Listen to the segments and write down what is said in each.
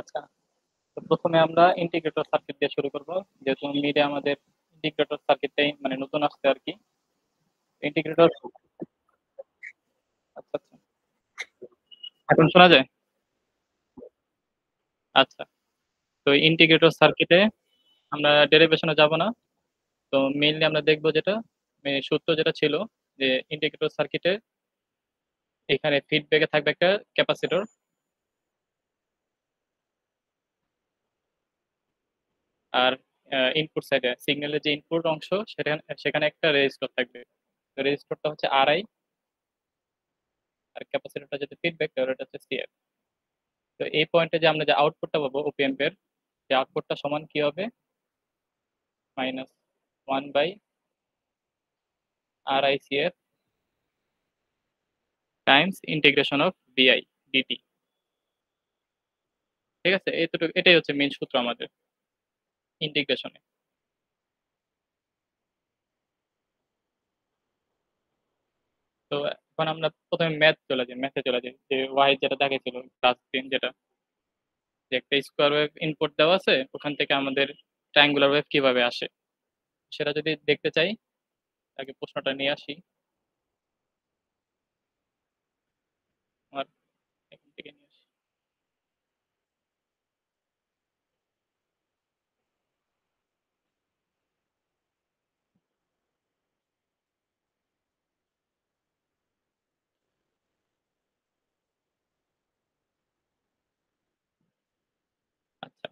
আচ্ছা, তো প্রথমে আমরা ইন্টিগ্রেটর সার্কিট দিয়ে শুরু করব। যেহেতু মিডে আমাদের ইন্টিগ্রেটর সার্কিটটাই মানে নতুন আসছে আর কি। ইন্টিগ্রেটর, আচ্ছা আচ্ছা, এখন শোনা যায়? আচ্ছা, তো ইন্টিগ্রেটর সার্কিটে আমরা ডেরিভেশনে যাব না। তো মেইনলি আমরা দেখব যেটা সূত্র যেটা ছিল, যে ইন্টিগ্রেটর সার্কিটে এখানে ফিডব্যাকে থাকবে একটা ক্যাপাসিটর, আর ইনপুট সাইডে সিগন্যালের যে ইনপুট অংশ সেখানে একটা রেজিস্টর থাকবে। তো রেজিস্টরটা হচ্ছে আরআই, আর ক্যাপাসিটরটা যেটা ফিডব্যাক ওটা হচ্ছে সিএফ। তো এই পয়েন্টে যে আমরা যে আউটপুটটা পাবো ওপিএম্প এর, যে আউটপুটটা সমান কি হবে, -1 by RICF times integration of V I D T. ঠিক আছে, এইটুকু, এটাই হচ্ছে মেইন সূত্র আমাদের ইন্টিগ্রেশনে। তো এখন আমরা প্রথমে ম্যাথে চলে যাই, যে ওয়াই যেটা দেখেছিল ক্লাস 10, যেটা যে একটা স্কোয়ার ওয়েভ ইনপুট দেওয়া আছে, ওখান থেকে আমাদের ট্রায়াঙ্গুলার ওয়েভ কিভাবে আসে সেটা যদি দেখতে চাই, আগে প্রশ্নটা নিয়ে আসি আমার এখান থেকে নিয়ে আসি। আচ্ছা,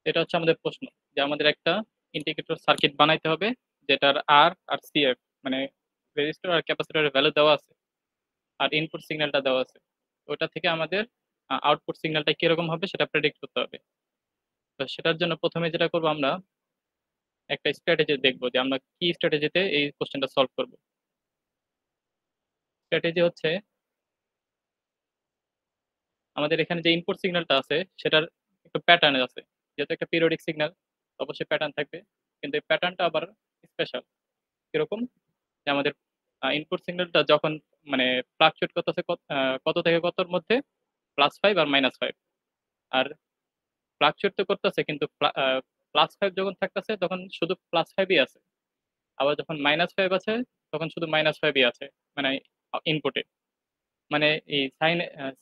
এটা হচ্ছে আমাদের প্রশ্ন, যে আমাদের একটা ইন্টিগ্রেটর সার্কিট বানাইতে হবে, যেটার আর আর সিএফ মানে রেজিস্টার আর ক্যাপাসিটরের ভ্যালু দেওয়া আছে, আর ইনপুট সিগন্যালটা দেওয়া আছে। ওটা থেকে আমাদের আউটপুট সিগন্যালটা কিরকম হবে সেটা প্রেডিক্ট করতে হবে। তো সেটার জন্য প্রথমে যেটা করবো, আমরা একটা স্ট্র্যাটেজি দেখবো যে আমরা কি স্ট্র্যাটেজিতে এই কোশ্চেনটা সলভ করব। স্ট্র্যাটেজি হচ্ছে, আমাদের এখানে যে ইনপুট সিগন্যালটা আছে সেটার একটু প্যাটার্ন আছে। যেহেতু একটা পিরিয়ডিক সিগন্যাল, অবশ্যই প্যাটার্ন থাকবে, কিন্তু এই প্যাটার্নটা আবার স্পেশাল। কিরকম, যে আমাদের ইনপুট সিগন্যালটা যখন মানে ফ্লাকচুয়েট করতেছে কত থেকে কতর মধ্যে, +5 আর -5। আর ফ্লাকচুয়েট তো করতেছে, কিন্তু +5 যখন থাকতেছে তখন শুধু +5ই আছে, আবার যখন -5 আছে তখন শুধু -5ই আছে, মানে ইনপুটে। মানে এই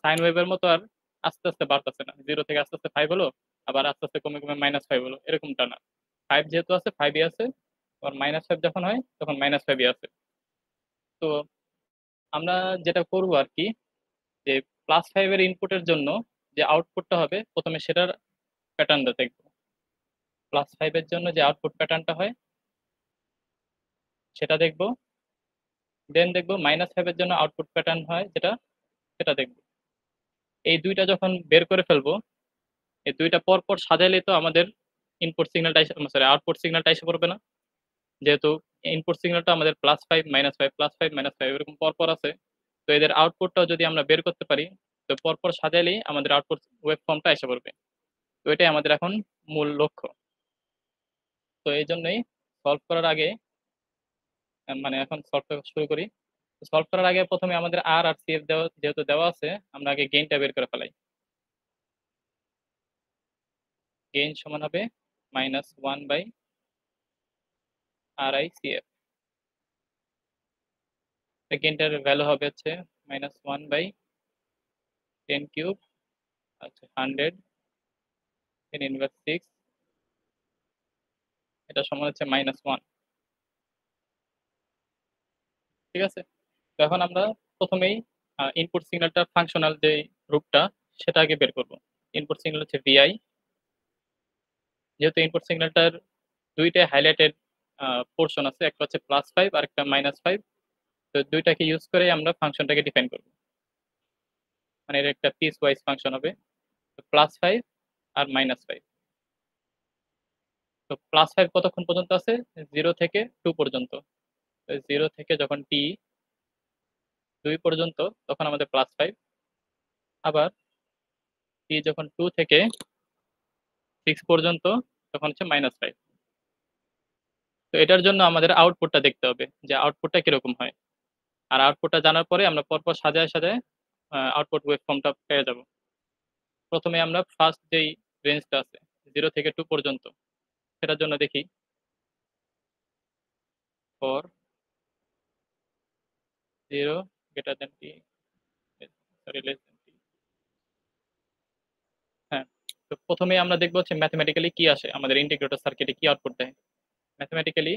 সাইন ওয়েভের মতো আর আস্তে আস্তে বাড়তেছে না, 0 থেকে আস্তে আস্তে 5 হলো, আবার আস্তে আস্তে কমে কমে -5 হলো, এরকমটা না। 5 যেহেতু আছে, 5ই আছে, আবার -5 যখন হয় তখন -5ই আছে। তো আমরা যেটা করবো আর কি, যে +5 এর ইনপুটের জন্য যে আউটপুটটা হবে প্রথমে সেটার প্যাটার্নটা দেখবো। +5 এর জন্য যে আউটপুট প্যাটার্নটা হয় সেটা দেখবো, দেন দেখবো -5 এর জন্য আউটপুট প্যাটার্ন হয় যেটা, সেটা দেখবো। এই দুইটা যখন বের করে ফেলবো, এই দুইটা পর পর সাজাইলে তো আমাদের ইনপুট সিগন্যালটা সরি আউটপুট সিগন্যালটা এসে পড়বে না। যেহেতু ইনপুট সিগন্যালটা আমাদের +5 -5 +5 -5 এরকম পর পর আছে, তো এদের আউটপুটটাও যদি আমরা বের করতে পারি, তো পরপর সাজাইলেই আমাদের আউটপুট ওয়েব ফর্মটা এসে পড়বে। তো এটাই আমাদের এখন মূল লক্ষ্য। তো এই জন্যই সলভ করার আগে, মানে এখন সলভ করা শুরু করি। সলভ করার আগে প্রথমে আমাদের আর আর সিএফ দেওয়া যেহেতু দেওয়া আছে, আমরা আগে গেইনটা বের করে ফেলাই। গেইন সমান হবে -1/RICF। গেইনটার ভ্যালু হবে হচ্ছে -1/10³ আচ্ছা 100 10⁻⁶, এটা সমান হচ্ছে -1। ঠিক আছে, তো এখন আমরা প্রথমেই ইনপুট সিগন্যালটার ফাংশনাল যে রূপটা সেটা আগে বের করব। ইনপুট সিগন্যাল হচ্ছে ভিআই। যেহেতু ইনপুট সিগন্যালটার দুইটাই হাইলাইটেড পোর্শন আছে, একটা হচ্ছে +5 আর একটা -5। তো দুইটাকে ইউজ করে আমরা ফাংশনটাকে ডিফাইন করব। মানে এর একটা পিস ওয়াইজ ফাংশন হবে, +5 আর -5। তো +5 কতক্ষণ পর্যন্ত আছে, 0 থেকে 2 পর্যন্ত। 0 থেকে যখন t 2 পর্যন্ত তখন আমাদের +5, আবার যখন 2 থেকে 6 পর্যন্ত তখন হচ্ছে -5। তো এটার জন্য আমাদের আউটপুটটা দেখতে হবে, যে আউটপুটটা কিরকম হয়। আর আউটপুটটা জানার পরে আমরা পরপর সাজায় সাজায় আউটপুট ওয়েব ফর্মটা পেয়ে যাব। প্রথমে আমরা ফার্স্ট যেই রেঞ্জটা আছে 0 থেকে 2 পর্যন্ত সেটার জন্য দেখি for 0 greater than T, sorry less than T. হ্যাঁ, তো প্রথমে আমরা দেখবো হচ্ছে ম্যাথমেটিক্যালি কি আসে, আমাদের ইন্টিগ্রেটর সার্কিটে কি আউটপুট দেয়। ম্যাথমেটিক্যালি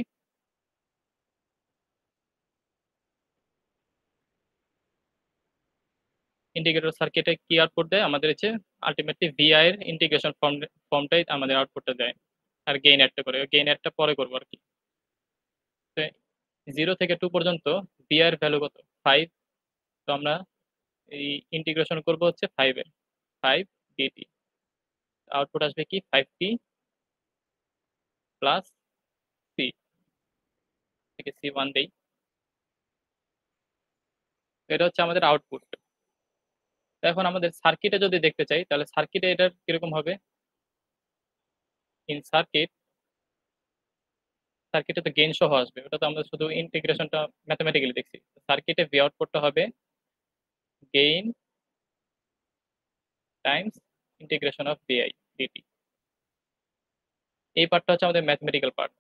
ইন্টিগ্রেটর সার্কিটে কি আউটপুট দেয় আমাদের হচ্ছে আলটিমেটলি ভিআই এর ইন্টিগ্রেশন ফর্মটাই আমাদের আউটপুটটা দেয়। আর গেইন অ্যাডটা করে, গেইন অ্যাডটা পরে করবো আর কি। 0 থেকে 2 পর্যন্ত ভিআই এর ভ্যালু কত? 5। তো আমরা এই ইন্টিগ্রেশন করব হচ্ছে 5 এর, 5 ডিটি। আউটপুট আসবে কি 5t প্লাস সি, থেকে C1 দেই। এটা হচ্ছে আমাদের আউটপুট। এখন আমাদের সার্কিটে যদি দেখতে চাই তাহলে সার্কিটে এটার কিরকম হবে? ইন সার্কিট, সার্কিটে তো গেইন সহ আসবে, ওটা তো আমরা শুধু ইন্টিগ্রেশনটা ম্যাথমেটিক্যালি দেখছি। সার্কিটে ভি আউটপুটটা হবে gain times integration of V I D T. এই পার্টটা হচ্ছে আমাদের ম্যাথমেটিক্যাল পার্ট,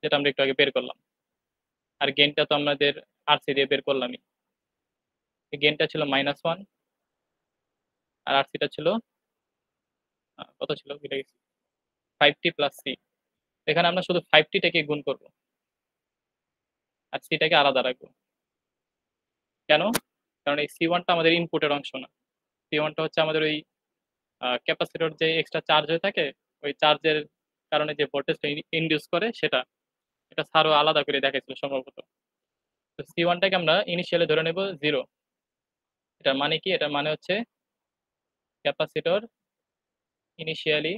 যেটা আমরা একটু আগে বের করলাম। আর গেইনটা তো আমাদের আরসি দিয়ে বের করলামই। গেইনটা ছিল -1 আর আরসিটা ছিল কত ছিল ভুলে গেছি, 5t প্লাস সি। এখানে আমরা শুধু 5tটাকে গুণ করব আর সিটাকে আলাদা রাখবো। কেন? কারণ এই C1টা আমাদের ইনপুটের অংশ না। C1টা হচ্ছে আমাদের ওই ক্যাপাসিটর যে এক্সট্রা চার্জ হয়ে থাকে, ওই চার্জের কারণে যে ভোল্টেজটা ইনডিউস করে সেটা, এটা স্যারও আলাদা করে দেখাইছিল সম্ভবত। তো C1টাকে আমরা ইনিশিয়ালি ধরে নেব 0। এটার মানে কি? এটার মানে হচ্ছে ক্যাপাসিটর ইনিশিয়ালি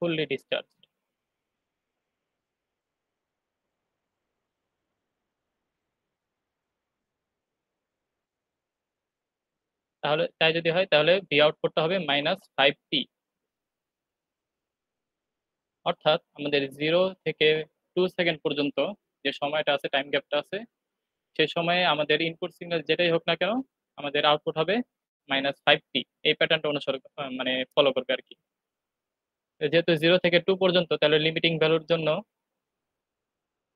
ফুললি ডিসচার্জ। তাহলে তাই যদি হয় তাহলে ভি আউটপুটটা হবে -5t। অর্থাৎ আমাদের 0 থেকে 2 সেকেন্ড পর্যন্ত যে সময়টা আছে, টাইম গ্যাপটা আছে, সেই সময়ে আমাদের ইনপুট সিগন্যাল যেটাই হোক না কেন আমাদের আউটপুট হবে -5t। এই প্যাটার্নটা অনুসরণ মানে ফলো করবে আর কি। যেহেতু 0 থেকে 2 পর্যন্ত, তাহলে লিমিটিং ভ্যালুর জন্য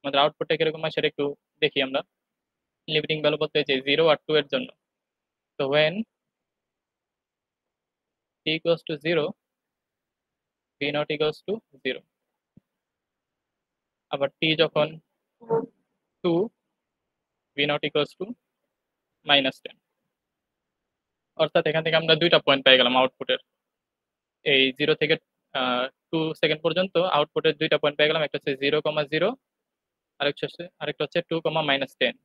আমাদের আউটপুটটা কিরকম হয় সেটা একটু দেখি আমরা। লিমিটিং ভ্যালু বলতে যে 0 আর 2 এর জন্য। তো when t equals to 0, v not equals to 0। আবার t যখন 2, v not equals to -10। অর্থাৎ এখান থেকে আমরা দুইটা পয়েন্ট পেয়ে গেলাম আউটপুটের। এই 0 থেকে 2 সেকেন্ড পর্যন্ত আউটপুটের দুইটা পয়েন্ট পেয়ে গেলাম, একটা হচ্ছে 0,0, আরেকটা হচ্ছে 2, -10।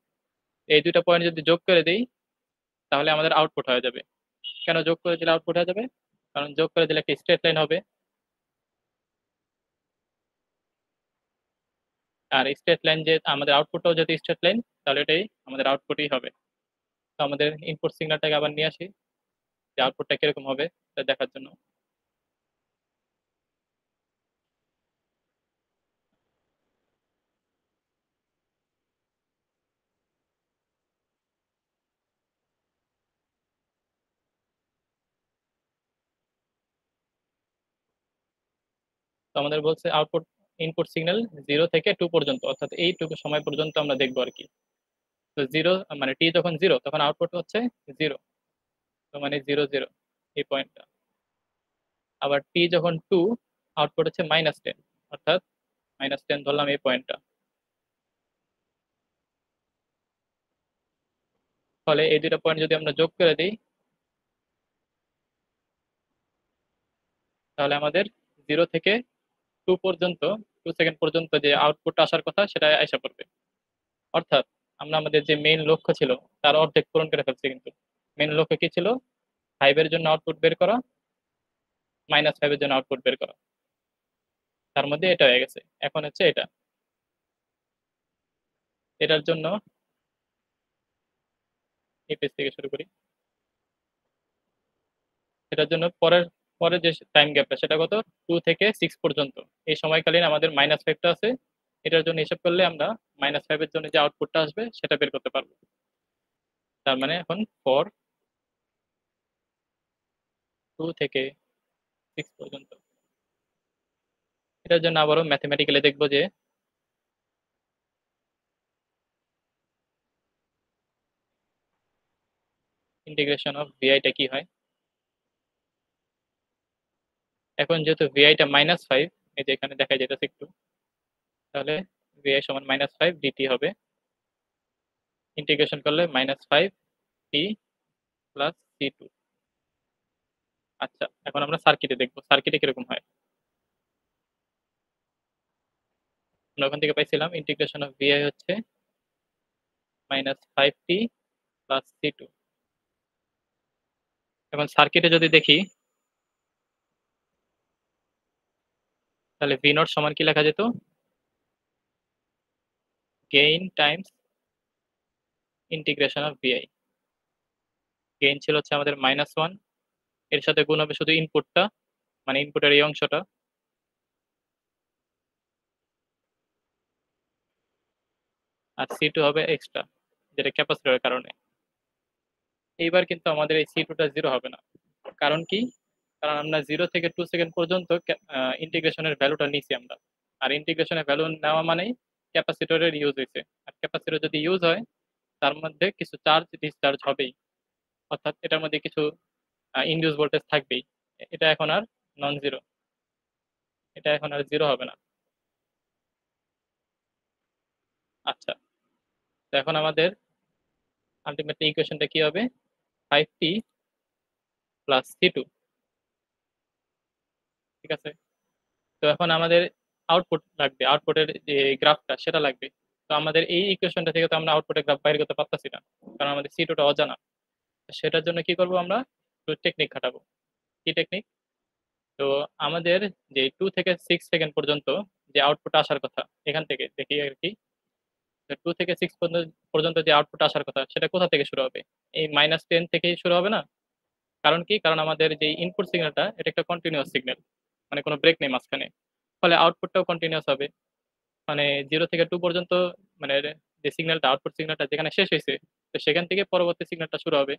এই দুইটা পয়েন্ট যদি যোগ করে দিই তাহলে আমাদের আউটপুট হয়ে যাবে। কেন যোগ করে দিলে আউটপুট হয়ে যাবে? কারণ যোগ করে দিলে একটা স্ট্রেট লাইন হবে, আর স্ট্রেট লাইন যে আমাদের আউটপুটটাও যদি স্ট্রেট লাইন, তাহলে এটাই আমাদের আউটপুটই হবে। তো আমাদের ইনপুট সিগন্যালটাকে আবার নিয়ে আসি, যে আউটপুটটা কিরকম হবে এটা দেখার জন্য। তো আমাদের বলছে আউটপুট ইনপুট সিগন্যাল 0 থেকে 2 পর্যন্ত, অর্থাৎ এইটুকু সময় পর্যন্ত আমরা দেখবো আর কি। তো 0 মানে টি যখন 0 তখন আউটপুট হচ্ছে 0, তো মানে 0, 0 এই পয়েন্টটা। আবার টি যখন 2 আউটপুট হচ্ছে -10, অর্থাৎ -10 ধরলাম এই পয়েন্টটা। ফলে এই দুটো পয়েন্ট যদি আমরা যোগ করে দিই তাহলে আমাদের 0 থেকে 2 পর্যন্ত, 2 সেকেন্ড পর্যন্ত যে আউটপুট আসার কথা সেটা আইসা পড়বে। অর্থাৎ আমরা আমাদের যে মেইন লক্ষ্য ছিল তার অর্ধেক পূরণ করে ফেলছি। কিন্তু মেইন লক্ষ্য কি ছিল? 5 এর জন্য আউটপুট বের করা, -5 এর জন্য আউটপুট বের করা। তার মধ্যে এটা হয়ে গেছে। এখন হচ্ছে এটার জন্য এই পেজ থেকে শুরু করি। এটার জন্য পরের পরে যে টাইম গ্যাপটা সেটা কত? 2 থেকে 6 পর্যন্ত। এই সময়কালীন আমাদের -5টা আছে। এটার জন্য হিসাব করলে আমরা -5 এর জন্য যে আউটপুটটা আসবে সেটা বের করতে পারবো। তার মানে এখন ফর 2 থেকে 6 পর্যন্ত। এটার জন্য আবারও ম্যাথমেটিক্যালি দেখব যে ইন্টিগ্রেশন অফ ভিআইটা কি হয়। এখন যেহেতু ভিআইটা -5, এই যে এখানে দেখা যেতেছে একটু, তাহলে ভিআই সমান -5 ডিটি হবে। ইন্টিগ্রেশন করলে -5 টি প্লাস c2। আচ্ছা, এখন আমরা সার্কিটে দেখব সার্কিটে কিরকম হয়। আমরা ওখান থেকে পাইছিলাম ইন্টিগ্রেশন অফ ভিআই হচ্ছে -5t প্লাস c2। এখন সার্কিটে যদি দেখি তাহলে ভি নট সমান কি লেখা যেত, gain times integration of V I. Gain ছিল হচ্ছে আমাদের -1, এর সাথে গুণ হবে শুধু ইনপুটটা, মানে ইনপুটের এই অংশটা, আর c2 হবে এক্সট্রা, যেটা ক্যাপাসিটরের কারণে। এইবার কিন্তু আমাদের এই c2টা 0 হবে না। কারণ কি? কারণ আমরা 0 থেকে 2 সেকেন্ড পর্যন্ত ইন্টিগ্রেশনের ভ্যালুটা নিছি আমরা। আর ইন্টিগ্রেশনের ভ্যালু নেওয়া মানেই ক্যাপাসিটরের ইউজ হয়েছে। আর ক্যাপাসিটর যদি ইউজ হয় তার মধ্যে কিছু চার্জ ডিসচার্জ হবেই, অর্থাৎ এটার মধ্যে কিছু ইনডিউস ভোল্টেজ থাকবেই। এটা এখন আর নন জিরো, এটা এখন আর জিরো হবে না। আচ্ছা, তো এখন আমাদের আলটিমেটলি ইকুয়েশনটা কি হবে, 5t প্লাস c2। ঠিক আছে, তো এখন আমাদের আউটপুট লাগবে, আউটপুটের যে গ্রাফটা সেটা লাগবে। তো আমাদের এই ইকুয়েশনটা থেকে তো আমরা আউটপুটের গ্রাফ বাইর করতে পারতেছি না, কারণ আমাদের c2টা অজানা। সেটার জন্য কি করব, আমরা একটু টেকনিক খাটাবো। কি টেকনিক? তো আমাদের যে 2 থেকে 6 সেকেন্ড পর্যন্ত যে আউটপুট আসার কথা, এখান থেকে দেখি আর কি, 2 থেকে 6 পর্যন্ত যে আউটপুট আসার কথা সেটা কোথা থেকে শুরু হবে, এই -10 থেকেই শুরু হবে না? কারণ কি? কারণ আমাদের যে ইনপুট সিগন্যালটা এটা একটা কন্টিনিউয়াস সিগন্যাল, মানে কোনো ব্রেক নেই মাঝখানে, ফলে আউটপুটটাও কন্টিনিউয়াস হবে। মানে 0 থেকে 2 পর্যন্ত, মানে যে সিগন্যালটা, আউটপুট সিগন্যালটা যেখানে শেষ হয়েছে, তো সেখান থেকে পরবর্তী সিগন্যালটা শুরু হবে।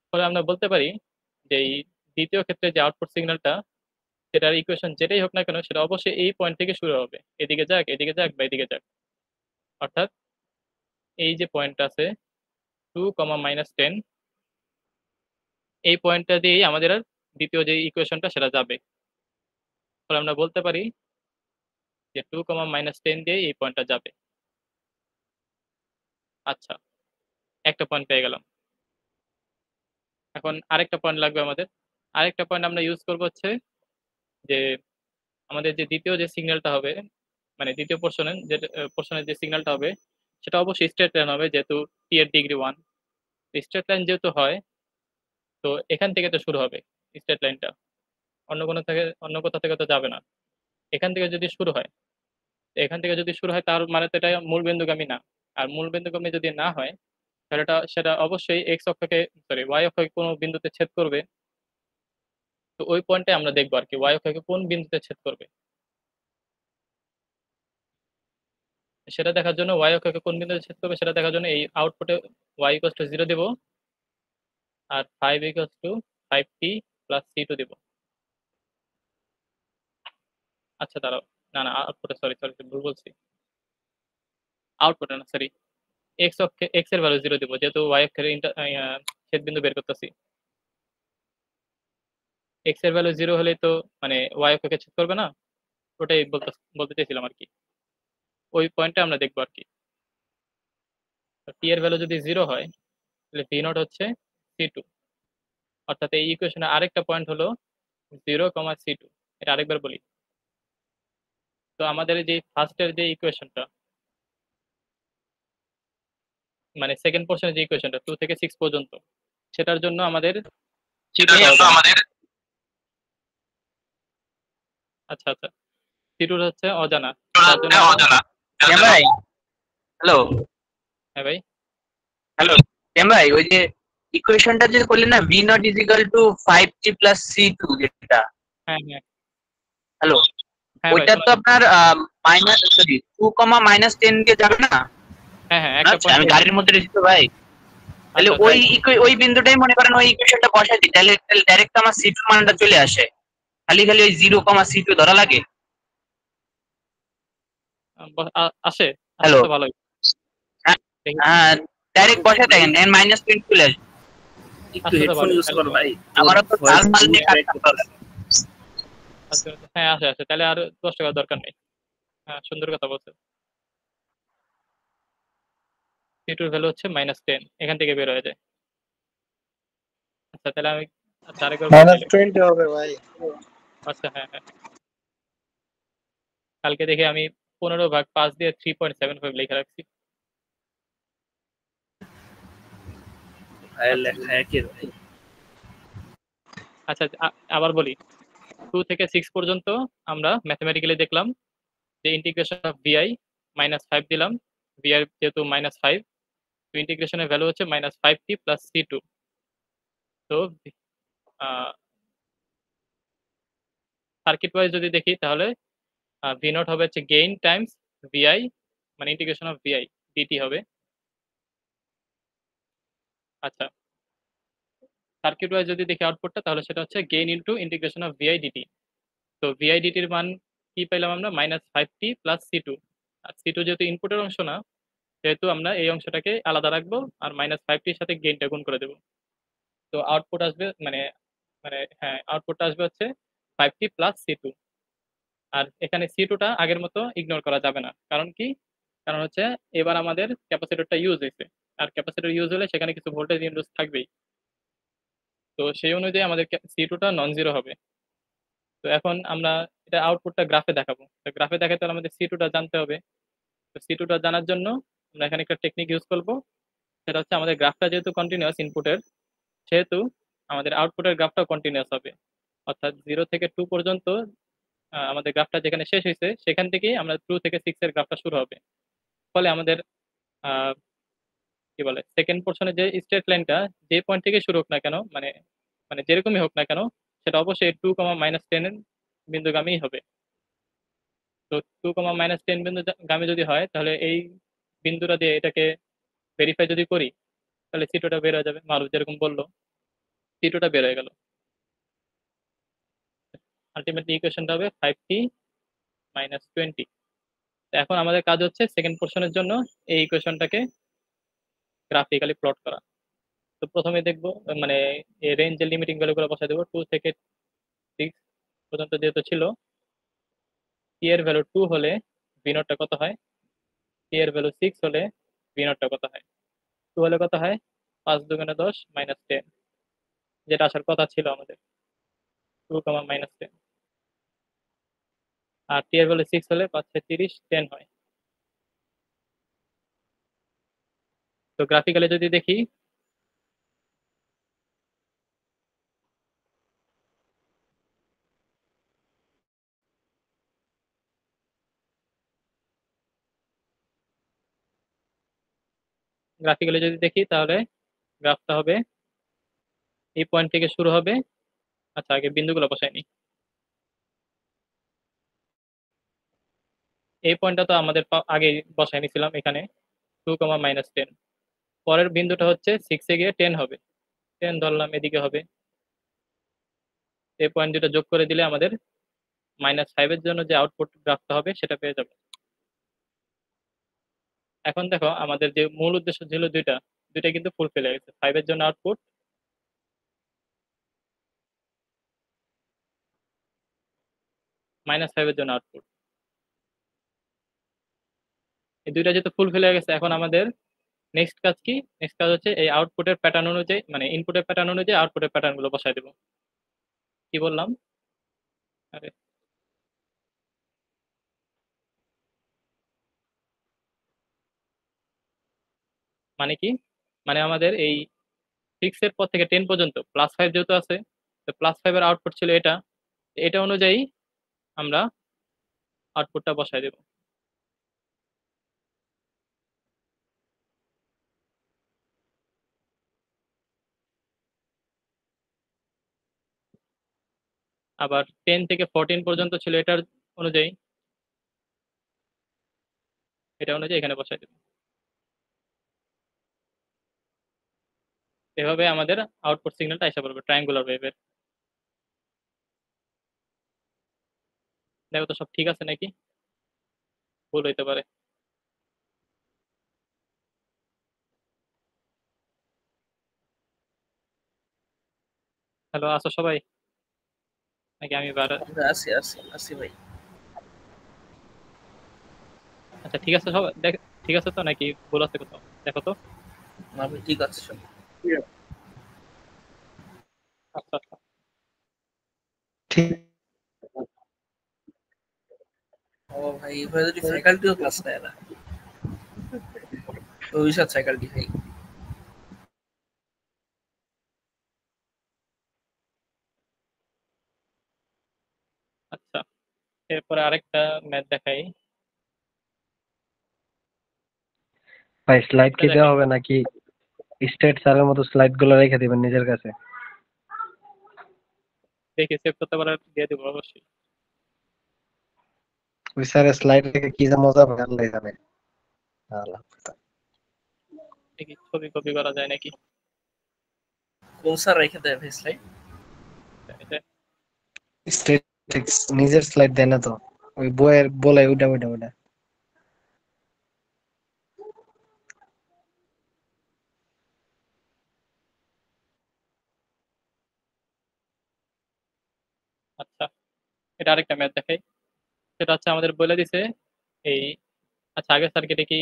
ফলে আমরা বলতে পারি যে এই দ্বিতীয় ক্ষেত্রে যে আউটপুট সিগন্যালটা, সেটার ইকুয়েশন যেটাই হোক না কেন সেটা অবশ্যই এই পয়েন্ট থেকে শুরু হবে, এদিকে যাক এদিকে যাক বা এদিকে যাক। অর্থাৎ এই যে পয়েন্টটা আছে 2, -10, এই পয়েন্টটা দিয়েই আমাদের আর দ্বিতীয় যে ইকুয়েশনটা সেটা যাবে। ফলে আমরা বলতে পারি যে 2, -10 দিয়ে এই পয়েন্টটা যাবে। আচ্ছা, একটা পয়েন্ট পেয়ে গেলাম। এখন আরেকটা পয়েন্ট লাগবে আমাদের। আরেকটা পয়েন্ট আমরা ইউজ করব হচ্ছে যে আমাদের যে দ্বিতীয় যে সিগন্যালটা হবে, মানে দ্বিতীয় পোর্শনের যে সিগন্যালটা হবে সেটা অবশ্যই স্ট্রেট লাইন হবে, যেহেতু টি এর ডিগ্রি 1। স্ট্রেট লাইন যেহেতু হয়, তো এখান থেকে তো শুরু হবে স্ট্রেট লাইনটা, অন্য কোথা থেকে তো যাবে না। এখান থেকে যদি শুরু হয়, তার মানে তো এটা মূল বিন্দুগামী না। আর মূল বিন্দুগামী যদি না হয়, তাহলে সেটা অবশ্যই এক্স অক্ষকে, সরি, ওয়াই অক্ষকে কোনো বিন্দুতে ছেদ করবে। তো ওই পয়েন্টে আমরা দেখবো আর কি, ওয়াই অক্ষকে কোন বিন্দুতে ছেদ করবে সেটা দেখার জন্য, ওয়াই অক্ষকে কোন বিন্দুতে ছেদ করবে সেটা দেখার জন্য এই আউটপুটে ওয়াই ইকুয়ালস টু 0 দেবো, আর 5 equals to 5t plus c2 দেবো। আচ্ছা দাঁড়াও, না না, আউটপুটে, সরি সরি ভুল বলছি, আউটপুটে না, সরি, এক্স এর ভ্যালু 0 দেবো, যেহেতু ওয়াই অক্ষের ছেদ বিন্দু বের করতেছি। এক্স এর ভ্যালু 0 হলেই তো মানে ওয়াই অক্ষকে ছেদ করবে না, ওটাই বলতে চাইছিলাম আর কি। ওই পয়েন্টটা আমরা দেখবো আর কি। টি এর ভ্যালু যদি 0 হয়, তাহলে ভি নট হচ্ছে c2। অর্থাৎ এই ইকুয়েশনে আরেকটা পয়েন্ট হলো 0, c2। এটা আরেকবার বলি। তো আমাদের যে ফার্স্টের যে ইকুয়েশনটা, মানে সেকেন্ড পোর্শনের যে ইকুয়েশনটা 2 থেকে 6 পর্যন্ত, সেটার জন্য আমাদের আচ্ছা আচ্ছা, c2 হচ্ছে অজানা, তার জন্য ভাই হ্যালো, হ্যাঁ ভাই, হ্যালো ভাই, ওই যে ইকুয়েশনটা যে করলেন না, V naught is equal to 5t plus c2, যেটা, হ্যাঁ হ্যাঁ হ্যালো, হ্যাঁ ভাই ওইটা তো শুনছি। আপনার -2, -10 দিয়ে যাবে না? হ্যাঁ হ্যাঁ, একটা আচ্ছা, পয়েন্ট আমি গাড়ির মধ্যে রয়েছি তো ভাই। তাহলে আচ্ছা ওই ওই বিন্দুটাই মনে করেন ওই ইকুয়েশনটা বসাই দিই, তাহলে ডাইরেক্ট আমার সি2 মানটা চলে আসে। খালি খালি ওই 0,c2 ধরা লাগে। আসে, আসলে হ্যালো। তো ভালোই। দেখি, হ্যাঁ, ডাইরেক্ট বসে ভাই দেখেন -20 চলে আসবে। একটু আসলে তো হেডফোন ভালোই ইউজ তাহলে কর তো। ভাই, তোর আমারও তো ভয়েস তাল মাল খুবই দিয়ে কাজ ব্রেক করতে হবে। করতেছে। হ্যাঁ, আসে আসে, তাহলে আর 10 টাকার দরকার নেই। হ্যাঁ, সুন্দর কথা বলছে। সি2 ভ্যালু হচ্ছে -10, এখান থেকে বের হয়ে যায়। আচ্ছা তাহলে আমি, আচ্ছা আরেকবার বলি তাহলে। -20 হবে ভাই। আচ্ছা হ্যাঁ হ্যাঁ, কালকে দেখে আমি 15/5 দিয়ে 3.75 লিখে রাখছি। ভাইয়ের আচ্ছা লেখা একই ভাই। আচ্ছা, আবার বলি, 2 থেকে 6 পর্যন্ত আমরা ম্যাথমেটিক্যালি দেখলাম যে ইন্টিগ্রেশন অফ ভিআই -5 দিলাম, ভিআই যেহেতু -5, তো ইন্টিগ্রেশনের ভ্যালু হচ্ছে -5t প্লাস c2। তো সার্কিট ওয়াইজ যদি দেখি তাহলে ভি নট হবে হচ্ছে গেইন টাইমস ভিআই, মানে ইন্টিগ্রেশন অফ ভিআই ডিটি হবে। আচ্ছা, সার্কিট ওয়াইজ যদি দেখি আউটপুটটা, তাহলে সেটা হচ্ছে gain into integration of V I D T. তো ভিআই ডিটির মান কি পেলাম আমরা? -5t plus C two. আর সি2 যেহেতু ইনপুটের অংশ না, সেহেতু আমরা এই অংশটাকে আলাদা রাখবো আর -5tর সাথে গেইনটা গুণ করে দেবো। তো আউটপুট আসবে মানে, হ্যাঁ, আউটপুটটা আসবে হচ্ছে 5t প্লাস সি2। আর এখানে সি2টা আগের মতো ইগনোর করা যাবে না, কারণ কি? কারণ হচ্ছে এবার আমাদের ক্যাপাসিটরটা ইউজ হয়েছে, আর ক্যাপাসিটর ইউজ হলে সেখানে কিছু ভোল্টেজ ইন্ডিউস থাকবেই। তো সেই অনুযায়ী আমাদের সি2টা নন জিরো হবে। তো এখন আমরা এটা আউটপুটটা গ্রাফে দেখাবো, তো গ্রাফে দেখাতে হলে আমাদের সি2টা জানতে হবে। তো সি2টা জানার জন্য আমরা এখানে একটা টেকনিক ইউজ করবো, সেটা হচ্ছে আমাদের গ্রাফটা যেহেতু কন্টিনিউয়াস ইনপুটের, সেহেতু আমাদের আউটপুটের গ্রাফটাও কন্টিনিউয়াস হবে। অর্থাৎ 0 থেকে 2 পর্যন্ত আমাদের গ্রাফটা যেখানে শেষ হয়েছে সেখান থেকেই আমরা 2 থেকে 6 এর গ্রাফটা শুরু হবে। ফলে আমাদের আহ, কি বলে, সেকেন্ড পোর্শনের যে স্ট্রেট লাইনটা যে পয়েন্ট থেকে শুরু হোক না কেন, মানে মানে যেরকমই হোক না কেন, সেটা অবশ্যই 2, -10 এর বিন্দুগামী হবে। তো 2, -10 বিন্দুগামী যদি হয়, তাহলে এই বিন্দুটা দিয়ে এটাকে ভেরিফাই যদি করি, তাহলে সি2টা বের হয়ে যাবে। মারুফ যেরকম বললো, সি2টা বের হয়ে গেল। আলটিমেটলি ইকুয়েশনটা হবে 5t-20। এখন আমাদের কাজ হচ্ছে সেকেন্ড পোর্শনের জন্য এই ইকুয়েশনটাকে গ্রাফিক্যালি প্লট করা। তো প্রথমে দেখবো, মানে এই রেঞ্জের লিমিটিং ভ্যালুগুলো বসাই দেবো। 2 থেকে 6 পর্যন্ত যেহেতু ছিল, টি এর ভ্যালু 2 হলে ভি নটটা কত হয়, টি এর ভ্যালু 6 হলে ভি নটটা কত হয়। 2 হলে কত হয়? 5×2 = 10 -10, যেটা আসার কথা ছিল আমাদের, 2, -10। আর টি এর ভ্যালু 6 হলে 5×6 = 30, 10 হয়। তো গ্রাফিক্যালি যদি দেখি, তাহলে গ্রাফটা হবে এই পয়েন্ট থেকে শুরু হবে। আচ্ছা, আগে বিন্দুগুলো বসাই নি। এই পয়েন্টটা তো আমাদের আগে বসাই নিছিলাম এখানে, 2, -10। পরের বিন্দুটা হচ্ছে 6 এ গিয়ে 10 হবে, 10 ধরলাম এদিকে হবে। এই পয়েন্ট দুটো যোগ করে দিলে আমাদের -5 এর জন্য যে আউটপুট গ্রাফটা হবে সেটা পেয়ে যাবে। এখন দেখো, আমাদের যে মূল উদ্দেশ্য ছিল দুইটা, দুইটা কিন্তু ফুলফিল হয়ে গেছে। 5 এর জন্য আউটপুট, -5 এর জন্য আউটপুট, এই দুইটা যেহেতু ফুলফিল হয়ে গেছে, এখন আমাদের নেক্সট কাজ কি? নেক্সট কাজ হচ্ছে এই আউটপুটের প্যাটার্ন অনুযায়ী, মানে ইনপুটের প্যাটার্ন অনুযায়ী আউটপুটের প্যাটার্ন গুলো বসাই দেবো। কি বললাম? আরে, মানে কি? মানে আমাদের এই 6 এর পর থেকে 10 পর্যন্ত +5 যেহেতু আছে, তো +5 এর আউটপুট ছিল এটা, এটা অনুযায়ী আমরা আউটপুটটা বসাই দেব। আবার 10 থেকে 14 পর্যন্ত ছিল এটার অনুযায়ী, এটা অনুযায়ী এখানে বসাই দেব। এভাবে আমাদের আউটপুট সিগন্যালটা এসে পড়বে ট্রায়াঙ্গুলার ওয়েভের। দেখো তো সব ঠিক আছে নাকি, ভুল হইতে পারে। হ্যালো, আছো সবাই নাকি আমি আছি আছি আছি ভাই। আচ্ছা ঠিক আছে সব দেখ, ঠিক আছে তো নাকি ভুল আছে কোথাও, দেখো তো। না ভাই ঠিক আছে সব। আচ্ছা আচ্ছা ঠিক ও ভাই এবার যদি ফ্যাকাল্টিও ক্লাস নেয় না, ভবিষ্যৎ ফ্যাকাল্টি ভাই। আচ্ছা, এরপরে আরেকটা ম্যাথ দেখাই। ভাই স্লাইড কি এটা দেওয়া দেখেন, হবে নাকি স্টেট স্যারের মতো স্লাইড গুলো রেখে দিবেন নিজের কাছে? দেখি সেভ করতে পারে দিয়ে দেবো অবশ্যই। ওই স্যারের স্লাইড রেখে কি যে মজা হবে আল্লাহ জানে। আল্লাহ। দেখি ছবি কপি করা যায় নাকি। কোন স্যার রেখে দেয় ভাই স্লাইড? এটা স্টেট নিজের স্লাইড দেয় না তো, ওই বইয়ের বলে ওইটা ওইটা ওইটা। আচ্ছা, এটা আরেকটা ম্যাথ দেখাই। সেটা হচ্ছে আমাদের বলে দিছে এই, আচ্ছা আগের সার্কিটে কি,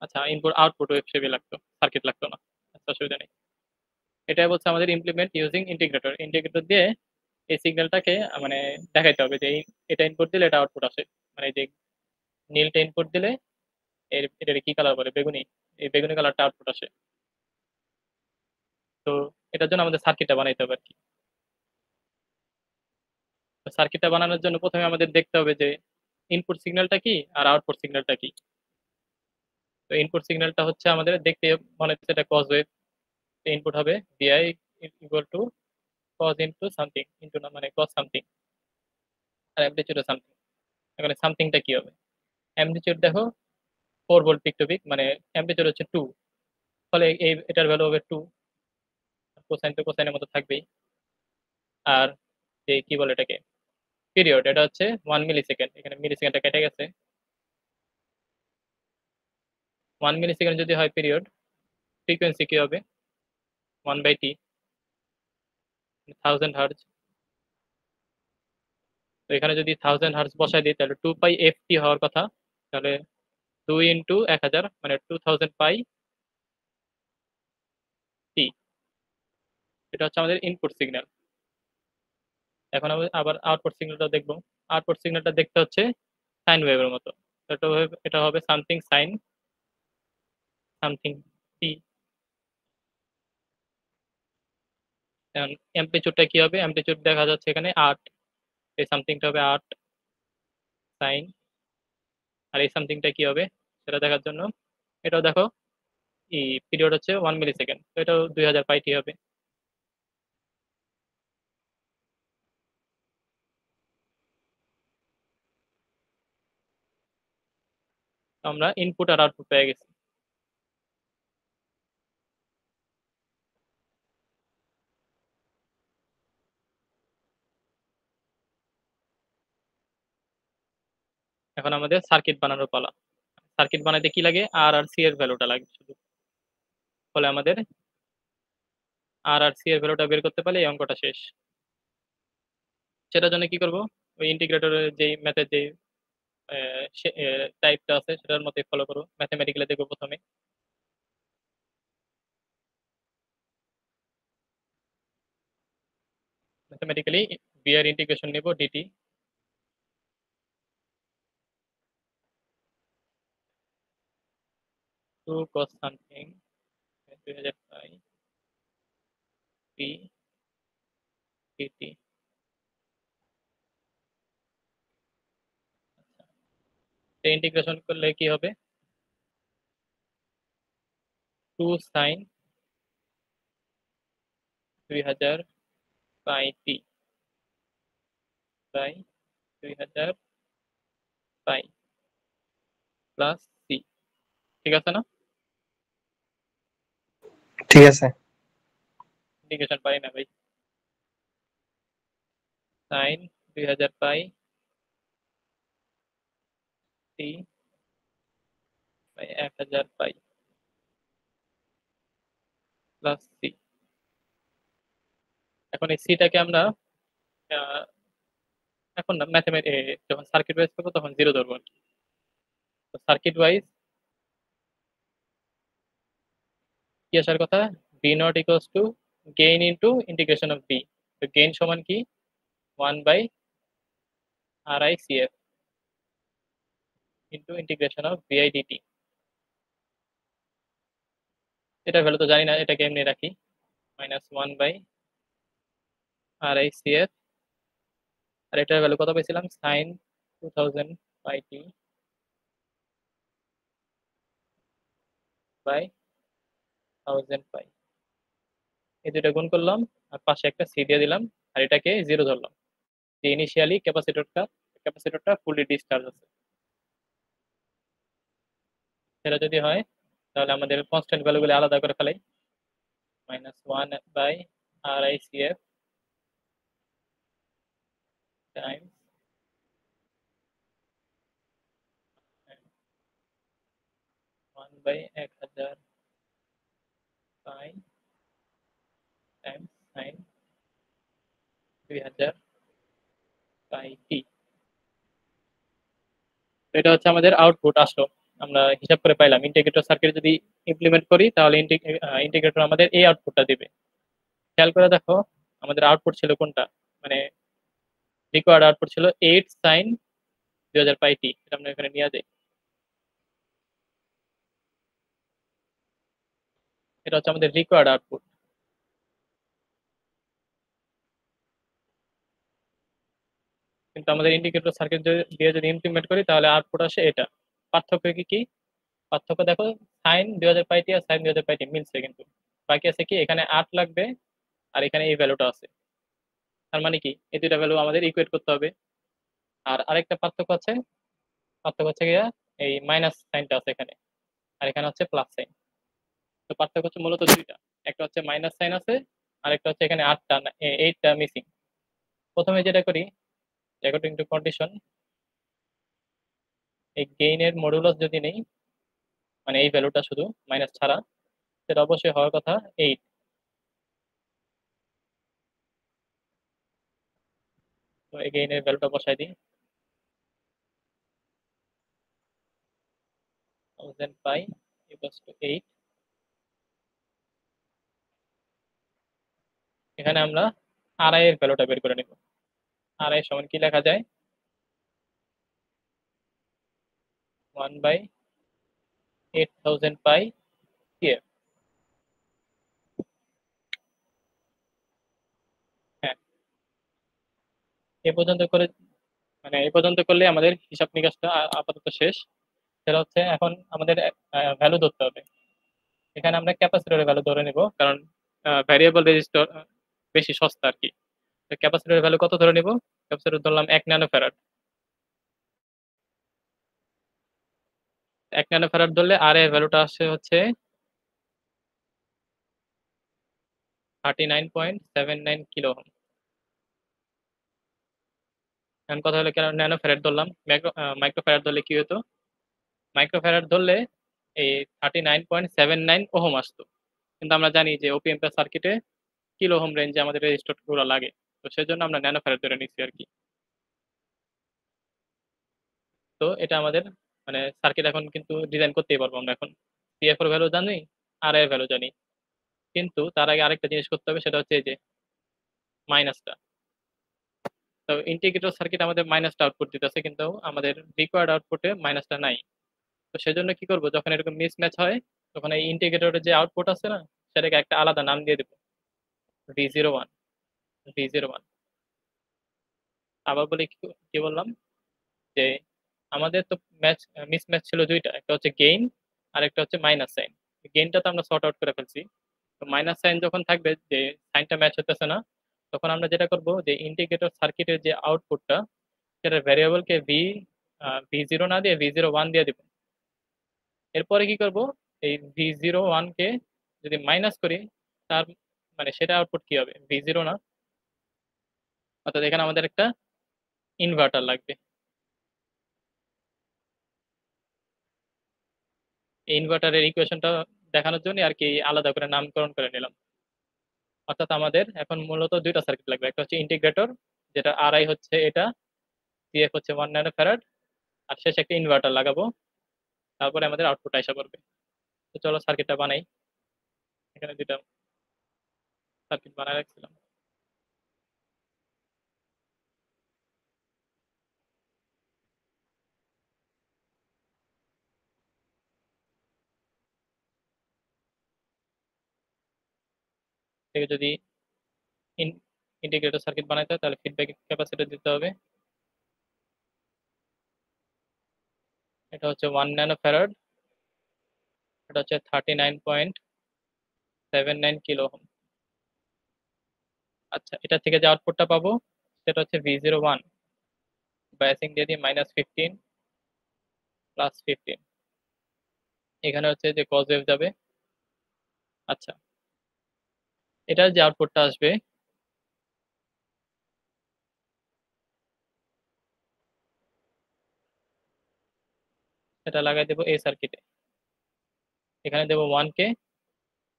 আচ্ছা ইনপুট আউটপুট ওয়েভ শেপে লাগতো, সার্কিট লাগতো না। আচ্ছা অসুবিধা নেই। এটা বলছে আমাদের ইমপ্লিমেন্ট ইউজিং ইন্টিগ্রেটর। ইন্টিগ্রেটর দিয়ে এই সিগন্যালটাকে মানে দেখাইতে হবে যে এটা ইনপুট দিলে এটা আউটপুট আসে। মানে এই যে নীলটা ইনপুট দিলে এটার কি কালার বলে, বেগুনি, এই বেগুনি কালারটা আউটপুট আসে। তো এটার জন্য আমাদের সার্কিটটা বানাইতে হবে আর কি। সার্কিটটা বানানোর জন্য প্রথমে আমাদের দেখতে হবে যে ইনপুট সিগন্যালটা কি আর আউটপুট সিগন্যালটা কি। তো ইনপুট সিগন্যালটা হচ্ছে আমাদের দেখতে মনে হচ্ছে এটা কজ ওয়েভ। ইনপুট হবে V I equal to cos into something into না মানে কজ সামথিং, আর অ্যামপ্লিটিউড সামথিং। এখানে সামথিংটা কি হবে, অ্যামপ্লিটিউড দেখো 4 ভোল্ট পিক টু পিক, মানে অ্যামপ্লিটিউড হচ্ছে 2, ফলে এই এটার ভ্যালু হবে 2, কোসাইন তো কোসাইনের মতো থাকবেই। আর যে কি বলে এটাকে পিরিয়ড, এটা হচ্ছে 1 মিলি সেকেন্ড, এখানে মিলি সেকেন্ডটা কেটে গেছে। 1 মিলি সেকেন্ড যদি হয় পিরিয়ড, ফ্রিকোয়েন্সি কি হবে 1/t, 1000 হার্জ। তো এখানে যদি 1000 হার্জ বসাই দিই তাহলে 2π/ft হওয়ার কথা। তাহলে 2 × 1000 মানে 2000π টি। এটা হচ্ছে আমাদের ইনপুট সিগন্যাল। এখন আমি আবার আউটপুট সিগন্যালটা দেখবো। আউটপুট সিগন্যালটা দেখতে হচ্ছে সাইন ওয়েভের মতো। এটা হবে সামথিং সাইন সামথিং টি। এখন অ্যামপ্লিটিউডটা কি হবে, অ্যামপ্লিটিউড দেখা যাচ্ছে এখানে 8, এই সামথিংটা হবে 8 সাইন, আর এই সামথিংটা কি হবে সেটা দেখার জন্য এটাও দেখো এই পিরিয়ড হচ্ছে 1 মিলি সেকেন্ড, তো এটাও 2000π/t হবে। তো আমরা ইনপুট আর আউটপুট পেয়ে গেছি। এখন আমাদের সার্কিট বানানোর পালা। সার্কিট বানাইতে কি লাগে, আর সি এর ভ্যালুটা লাগে শুধু। ফলে আমাদের আর সি এর ভ্যালুটা বের করতে পারলে এই অঙ্কটা শেষ। সেটার জন্য কি করব, ওই ইন্টিগ্রেটরের যেই ম্যাথের যে টাইপটা আছে সেটার মধ্যে ফলো করবো। ম্যাথমেটিক্যালি দেখবো প্রথমে। ম্যাথমেটিক্যালি বি এর ইন্টিগ্রেশন নেব D T, two cos something 2000π pi D T. Integration করলে কি হবে, 2 sign 2000π/t by 2000π plus C. ঠিক আছে না? ঠিক আছে। ইন্টিগ্রেশন পারি না ভাই। Sine 2000 pi C by 1000 pi plus C. এখন এই সিটাকে আমরা আহ, এখন না ম্যাথমেটিক্স যখন সার্কিট ওয়াইজ করবো তখন জিরো ধরবো আর কি। তো সার্কিট ওয়াইজ কি আসার কথা, V naught equals to gain into integration of V. তো গেইন সমান কি 1/RICF into integration of V I D T. এটার ভ্যালু তো জানি না, এটাকে এমনি রাখি -1/RICF। আর এটার ভ্যালু কত পেয়েছিলাম, সাইন 2000 পাই টি বাই 1000 পাই। এই দুটো গুণ করলাম আর পাশে একটা সি দিয়ে দিলাম আর এটাকে জিরো ধরলাম যে ইনিশিয়ালি ক্যাপাসিটরটা ফুলি ডিসচার্জ আছে। সেটা যদি হয় তাহলে আমাদের কনস্ট্যান্ট ভ্যালুগুলো আলাদা করে ফেলাই, -1/RICF টাইমস 1/1000 পাই টাইমস সাইন 2000 পাই টি। এটা হচ্ছে আমাদের আউটপুট আসলো। আমরা হিসাব করে পাইলাম ইন্টিগ্রেটর সার্কিট যদি ইমপ্লিমেন্ট করি তাহলে ইন্টিগ্রেটর আমাদের এই আউটপুটটা দিবে। খেয়াল করে দেখো আমাদের আউটপুট ছিল কোনটা, মানে রিকোয়ার্ড আউটপুট ছিল 8 সাইন 2000 পাই টি। এটা আমরা এখানে নিয়ে যাই। এটা হচ্ছে আমাদের রিকোয়ার্ড আউটপুট। কিন্তু আমাদের ইন্ডিকেটর সার্কিট দিয়ে যদি ইমপ্লিমেন্ট করি তাহলে আউটপুট আসে এটা। পার্থক্য কি কি, পার্থক্য দেখো সাইন 2000 পাই টি আর সাইন 2000 পাই টি মিলছে, কিন্তু বাকি আছে কি এখানে 8 লাগবে আর এখানে এই ভ্যালুটা আছে। তার মানে কি এই দুইটা ভ্যালু আমাদের ইকুয়েট করতে হবে। আর আরেকটা পার্থক্য হচ্ছে গিয়া এই মাইনাস সাইনটা আছে এখানে আর এখানে হচ্ছে প্লাস সাইন। তো পার্থক্য হচ্ছে মূলত দুইটা, একটা হচ্ছে মাইনাস সাইন আছে আর একটা হচ্ছে এখানে 8টা মিসিং। প্রথমে যেটা করি, অ্যাকর্ডিং টু কন্ডিশন এই গেইনের মডুলাস যদি নেই, মানে এই ভ্যালুটা শুধু মাইনাস ছাড়া, সেটা অবশ্যই হওয়ার কথা 8। তো এই গেইনের ভ্যালুটা বসাই দিই 1000 পাই ইকুয়ালস টু 8। এখানে আমরা আরআই এর ভ্যালুটা বের করে নেব। আরআই সমান কি লেখা যায়, 1/8000 পাই সিএফ। হ্যাঁ, এ পর্যন্ত করে, মানে এই পর্যন্ত করলে আমাদের হিসাব নিকাশটা আপাতত শেষ। সেটা হচ্ছে এখন আমাদের ভ্যালু ধরতে হবে। এখানে আমরা ক্যাপাসিটরের ভ্যালু ধরে নিব কারণ ভ্যারিয়েবল রেজিস্টার বেশি সস্তা আর কি। তো ক্যাপাসিটরের ভ্যালু কত ধরে নিব, ক্যাপাসিটর ধরলাম 1 ন্যানোফ্যারাড। 1 ন্যানোফ্যারাড ধরলে আর এর ভ্যালুটা আসে হচ্ছে 39.79 কিলো ওহম। এখন কথা হলো কেন ন্যানোফ্যারাড ধরলাম, মাইক্রোফ্যারাড ধরলে কি হতো, মাইক্রোফ্যারাড ধরলে এই 39.79 ওহম আসতো। কিন্তু আমরা জানি যে ওপি এম্পিয়ার সার্কিটে কিলো ওহম রেঞ্জে আমাদের রেজিস্টরগুলো লাগে, তো সেজন্য আমরা ন্যানোফ্যারাড ধরে নিচ্ছি আর কি। তো এটা আমাদের মানে সার্কিট এখন কিন্তু ডিজাইন করতেই পারবো আমরা এখন। সিএফ এর ভ্যালু জানি আর এর ভ্যালু জানি, কিন্তু তার আগে আরেকটা জিনিস করতে হবে, সেটা হচ্ছে এই যে মাইনাসটা। তো ইন্টিগ্রেটর সার্কিট আমাদের মাইনাসটা আউটপুট দিতেছে কিন্তু আমাদের রিকোয়ার্ড আউটপুটে মাইনাসটা নাই। তো সেজন্য কি করব, যখন এরকম মিসম্যাচ হয় তখন এই ইন্টিগ্রেটরের যে আউটপুট আছে না, সেটাকে একটা আলাদা নাম দিয়ে দেবো, V01 V01। আবার বলি কি বললাম, যে আমাদের তো মিসম্যাচ ছিল দুইটা, একটা হচ্ছে গেইন আর একটা হচ্ছে মাইনাস সাইন। গেইনটা তো আমরা সর্ট আউট করে ফেলছি। তো মাইনাস সাইন যখন থাকবে যে সাইনটা ম্যাচ হতেছে না, তখন আমরা যেটা করব যে ইন্টিগ্রেটর সার্কিটের যে আউটপুটটা সেটা ভ্যারিয়েবলকে V0 না দিয়ে V01 দিয়ে দিব। এরপরে কি করব, এই V01 কে যদি মাইনাস করি তার মানে সেটা আউটপুট কি হবে, V0 না? অর্থাৎ এখানে আমাদের একটা ইনভার্টার লাগবে। এই ইনভার্টারের ইকুয়েশনটা দেখানোর জন্য আর কি আলাদা করে নামকরণ করে নিলাম। অর্থাৎ আমাদের এখন মূলত দুইটা সার্কিট লাগবে, একটা হচ্ছে ইন্টিগ্রেটর যেটা আরআই হচ্ছে এটা, সিএফ হচ্ছে 1 ন্যানো ফ্যারাড, আর শেষে একটা ইনভার্টার লাগাবো, তারপরে আমাদের আউটপুট আইসা পড়বে। তো চলো সার্কিটটা বানাই। এখানে দুইটা সার্কিট বানায় রাখছিলাম। থেকে যদি ইন্টিগ্রেটর সার্কিট বানাইতে হয় তাহলে ফিডব্যাক ক্যাপাসিটর দিতে হবে। এটা হচ্ছে 1 ন্যানো ফ্যারাড, এটা হচ্ছে 39.79 কিলো ওহম। আচ্ছা, এটা থেকে যে আউটপুটটা পাবো সেটা হচ্ছে V01, বায়াসিং দিয়ে দিই -15 +15। এখানে হচ্ছে যে কজ ওয়েভ যাবে। আচ্ছা, এটার যে আউটপুটটা আসবে সেটা লাগাই দেবো এই সার্কিটে। এখানে দেবো 1K,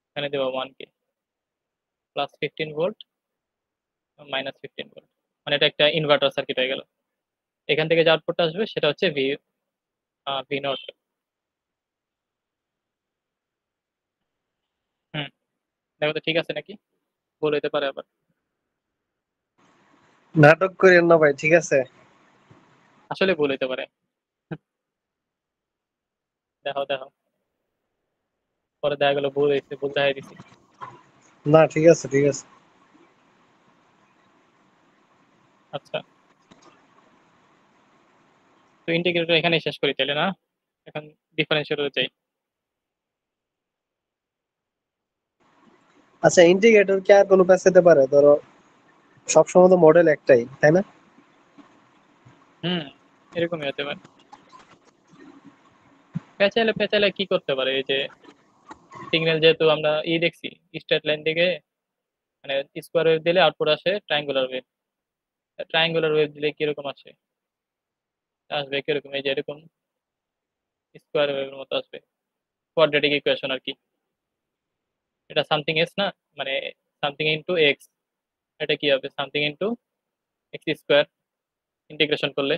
এখানে দেবো 1K, +15 ভোল্ট, -15 ভোল্ট, মানে এটা একটা ইনভার্টার সার্কিট হয়ে গেল। এখান থেকে যে আউটপুটটা আসবে সেটা হচ্ছে V0। হুম, দেখো তো ঠিক আছে নাকি, ভুল হইতে পারে আবার। নাটক করেন না ভাই, ঠিক আছে? আসলে ভুল হইতে পারে। দেখো দেখো, পরে দেখা গেলো ভুল হয়েছে, ভুল দেখাই দিছি। না, ঠিক আছে, ঠিক আছে। আচ্ছা, তো ইন্টিগ্রেটর এখানে শেষ করি তাহলে না? এখন ডিফারেন্সিয়েটরে যাই। আচ্ছা, ইন্টিগ্রেটর কি আর কোনো প্যাচ পারে? ধরো সবসময় তো মডেল একটাই, তাই না? হুম, এরকমই হতে পারে। পেঁচাইলে পেঁচাইলে কি করতে পারে, এই যে সিগন্যাল যেহেতু আমরা দেখছি স্ট্রেট লাইন দিকে, মানে স্কোয়ার ওয়েভ দিলে আউটপুট আসে ট্রায়াঙ্গুলার ওয়েভ। ট্রায়াঙ্গুলার ওয়েভ দিলে কিরকম আসে, আসবে কিরকম, এই যে এরকম স্কোয়ার ওয়েভের মতো আসবে, কোয়াড্রেটিক ইকুয়েশন আর কি। এটা সামথিং এস না, মানে সামথিং ইনটু এক্স, এটা কি হবে something into x square integration করলে।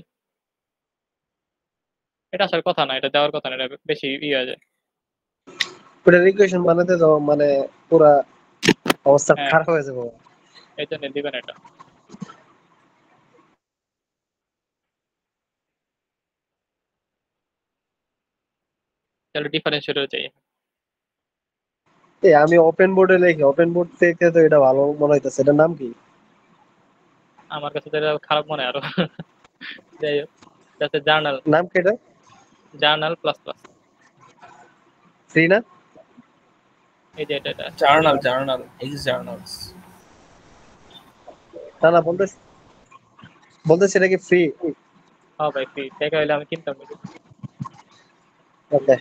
এটা আসার কথা না, এটা দেওয়ার কথা না, এটা বেশি হয়ে যায়। ওটার ইকুয়েশন বানাতে তো মানে পুরা অবস্থা হ্যাঁ, খারাপ হয়ে যাবে। এই জন্য দিবেন এটা। তাহলে ডিফারেন্সিয়েটর চাই। এই আমি ওপেন বোর্ডে লিখি, ওপেন বোর্ড থেকে তো এটা ভালো মনে হইতেছে। এটার নাম কি? আমার কাছে তো এটা খারাপ মনে হয় আরো। যাই হোক, যাতে জার্নাল, নাম কি এটা? জার্নাল প্লাস প্লাস, ফ্রি না? এই যে এটা জার্নাল জার্নাল এক্স জার্নালস। না না, বলতেছি এটা কি ফ্রি? হ্যাঁ ভাই, ফ্রি দেখা হলে আমি কিনতাম নাকি। ওকে,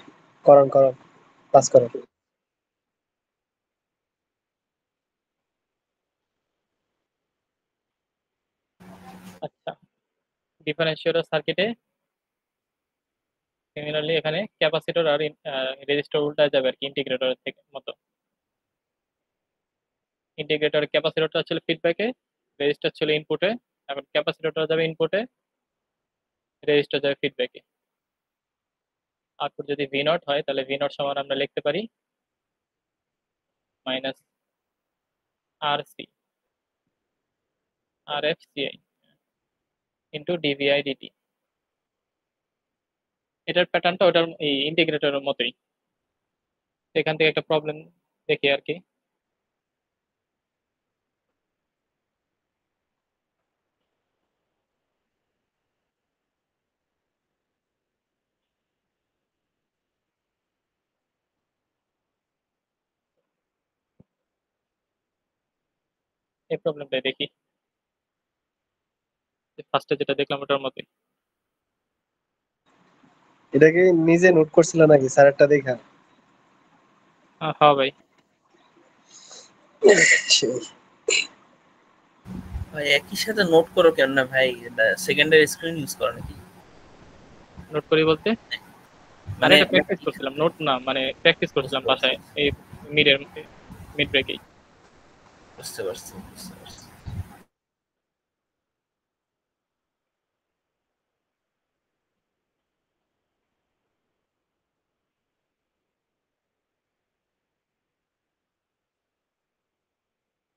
করুন করুন, পাস করুন। আচ্ছা, ডিফারেন্সিয়েটর সার্কিটে সিমিলারলি এখানে ক্যাপাসিটর আর রেজিস্টার উল্টা যাবে আর কি, ইন্টিগ্রেটরের থেকে মতো। ইন্টিগ্রেটর ক্যাপাসিটরটা ছিল ফিডব্যাকে, রেজিস্টার ছিল ইনপুটে, এখন ক্যাপাসিটরটা যাবে ইনপুটে, রেজিস্টার যাবে ফিডব্যাকে। আউটপুট যদি V0 হয় তাহলে V0 সমান আমরা লিখতে পারি minus RC RFCI into D V I D T. এটার প্যাটার্নটা ওটার এই ইন্টিগ্রেটরের মতোই। এখান থেকে একটা প্রবলেম দেখি আর কি। এই প্রবলেমটাই দেখি, ফার্স্টে যেটা দেখলাম ওটার মতোই। এটা কি নিজে নোট করছিল নাকি স্যারেরটা দেখা? হ্যাঁ ভাই, সেই। ভাই একই সাথে নোট করো কেন না ভাই? এটা সেকেন্ডারি স্ক্রিন ইউজ করো নাকি? নোট করি বলতে আরে মানে এটা প্র্যাকটিস করছিলাম, নোট না, মানে প্র্যাকটিস করছিলাম বুঝতে পারছি, বাসায় এই মিডের মিড ব্রেকেই। বুঝতে পারছি, বুঝতে পারছি।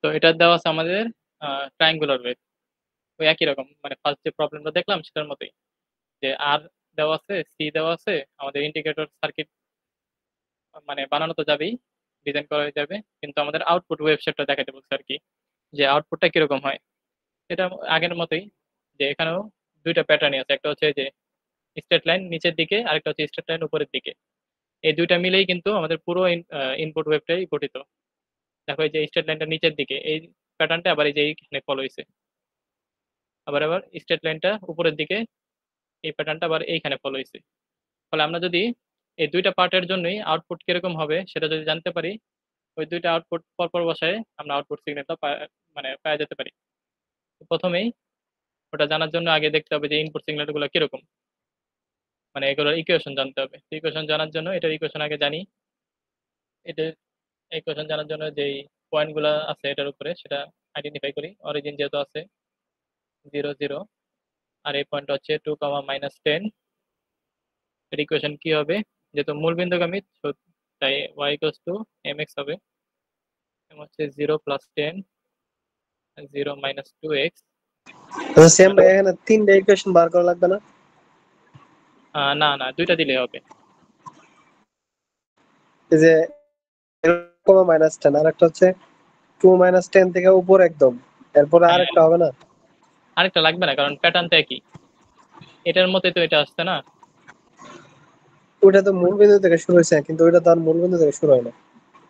তো এটা দেওয়া আছে আমাদের ট্রায়াঙ্গুলার ওয়েভ, ওই একই রকম, মানে ফার্স্ট যে প্রবলেমটা দেখলাম সেটার মতোই, যে আর দেওয়া আছে, সি দেওয়া আছে, আমাদের ইন্ডিকেটর সার্কিট মানে বানানো তো যাবেই, ডিজাইন করা যাবে, কিন্তু আমাদের আউটপুট ওয়েভ শেপটা দেখাতে বলছে আর কি, যে আউটপুটটা কিরকম হয়। এটা আগের মতোই, যে এখানেও দুইটা প্যাটার্নই আছে, একটা হচ্ছে যে স্ট্রেট লাইন নিচের দিকে, আরেকটা হচ্ছে স্ট্রেট লাইন উপরের দিকে। এই দুইটা মিলেই কিন্তু আমাদের পুরো ইনপুট ওয়েভটাই গঠিত। দেখো এই যে স্ট্রেট লাইনটা নিচের দিকে, এই প্যাটার্নটা আবার এই যে এইখানে ফলো হয়েছে, আবার আবার স্ট্রেট লাইনটা উপরের দিকে, এই প্যাটার্নটা আবার এইখানে ফলো হয়েছে। ফলে আমরা যদি এই দুইটা পার্টের জন্যই আউটপুট কিরকম হবে সেটা যদি জানতে পারি, ওই দুইটা আউটপুট পরপর বসায় আমরা আউটপুট সিগন্যালটা মানে পাওয়া যেতে পারি। তো প্রথমেই ওটা জানার জন্য আগে দেখতে হবে যে ইনপুট সিগন্যাল গুলো কিরকম, মানে এগুলোর ইকুয়েশন জানতে হবে। ইকুয়েশন জানার জন্য এটার ইকুয়েশন আগে জানি। এটা ইকুয়েশন জানার জন্য যেই পয়েন্ট গুলো আছে এটার উপরে সেটা আইডেন্টিফাই করি। অরিজিন যেহেতু আছে 0 0, আর এই পয়েন্ট হচ্ছে 2, -10, এর ইকুয়েশন কি হবে, যেহেতু মূল বিন্দুগামী তাই y = mx হবে, হচ্ছে 0 + 10, 0 - 2x। সেম ভাই, এখানে তিনটা ইকুয়েশন বার করা লাগবে না? না না, দুইটা দিলেই হবে। এই যে -10, আর একটা হচ্ছে 2 - 10 থেকে উপর একদম, এরপরে হ্যাঁ, আরেকটা হবে না? আরেকটা লাগবে না, কারণ প্যাটার্ন তো একই, এটার মধ্যে তো এটা আসছে না। ওটা তো মূল বিন্দু থেকে শুরু হয়েছে, কিন্তু ওইটা তো আর মূল বিন্দু থেকে শুরু হয় না।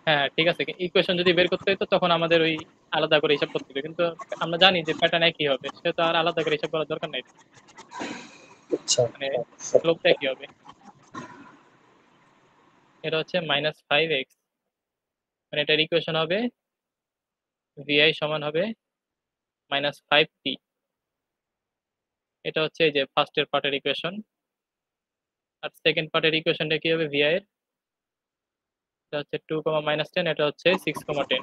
হ্যাঁ ঠিক আছে, ইকুয়েশন যদি বের করতে হতো তখন আমাদের ওই আলাদা করে হিসাব করতে হতো, কিন্তু আমরা জানি যে প্যাটার্ন একই হবে, সেটা তো আর আলাদা করে হিসাব করার দরকার নাই। আচ্ছা। মানে স্লোপটা একই হবে। এটা হচ্ছে -5x, মানে এটার ইকুয়েশন হবে vi সমান হবে -5t। এটা হচ্ছে এই যে ফার্স্টের পার্টের ইকুয়েশন। আর সেকেন্ড পার্টের ইকুয়েশনটা কি হবে, vi এর, এটা হচ্ছে 2, -10, এটা হচ্ছে 6, 10।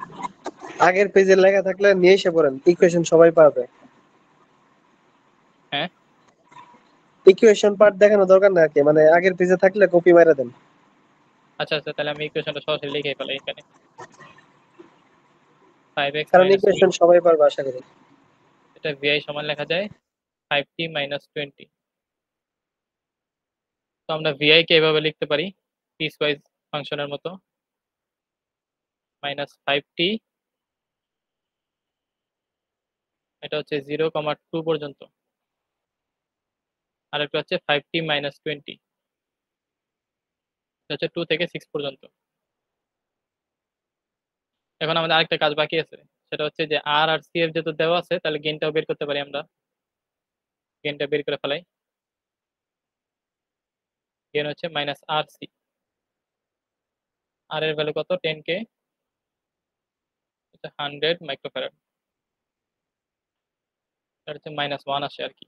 আগের পেজে লেখা থাকলে নিয়ে এসে পড়েন, ইকুয়েশন সবাই পাবে। হ্যাঁ ইকুয়েশন পার্ট দেখানো দরকার না আর কি, মানে আগের পেজে থাকলে কপি মারা দেন। আচ্ছা আচ্ছা, তাহলে আমি ইকুয়েশনটা সরাসরি লিখে ফেলাই এখানে, 5x কারণ - 2, ইকুয়েশন সবাই পারবে আশা করি। এটা vi সমান লেখা যায় 5t - 20। তো আমরা vi কে এভাবে লিখতে পারি, পিস ওয়াইজ ফাংশনের মতো, -5t, এটা হচ্ছে 0, 2 পর্যন্ত, আর একটা হচ্ছে 5t - 20, এটা হচ্ছে 2 থেকে 6 পর্যন্ত। এখন আমাদের আরেকটা কাজ বাকি আছে, সেটা হচ্ছে যে আর আর সি এর যেহেতু দেওয়া আছে, তাহলে গেইনটাও বের করতে পারি আমরা। গেইনটা বের করে ফেলাই। গেইন হচ্ছে -rc, আর এর ভ্যালু কত, 10k, 100 মাইক্রোফ্যারাড, এটা হচ্ছে -1 আসে আর কি।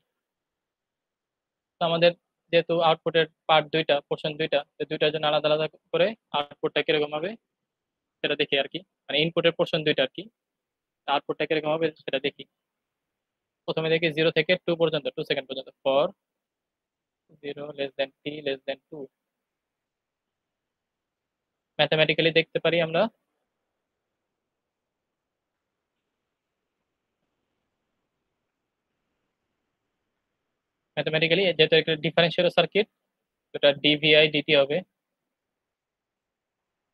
তো আমাদের যেহেতু আউটপুটের পার্ট দুইটা, পোর্শন দুইটা, তো দুইটার জন্য আলাদা আলাদা করে আউটপুটটা কিরকম হবে সেটা দেখি আর কি, মানে ইনপুটের পোর্শন দুইটা আর কি, আউটপুটটা কিরকম হবে সেটা দেখি। প্রথমে দেখি 0 থেকে 2 পর্যন্ত, 2 সেকেন্ড পর্যন্ত, ফর 0 t <2। ম্যাথমেটিক্যালি দেখতে পারি আমরা, ম্যাথমেটিক্যালি যেহেতু একটা ডিফারেন্সিয়াল সার্কিট, এটা ডিভিআই ডিটি হবে,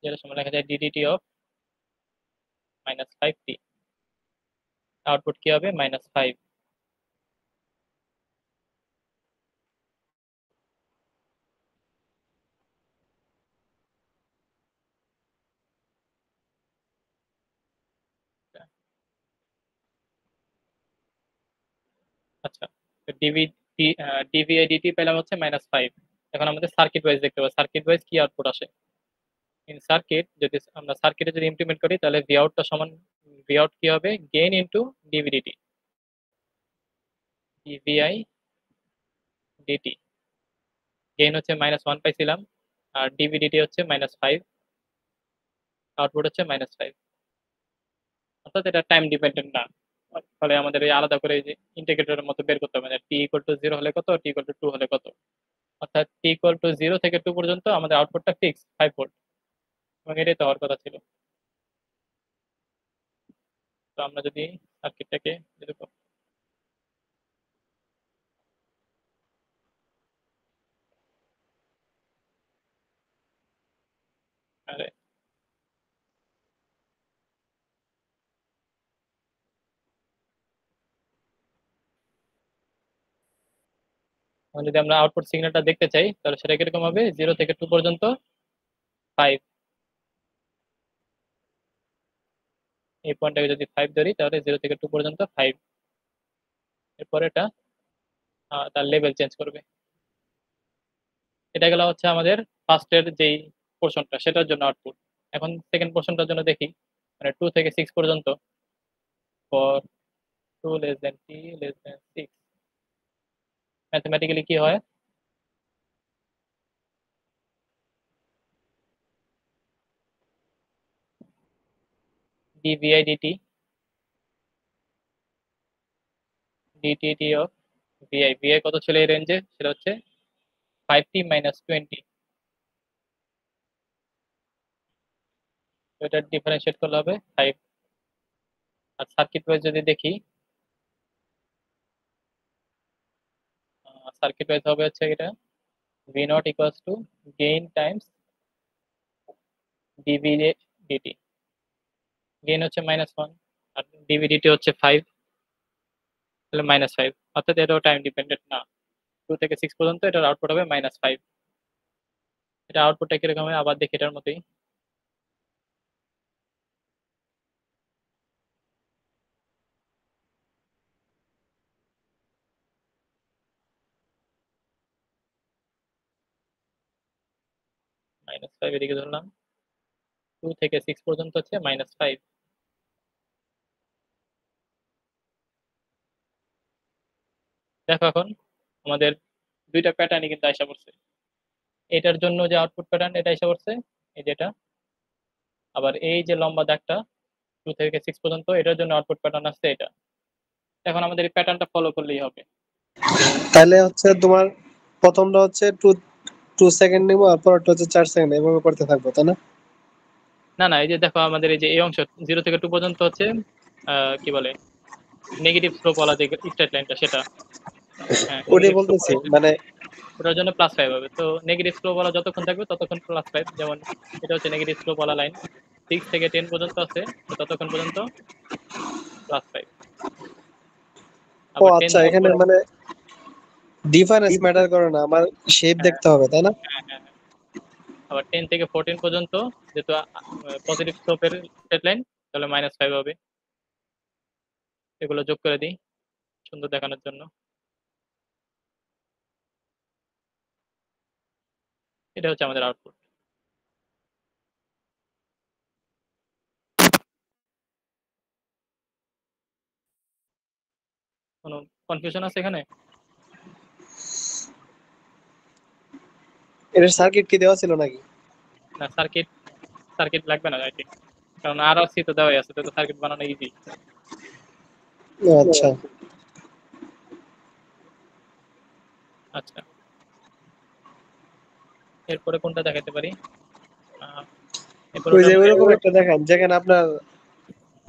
যেটা সময় লেখা যায় ডিডিটি অফ -5t, আউটপুট কি হবে -5। আচ্ছা, ডিভি ডিভিআই ডিটি পেলাম হচ্ছে -5। এখন আমাদের সার্কিট ওয়াইজ দেখতে হবে, সার্কিট ওয়াইজ কি আউটপুট আসে। ইন সার্কিট যদি আমরা সার্কিটে যদি ইমপ্লিমেন্ট করি, তাহলে ভি আউটটা সমান ভি আউট কি হবে gain into D V D T, D V I D T. Gain হচ্ছে -1 পাইছিলাম, আর ডিভিডিটি হচ্ছে -5, আউটপুট হচ্ছে -5। অর্থাৎ এটা টাইম ডিপেন্ডেন্ট না, ফলে আমাদের এই আলাদা করে এই যে ইন্টিগ্রেটরের মতো বের করতে হবে, টি ইকুয়াল টু 0 হলে কত, টি ইকুয়াল টু 2 হলে কত। অর্থাৎ টি ইকুয়াল টু 0 থেকে 2 পর্যন্ত আমাদের আউটপুটটা ফিক্স 5 ভোল্ট, এবং এটাই তো হওয়ার কথা ছিল। তো আমরা যদি সার্কিটটাকে এরকম আরে যদি আমরা আউটপুট সিগন্যালটা দেখতে চাই তাহলে সেটা কিরকম হবে, 0 থেকে 2 পর্যন্ত 5, এই পয়েন্টটাকে যদি 5 ধরি তাহলে 0 থেকে 2 পর্যন্ত 5, এরপর এটা তার লেভেল চেঞ্জ করবে। এটা গেল হচ্ছে আমাদের ফার্স্টের যেই পোর্শনটা সেটার জন্য আউটপুট। এখন সেকেন্ড পোর্শনটার জন্য দেখি, মানে 2 থেকে 6 পর্যন্ত, for 2 less than t less than 6, mathematically কি হয়, dvi dt dt of vi কত ছিল এই রেঞ্জে, সেটা হচ্ছে 5t - 20। তো এটা ডিফারেন্সিয়েট করলে হবে 5। আর সার্কিট ওয়াইজ যদি দেখি, সার্কিট ওয়াইজ হবে হচ্ছে এটা V naught equals to gain times D V D T. Gain হচ্ছে -1 আর ডিভিডিটি হচ্ছে 5, তাহলে -5, অর্থাৎ এটাও টাইম ডিপেন্ডেন্ট না। 2 থেকে 6 পর্যন্ত এটার আউটপুট হবে -5। এটা আউটপুটটা কিরকম হবে আবার দেখি, এটার মতোই -5 এদিকে ধরলাম, 2 থেকে 6 পর্যন্ত হচ্ছে -5। দেখো এখন আমাদের দুইটা প্যাটার্নই কিন্তু আইসা পড়ছে। এটার জন্য যে আউটপুট প্যাটার্ন এটা আইসা পড়ছে, এই যেটা, আবার এই যে লম্বা দাগটা 2 থেকে 6 পর্যন্ত এটার জন্য আউটপুট প্যাটার্ন আসছে এটা। এখন আমাদের এই প্যাটার্নটা ফলো করলেই হবে। তাহলে হচ্ছে তোমার প্রথমটা হচ্ছে 2 সেকেন্ড নিবো, আর পরটা হচ্ছে 4 সেকেন্ড, এভাবে করতে থাকবো, তাই না? না না, এই যে দেখো আমাদের এই যে এই অংশ 0 থেকে 2 পর্যন্ত হচ্ছে কি বলে নেগেটিভ স্লোপ ওয়ালা যে স্ট্রেট লাইনটা, সেটা হ্যাঁ ওটাই নেগেটিভ স্লোপ, বলতেছি, মানে ওটার জন্য +5 হবে। তো নেগেটিভ স্লোপ ওয়ালা যতক্ষণ থাকবে ততক্ষণ +5, যেমন এটা হচ্ছে নেগেটিভ স্লোপ ওয়ালা লাইন, 6 থেকে 10 পর্যন্ত আছে, তো ততক্ষণ পর্যন্ত +5। ও আবার 10 আচ্ছা, যাওয়ার এখানে পরে মানে ডিফারেন্স ম্যাটার করে না, আমার শেপ হ্যাঁ দেখতে হবে, তাই না? হ্যাঁ হ্যাঁ হ্যাঁ। আবার 10 থেকে 14 পর্যন্ত যেহেতু পজিটিভ স্লোপের স্ট্রেট লাইন, তাহলে -5 হবে। এগুলো যোগ করে দিই সুন্দর দেখানোর জন্য। এটা হচ্ছে আমাদের আউটপুট। কোনো কনফিউশন আছে এখানে? এর সার্কিট কি দেওয়া ছিল নাকি? না, সার্কিট সার্কিট লাগবে না আই থিঙ্ক, কারণ আর আর সি তো দেওয়াই আছে, তো সার্কিট বানানো ইজি। আচ্ছা, আচ্ছা, এরপরে কোনটা দেখাতে পারি? এরপর ওই ওটার যে মধ্যে ওইরকম একটা দেখান যেখানে আপনার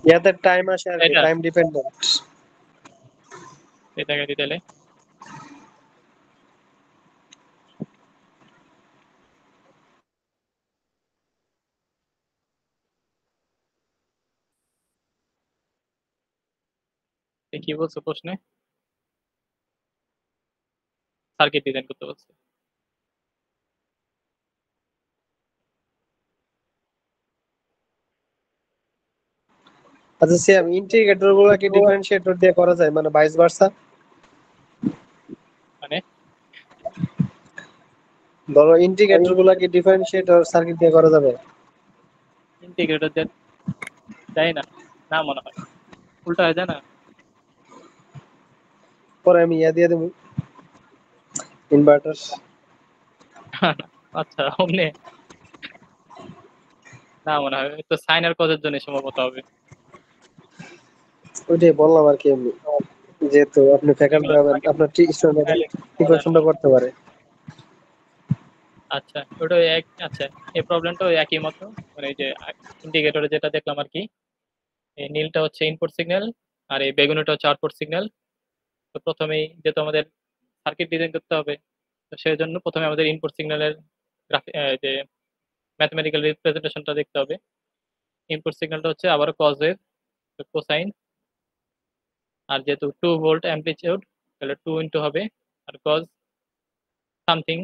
ইয়াতে টাইম আসে আর কি, এটা টাইম ডিপেন্ডেন্ট। দেখাই দিই তাহলে। কি বলছো প্রশ্নে? সার্কিট ডিজাইন করতে বলছে। আচ্ছা, সেম ইন্টিগ্রেটর গুলো কি ডিফারেন্সিয়েটর দিয়ে করা যায়, মানে ভাইস ভার্সা? মানে ধরো ইন্টিগ্রেটর গুলো কি ডিফারেন্সিয়েটর সার্কিট দিয়ে করা যাবে? ইন্টিগ্রেটর দেন যায় না, না মনে হয়, উল্টা হয়ে যায় না। পরে আমি ইয়া দিয়ে দেবো ইনভার্টার। আচ্ছা অমনে না মনে হয়, তো সাইন আর কজের জন্য সম্ভবত হবে। ওইটাই বললাম আর কি, এমনি যেহেতু আপনি ফ্যাকাল্টি হবেন আপনার স্টুডেন্ট ইকুয়েশনটা করতে পারে। আচ্ছা ওটা এক, আচ্ছা এই প্রবলেমটা একই মতো, মানে এই যে ইন্ডিকেটরে যেটা দেখলাম আর কি, এই নীলটা হচ্ছে ইনপুট সিগন্যাল আর এই বেগুনিটা হচ্ছে আউটপুট সিগন্যাল। তো প্রথমেই যেহেতু আমাদের সার্কিট ডিজাইন করতে হবে, তো সেই জন্য প্রথমে আমাদের ইনপুট সিগন্যালের যে ম্যাথমেটিক্যাল রিপ্রেজেন্টেশনটা দেখতে হবে। ইনপুট সিগন্যালটা হচ্ছে আবার কজ ওয়েভ, কোসাইন, আর যেহেতু 2 ভোল্ট অ্যাম্পলিটিউড তাহলে 2 ইন্টু হবে, আর কজ সামথিং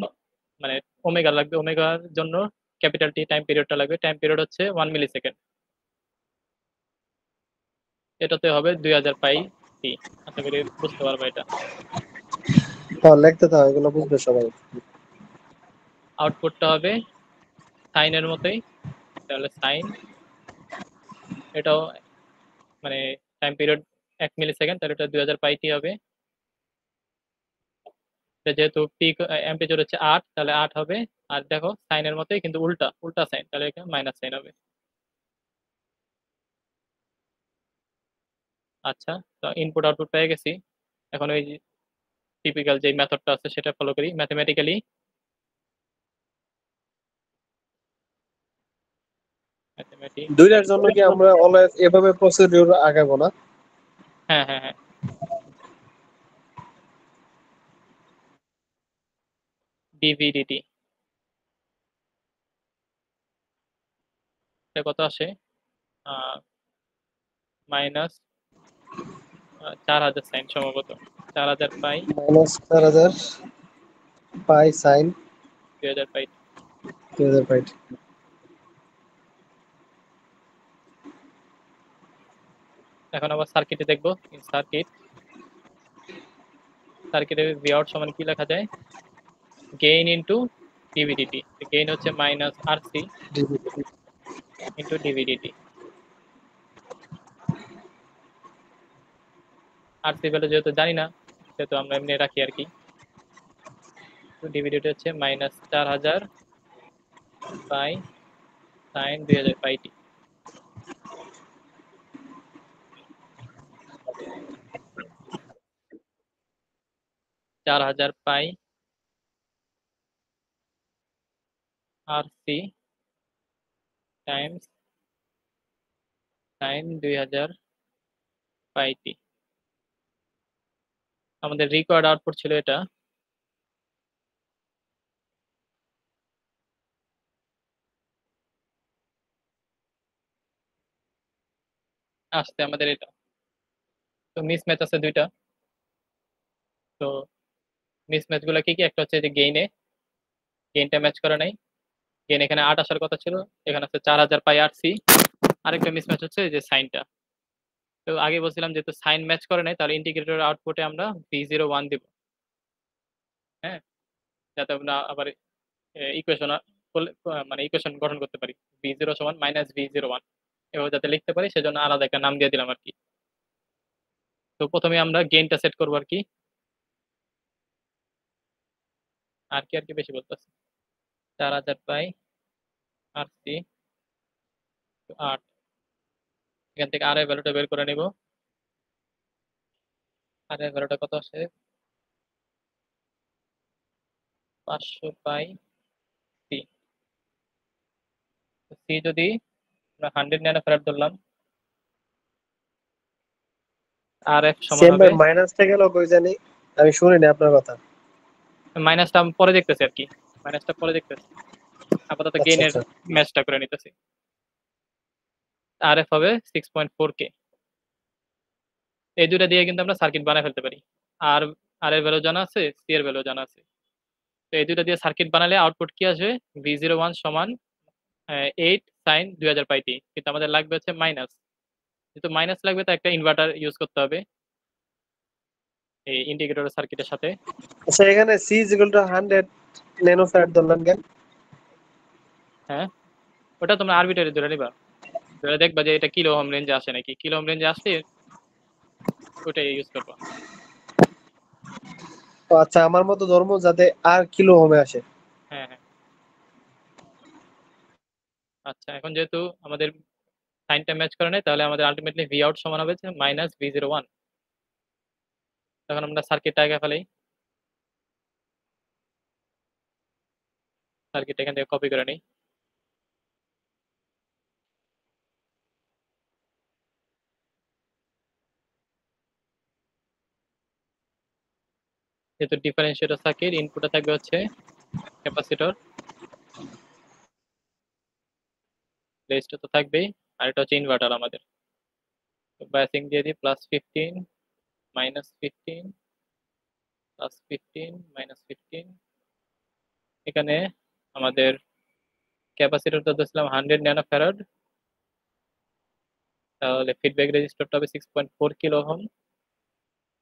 মানে ওমেগা লাগবে, ওমেগার জন্য ক্যাপিটাল টি টাইম পিরিয়ডটা লাগবে, টাইম পিরিয়ড হচ্ছে 1 মিলি সেকেন্ড, এটাতে হবে 2000 পাই টি। আশা করি বুঝতে পারবো এটা। হ্যাঁ লিখতে তো হয়, এগুলো বুঝবে সবাই। আউটপুটটা হবে সাইনের মতোই, তাহলে সাইন এটাও মানে টাইম পিরিয়ড 1 মিলি সেকেন্ড, তাহলে এটা 2000 পাই টি হবে। যেহেতু পি অ্যাম্পলিটিউড হচ্ছে 8 তাহলে 8 হবে। আর দেখো সাইনের মতোই কিন্তু উল্টা উল্টা সাইন, তাহলে এখানে মাইনাস সাইন হবে। আচ্ছা, তো ইনপুট আউটপুট পেয়ে গেছি। এখন ওই টিপিক্যাল যে মেথডটা আছে সেটা ফলো করি ম্যাথমেটিক্যালি। দুইটার জন্য কি আমরা অলওয়েজ এভাবে প্রসিডিউর আগাবো না? হ্যাঁ হ্যাঁ হ্যাঁ, ডিভিডিটি কত আসে, মাইনাস 4000 সাইন সম্ভবত, 4000 পাই -4000 পাই সাইন 2000 পাই। 2000 পাই। এখন আবার সার্কিটে দেখবো, সার্কিট সার্কিটে ভি আউট সমান কি লেখা যায়, গেইন ইনটু ডিভিডিটি। গেইন হচ্ছে minus R C into D V D T. R C value যেহেতু জানি না সেহেতু আমরা এমনি রাখি আর কি। ডিভিডিটি হচ্ছে মাইনাস 4000 পাই সাইন 2000 পাই টি। 4000 পাই আরসি টাইমস সাইন 2000 পাই টি। আমাদের রিকোয়ার্ড আউটপুট ছিল এটা। আসছে আমাদের এটা। তো মিস ম্যাচ আছে দুইটা। তো মিস ম্যাচ গুলো কি কি, একটা হচ্ছে যে গেইনটা ম্যাচ করে নাই, গেইন এখানে 8 আসার কথা ছিল, এখানে আছে 4000 পাই আরসি। আরেকটা মিস ম্যাচ হচ্ছে যে সাইনটা। তো আগে বলছিলাম যেহেতু সাইন ম্যাচ করে নাই তাহলে ইন্টিগ্রেটর আউটপুটে আমরা v01 দিব। হ্যাঁ, যাতে আমরা আবার ইকুয়েশন মানে ইকুয়েশন গঠন করতে পারি, v0 সমান মাইনাস v01 এভাবে যাতে লিখতে পারি, সেজন্য আলাদা একটা নাম দিয়ে দিলাম আর কি। তো প্রথমে আমরা গেইনটা সেট করবো আর কি। আর কি আর কি বেশি বলতেছে, 4000 পাই আরসি 8, এখান থেকে আর এর ভ্যালুটা বের করে নিব। আর এর ভ্যালুটা কত আসে, 500 পাই সি। সি যদি আমরা 100 ন্যানো ফ্যারাড ধরলাম, আর এফ সমান সেম হবে, ভাই মাইনাসটা গেল কই জানি, আমি শুনিনি আপনার কথা। মাইনাসটা আমি পরে দেখতেছি আর কি, মাইনাসটা পরে দেখতেছি, আপাতত আচ্ছা গেইনের আচ্ছা ম্যাচটা করে নিতেছি। আর এফ হবে 6.4 কে। এই দুইটা দিয়ে কিন্তু আমরা সার্কিট বানায় ফেলতে পারি। আর আর এর ভ্যালু জানা আছে, সি এর ভ্যালু জানা আছে। তো এই দুইটা দিয়ে সার্কিট বানালে আউটপুট কি আসবে, v01 সমান 8 সাইন 2000 পাই টি। কিন্তু আমাদের লাগবে হচ্ছে মাইনাস, যেহেতু মাইনাস লাগবে তো একটা ইনভার্টার ইউজ করতে হবে এই ইন্ডিকেটর সার্কিটের সাথে। আচ্ছা, এখানে c = 100 ন্যানো ফ্যারাড ধরলেন কেন? হ্যাঁ, ওটা তোমরা আরবিটারি ধরে নিবা। তাহলে দেখবা যে এটা কিলো ওহম রেঞ্জে আসে নাকি, কিলো ওহম রেঞ্জে আসলে ওটাই ইউজ করবা। তো আচ্ছা, আমার মতো ধর্ম যাতে আর কিলো হোমে আসে। হ্যাঁ হ্যাঁ। আচ্ছা এখন যেহেতু আমাদের সাইনটা ম্যাচ করে নাই, তাহলে আমাদের আলটিমেটলি ভি আউট সমান হবে মাইনাস V01। তখন আমরা সার্কিটটা আগে ফেলাই, সার্কিট এখান থেকে কপি করে নিই। যেহেতু ডিফারেন্সিয়েটর সার্কিট, ইনপুটে থাকবে হচ্ছে ক্যাপাসিটর, রেজিস্টার তো থাকবেই, আর এটা হচ্ছে ইনভার্টার আমাদের। বায়াসিং দিয়ে দিই +15 -15 +15 -15। এখানে আমাদের ক্যাপাসিটর তো দিয়েছিলাম 100 ন্যানো ফ্যারাড, তাহলে ফিডব্যাক রেজিস্টারটা হবে 6.4 কিলো ওহম।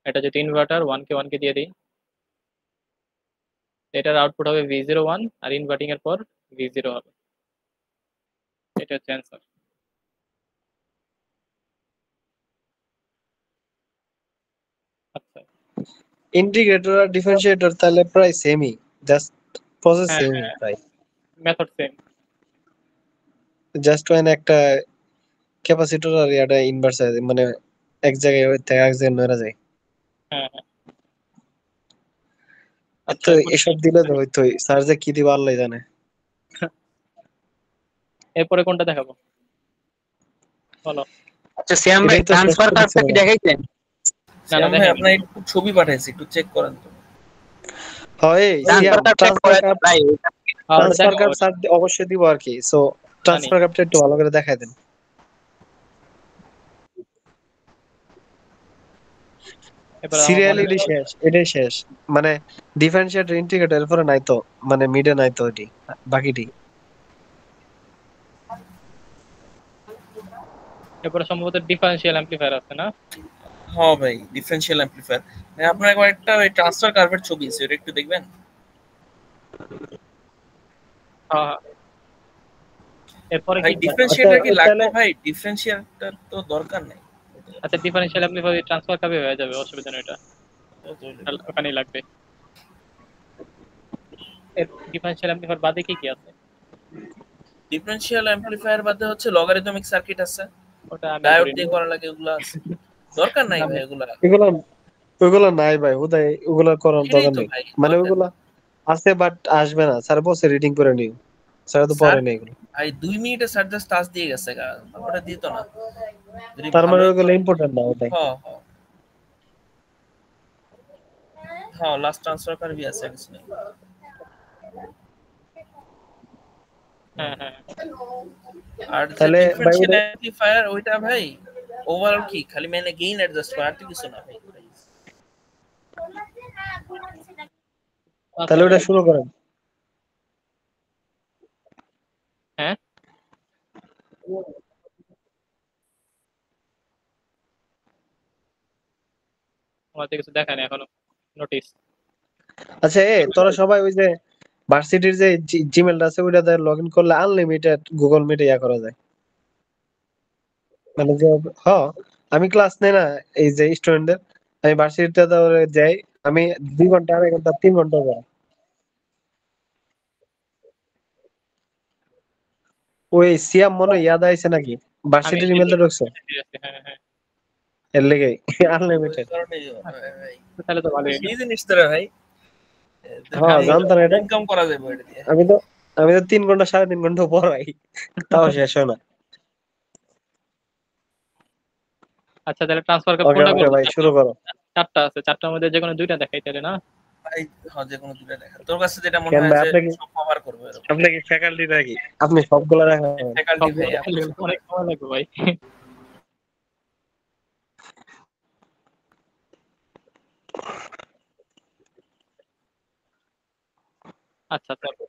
এটা যেহেতু ইনভার্টার, 1K 1K দিয়ে দিই। এটার আউটপুট হবে V01, আর ইনভার্টিং এর পর V0 হবে। এটা হচ্ছে অ্যান্সার। আচ্ছা ইন্টিগ্রেটর আর ডিফারেন্সিয়েটর তাহলে প্রায় সেমই, জাস্ট প্রসেস হ্যাঁ সেমই হ্যাঁ, প্রায়। Method same. জাস্ট ওয়ান একটা ক্যাপাসিটর আর এটা ইনভার্টার, মানে এক জায়গায় থেকে এক জায়গায় নড়া যায়। হ্যাঁ হ্যাঁ। আচ্ছা তো এরপর এসব দিলে তো হইতোই, স্যার যে কি দিবা আল্লাহ জানে। এরপরে কোনটা দেখাবো বলো। আচ্ছা শ্যাম ভাই, এটাই তো শেষ ট্রান্সফার করতেছিল কার্ভটা কি না। দেখাইছেন? না না শ্যাম ভাই দেখেন, আপনার একটু ছবি পাঠাইছি, একটু চেক করেন তো। হয় ট্রান্সফার সিয়াম, কার্ভটা ট্রান্সফার করাই তো কার্ড, ভাই। ওটা ট্রান্সফার দেখাবো, কার্ড স্যার অবশ্যই দিব আর কি। সো জানি। ট্রান্সফার কার্ডটা একটু ভালো করে দেখাই দেন। এবার আমার সিরিয়াল মনে এটাই শেষ, এটাই শেষ। মানে ডিফারেন্সিয়েটর ইন্টিগ্রেটর এরপরে নাই তো, মানে মিডে নাই তো এটি, বাকিটি। এরপরে সম্ভবত ডিফারেন্সিয়াল অ্যাম্প্লিফায়ার আছে না? হ্যাঁ ভাই, ডিফারেনশিয়াল অ্যামপ্লিফায়ার। আপনার একবার একটা ওই ট্রান্সফার কার্ভের ছবি আছে, ওটা একটু দেখবেন। হ্যাঁ হ্যাঁ। এরপরে ভাই কি আচ্ছা ডিফারেনশিয়েটর কি তাহলে লাগবে ভাই? ডিফারেনশিয়েটর তো দরকার নাই। আচ্ছা ডিফারেন্সিয়াল অ্যাম্প্লিফায়ার ট্রান্সফার কবে হয়ে যাবে, অসুবিধা নেই, এটা ওখানেই লাগবে। এর ডিফারেন্সিয়াল অ্যাম্প্লিফায়ার বাদে কি কি আছে? ডিফারেনশিয়াল অ্যামপ্লিফায়ার বাদে হচ্ছে লগারিদমিক সার্কিট আছে, ওটা আমি ডায়োড করি না। দিয়ে করা লাগে, ওগুলো আছে। দরকার নাই ভাই এগুলা। এগুলো, ওইগুলো নাই ভাই, উদয় ওগুলো করার এটাই দরকার তো নেই। ভাই মানে দরকার ওইগুলা নেই। আছে বাট আসবে না, স্যার বসে রিডিং করে নিও, স্যার তো স্যার পরে নেই এগুলো। ভাই 2 মিনিটে স্যার জাস্ট টাচ দিয়ে গেছে গা, ওটা দিত না যদি তার ভালো মানে হইতো। ওইগুলো ইম্পর্টেন্ট না ওটাই। হ্যাঁ হ্যাঁ হ্যাঁ, লাস্ট ট্রান্সফার কার্ভই আছে, কিছু নেই। হ্যাঁ হ্যাঁ। আর যে তাহলে ভাই ডিফারেনশিয়াল ওটা, অ্যামপ্লিফায়ার ওইটা ভাই ওভারঅল কি খালি মানে গেইন অ্যাডজাস্ট করা, আর তো কিছু না ভাই। আচ্ছা তাহলে ওটা শুরু করেন। হ্যাঁ। আমাদের কিছু দেখায় না এখনো, নোটিস। আচ্ছা তোরা সবাই ওই যে ভার্সিটির যে জিমেলটা আছে ওইটাতে লগ ইন করলে আনলিমিটেড গুগল মিটে ইয়া করা যায়। মানে যে হ্যাঁ, আমি ক্লাস নেই না এই যে স্টুডেন্টদের, আমি ভার্সিটিতে যাই, আমি 2 ঘন্টা, 2.5 ঘন্টা, 3 ঘন্টা যাই। ওই সিয়াম মনে ইয়াদ আইছে নাকি, আমি ভার্সিটির এসেছি, ইমেলটা ঢুকছে হ্যাঁ হ্যাঁ। এর লেগে ওই আনলিমিটেড। কারণেই আচ্ছা, ভাই তাহলে তো ভালোই। সেই জিনিস তো রে ভাই, হ্যাঁ আমি জানতাম এটা। ইনকাম করা যাবে এটা দিয়ে। আমি তো আমি তো 3 ঘন্টা 3.5 ঘন্টা পড়াই, তাও শেষ হয় না। আচ্ছা তাহলে ট্রান্সফার ওকে কোনটা ওকে করবো? ভাই শুরু করো। চারটা আছে, চারটার মধ্যে যে কোনো দুইটা দেখাই তাহলে না? ভাই হ্যাঁ, যে কোনো দুটো দেখা, তোর কাছে যেটা মনে কেন হয় ভাই, যে আপনি কি, সব কভার করবে এরকম। আপনি কি ফ্যাকাল্টি নাকি, আপনি সবগুলা দেখা? ফ্যাকাল্টি সবগুলো ভাই, দেখালে আপনি অনেক সময় লাগবে ভাই। আচ্ছা চলো,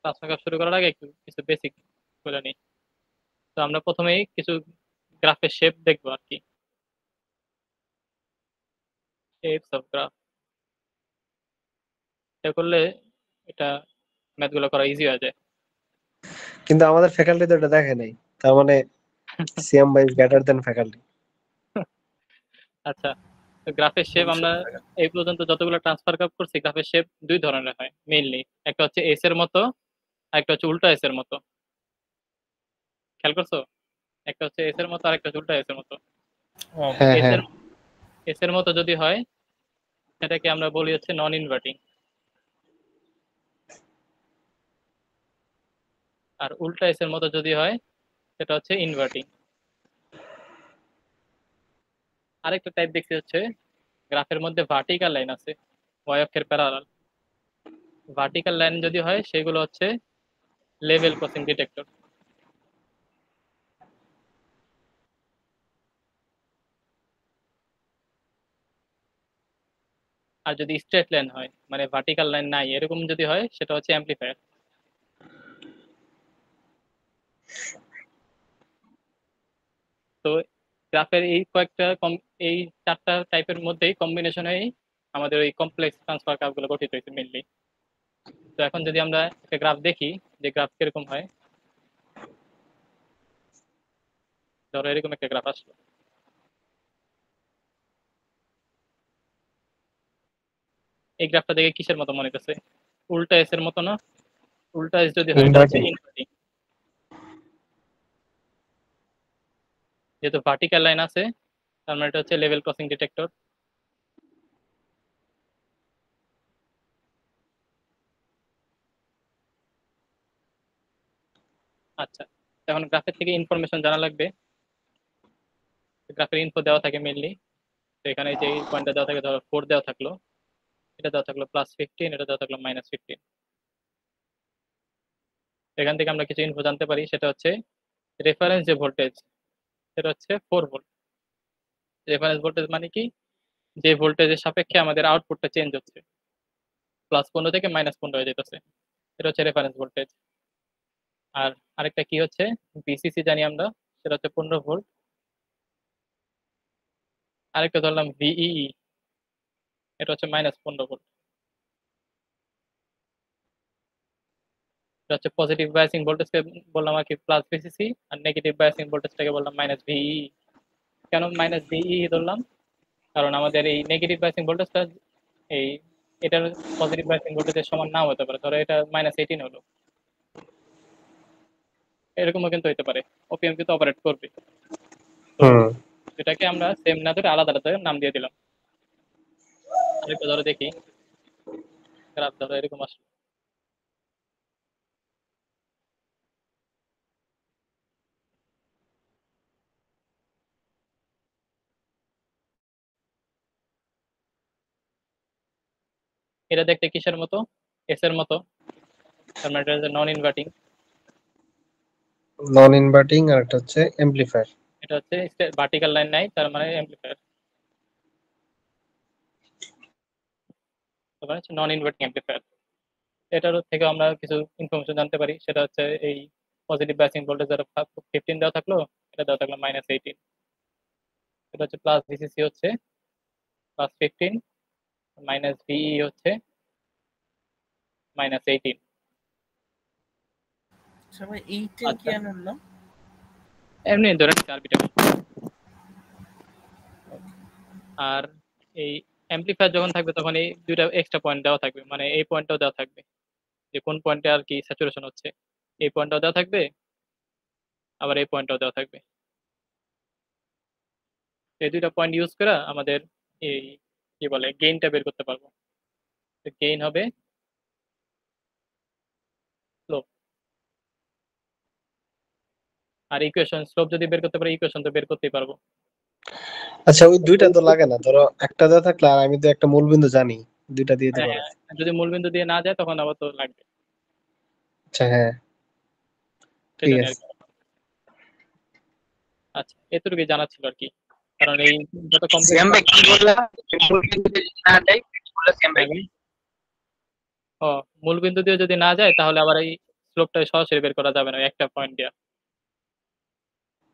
ট্রান্সফার শুরু করার আগে একটু কিছু বেসিক বলে নিই। তো আমরা প্রথমেই কিছু গ্রাফের শেপ দেখবো আর কি, শেপস অফ গ্রাফ। এটা করলে এটা ম্যাথগুলো করা ইজি হয়ে যায়। কিন্তু আমাদের ফ্যাকাল্টি তো এটা দেখে নাই, তার মানে C M by greater than faculty. আচ্ছা, তো গ্রাফের শেপ আমরা এই পর্যন্ত যতগুলো ট্রান্সফার কার্ভ করছি, গ্রাফের শেপ দুই ধরনের হয় মেইনলি। একটা হচ্ছে এস এর মতো, আর একটা হচ্ছে উল্টা এস এর মতো। খেয়াল করছো? একটা হচ্ছে এস এর মতো, আর একটা হচ্ছে উল্টা এস এর মতো। হ্যাঁ এস হ্যাঁ এর এস এর মতো যদি হয় সেটাকে আমরা বলি হচ্ছে নন ইনভার্টিং, আর উল্টা এস এর মতো যদি হয় সেটা হচ্ছে ইনভার্টিং। আরেকটা টাইপ দেখছি হচ্ছে গ্রাফের মধ্যে ভার্টিক্যাল লাইন আছে, ওয়াই অক্ষের প্যারালাল। ভার্টিক্যাল লাইন যদি হয় সেগুলো হচ্ছে লেভেল ক্রসিং ডিটেক্টর। আর যদি স্ট্রেট লাইন হয়, মানে ভার্টিক্যাল লাইন নাই, এরকম যদি হয় সেটা হচ্ছে অ্যাম্পলিফায়ার। তো গ্রাফের এই কয়েকটা এই চারটা টাইপের মধ্যেই কম্বিনেশন হয়েই আমাদের ওই কমপ্লেক্স ট্রান্সফার গ্রাফগুলো গঠিত হয়েছে মেনলি। তো এখন যদি আমরা একটা গ্রাফ দেখি যে গ্রাফ কিরকম হয়, ধরো এরকম একটা গ্রাফ আসলো। এই গ্রাফটা দেখে কিসের মতো মনে হচ্ছে? উল্টা এস এর মতো না? উল্টা এস যদি হয় এটা হচ্ছে ইনভার্টিং। ইনভার্টিং, যেহেতু ভার্টিক্যাল লাইন আছে তার মানে এটা হচ্ছে লেভেল ক্রসিং ডিটেক্টর। আচ্ছা, এখন গ্রাফের থেকে ইনফরমেশন জানা লাগবে। গ্রাফের ইনফো দেওয়া থাকে মেইনলি। তো এখানে যে পয়েন্টটা দেওয়া থাকে, ধরো 4 দেওয়া থাকলো, এটা দেওয়া থাকলো +15, এটা দেওয়া থাকলো -15। এখান থেকে আমরা কিছু ইনফো জানতে পারি, সেটা হচ্ছে রেফারেন্স যে ভোল্টেজ সেটা হচ্ছে 4 ভোল্ট। রেফারেন্স ভোল্টেজ মানে কি? যে ভোল্টেজের সাপেক্ষে আমাদের আউটপুটটা চেঞ্জ হচ্ছে, +15 থেকে -15 হয়ে যেতেছে, এটা হচ্ছে রেফারেন্স ভোল্টেজ। আর আরেকটা কি হচ্ছে বিসিসি জানি আমরা, সেটা হচ্ছে 15 ভোল্ট। আরেকটা ধরলাম ভিইই, এটা হচ্ছে -15 ভোল্ট। এটা হচ্ছে পজিটিভ বায়াসিং ভোল্টেজকে বললাম আর কি প্লাস ভিসিসি, আর নেগেটিভ বায়াসিং ভোল্টেজটাকে বললাম -ভিই। কেন -ভিই ধরলাম? কারণ আমাদের এই নেগেটিভ বায়াসিং ভোল্টেজটা এই এটার পজিটিভ বায়াসিং ভোল্টেজের সমান নাও হতে পারে। ধরো এটা -18 হলো, এরকমও কিন্তু হতে পারে। ওপিএম কিন্তু অপারেট করবে। তো হুম। এটাকে আমরা সেম না ধরে আলাদা আলাদা নাম দিয়ে দিলাম। আরেকটা ধরো দেখি, গ্রাফ ধরো এরকম আসলো। এটা দেখতে কিসের মতো? এস এর মতো, তার মানে এটা নন ইনভার্টিং। নন ইনভার্টিং আর একটা হচ্ছে অ্যাম্পলিফায়ার। এটা হচ্ছে ভার্টিক্যাল লাইন নাই, তার মানে অ্যাম্পলিফায়ার, তার মানে হচ্ছে নন ইনভার্টিং অ্যাম্পলিফায়ার। এটার থেকে আমরা কিছু ইনফরমেশন জানতে পারি, সেটা হচ্ছে এই পজিটিভ বায়াসিং ভোল্টেজ ধরো 15 দেওয়া থাকলো, এটা দেওয়া থাকলো -18। এটা হচ্ছে প্লাস ভিসিসি হচ্ছে +15, -ভিই হচ্ছে -18। সবাই 8 কি আচ্ছা, আনলাম? এমনি ধরেন আরবিটার। আর এই অ্যাম্পলিফায়ার যখন থাকবে তখন এই দুইটা এক্সট্রা পয়েন্ট দেওয়া থাকবে, মানে এই পয়েন্টটাও দেওয়া থাকবে যে কোন পয়েন্টে আর কি স্যাচুরেশন হচ্ছে, এই পয়েন্টটাও দেওয়া থাকবে, আবার এই পয়েন্টটাও দেওয়া থাকবে। এই দুইটা পয়েন্ট ইউজ করে আমাদের এই কি বলে গেইনটা বের করতে পারবো। গেইন হবে স্লোপ, আর ইকুয়েশন স্লোপ যদি বের করতে পারি ইকুয়েশন তো বের করতেই পারবো। আচ্ছা, ওই দুইটা তো লাগে না, ধরো একটা দেওয়া থাকলে আর আমি তো একটা মূলবিন্দু জানি, দুইটা দিয়ে দিতে হ্যাঁ পারো। হ্যাঁ, যদি মূলবিন্দু দিয়ে না যায় তখন আবার তো লাগবে, আচ্ছা হ্যাঁ, সেই ঠিক জন্য আর আছে। কি। আচ্ছা, এতটুকুই জানা ছিল আর কি, কারণ এই যত সিএম ভাই কমপ্লেক্স। কি বললাম? মূলবিন্দুতে যদি না যায় কি বললো সিএম ভাই? ও, মূলবিন্দু দিয়ে যদি না যায় তাহলে আবার এই স্লোপটা সরাসরি বের করা যাবে না ওই একটা পয়েন্ট দিয়ে।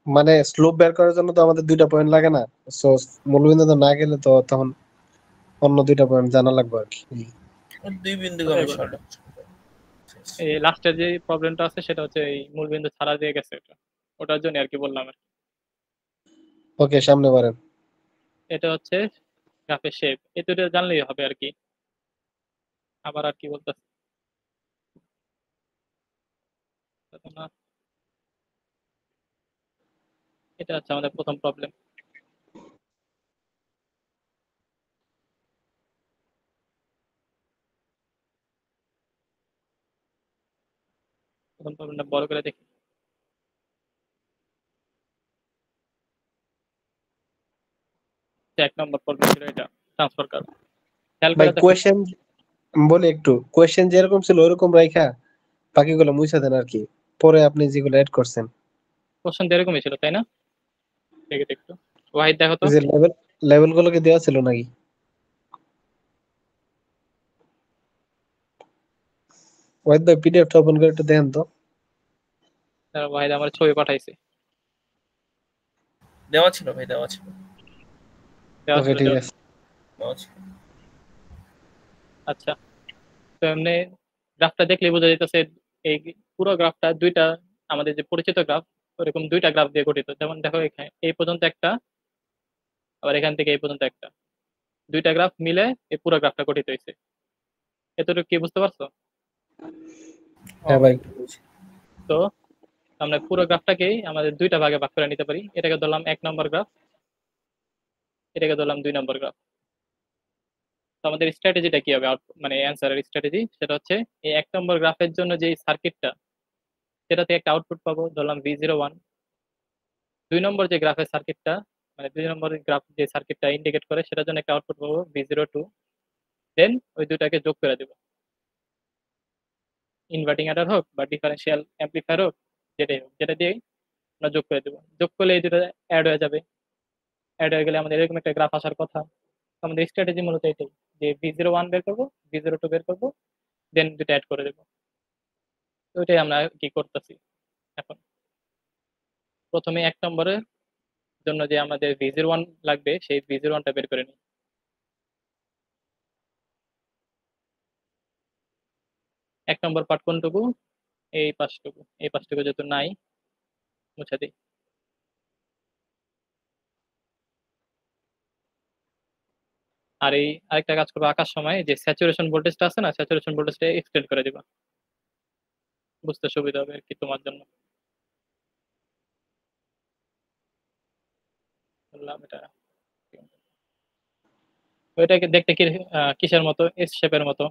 মানে স্লোপ বের করার জন্য তো আমাদের দুইটা পয়েন্ট লাগে না, সো মূলবিন্দু তো না গেলে তো তখন অন্য দুইটা পয়েন্ট জানা লাগবে আর কি। ওই দুই বিন্দু ওটাই আমি বললাম। শর্ট এই লাস্টের যে প্রবলেমটা আছে সেটা হচ্ছে এই মূলবিন্দু ছাড়া দিয়ে গেছে ওটার জন্য আর কি বললাম আর কি। ওকে, সামনে বাড়েন। এটা হচ্ছে গ্রাফের শেপ, এই দুটো জানলেই হবে আর কি। আবার আর কি বলতেছে না, এটা হচ্ছে আমাদের প্রথম প্রবলেম। প্রথম প্রবলেমটা বড় করে দেখি। এক নম্বর প্রবলেম ছিল এটা, ট্রান্সফার কার্ভ। খেয়াল ভাই করে দেখো। কোয়েশ্চেন বলে একটু, কোয়েশ্চেন যেরকম ছিল ওরকম রাইখা বাকিগুলো মুছে দেন আর কি, পরে আপনি যেগুলো এড করছেন। কোশ্চেন তো এরকমই ছিল তাই না? দেখে একটু ওয়াহিদ দেখো তো। ওই যে লেভেল গুলোকে দেওয়া ছিল নাকি? ওয়াহিদ ভাই পিডিএফটা ওপেন করে একটু দেখেন তো। ওয়াহিদ আমার ছবি পাঠাইছে। দেওয়া ছিল ভাই, দেওয়া ছিল, দেওয়া ওকে ছিল, ঠিক দেওয়া ছিল। আছে। দেওয়া ছিল। আচ্ছা, তো এমনি গ্রাফটা দেখলে বোঝা যাইতেছে এই পুরো গ্রাফটা দুইটা, আমাদের যে পরিচিত গ্রাফ ওরকম দুইটা গ্রাফ দিয়ে গঠিত। যেমন দেখো এখানে এই পর্যন্ত একটা, আবার এখান থেকে এই পর্যন্ত একটা, দুইটা গ্রাফ মিলে এই পুরো গ্রাফটা গঠিত হয়েছে। এতটুকু কি বুঝতে পারছো? ও হ্যাঁ ভাই ভাই। বুঝছি। তো আমরা পুরো গ্রাফটাকেই আমাদের দুইটা ভাগে ভাগ করে নিতে পারি। এটাকে ধরলাম 1 নম্বর গ্রাফ, এটাকে ধরলাম 2 নম্বর গ্রাফ। তো আমাদের স্ট্র্যাটেজিটা কি হবে, মানে অ্যান্সারের স্ট্র্যাটেজি সেটা হচ্ছে এই 1 নম্বর গ্রাফের জন্য যে সার্কিটটা, সেটাতে একটা আউটপুট পাবো, ধরলাম V01। 2 নম্বর যে গ্রাফের সার্কিটটা, মানে 2 নম্বর গ্রাফ যে সার্কিটটা ইন্ডিকেট করে, সেটার জন্য একটা আউটপুট পাবো V02। দেন ওই দুটাকে যোগ করে দেবো, ইনভার্টিং অ্যাডার হোক বা ডিফারেন্সিয়াল অ্যাম্পলিফায়ার হোক, যেটাই হোক, যেটা দিয়ে আমরা যোগ করে দেবো। যোগ করলে এই দুটো অ্যাড হয়ে যাবে। অ্যাড হয়ে গেলে আমাদের এরকম একটা গ্রাফ আসার কথা। তো আমাদের স্ট্র্যাটেজি মূলত এটাই, যে V01 বের করবো, V02 বের করবো, দেন দুটো অ্যাড করে দেবো। তো ওইটাই আমরা কি করতেছি এখন। প্রথমে 1 নম্বরের জন্য যে আমাদের V01 লাগবে, সেই V01টা বের করে নিই। 1 নম্বর পার্ট কোনটুকু? এই পাঁচটুকু, এই পাঁচটুকু যেহেতু নাই, মুছে দিই। আর এই আরেকটা কাজ করবো, আঁকার সময় যে স্যাচুরেশন ভোল্টেজটা আছে না, স্যাচুরেশন ভোল্টেজটা এক্সটেন্ড করে দিবা, বুঝতে সুবিধা হবে আর কি তোমার জন্য। বললাম এটা, তো এটাকে দেখতে কি কিসের মতো, এস শেপের মতো।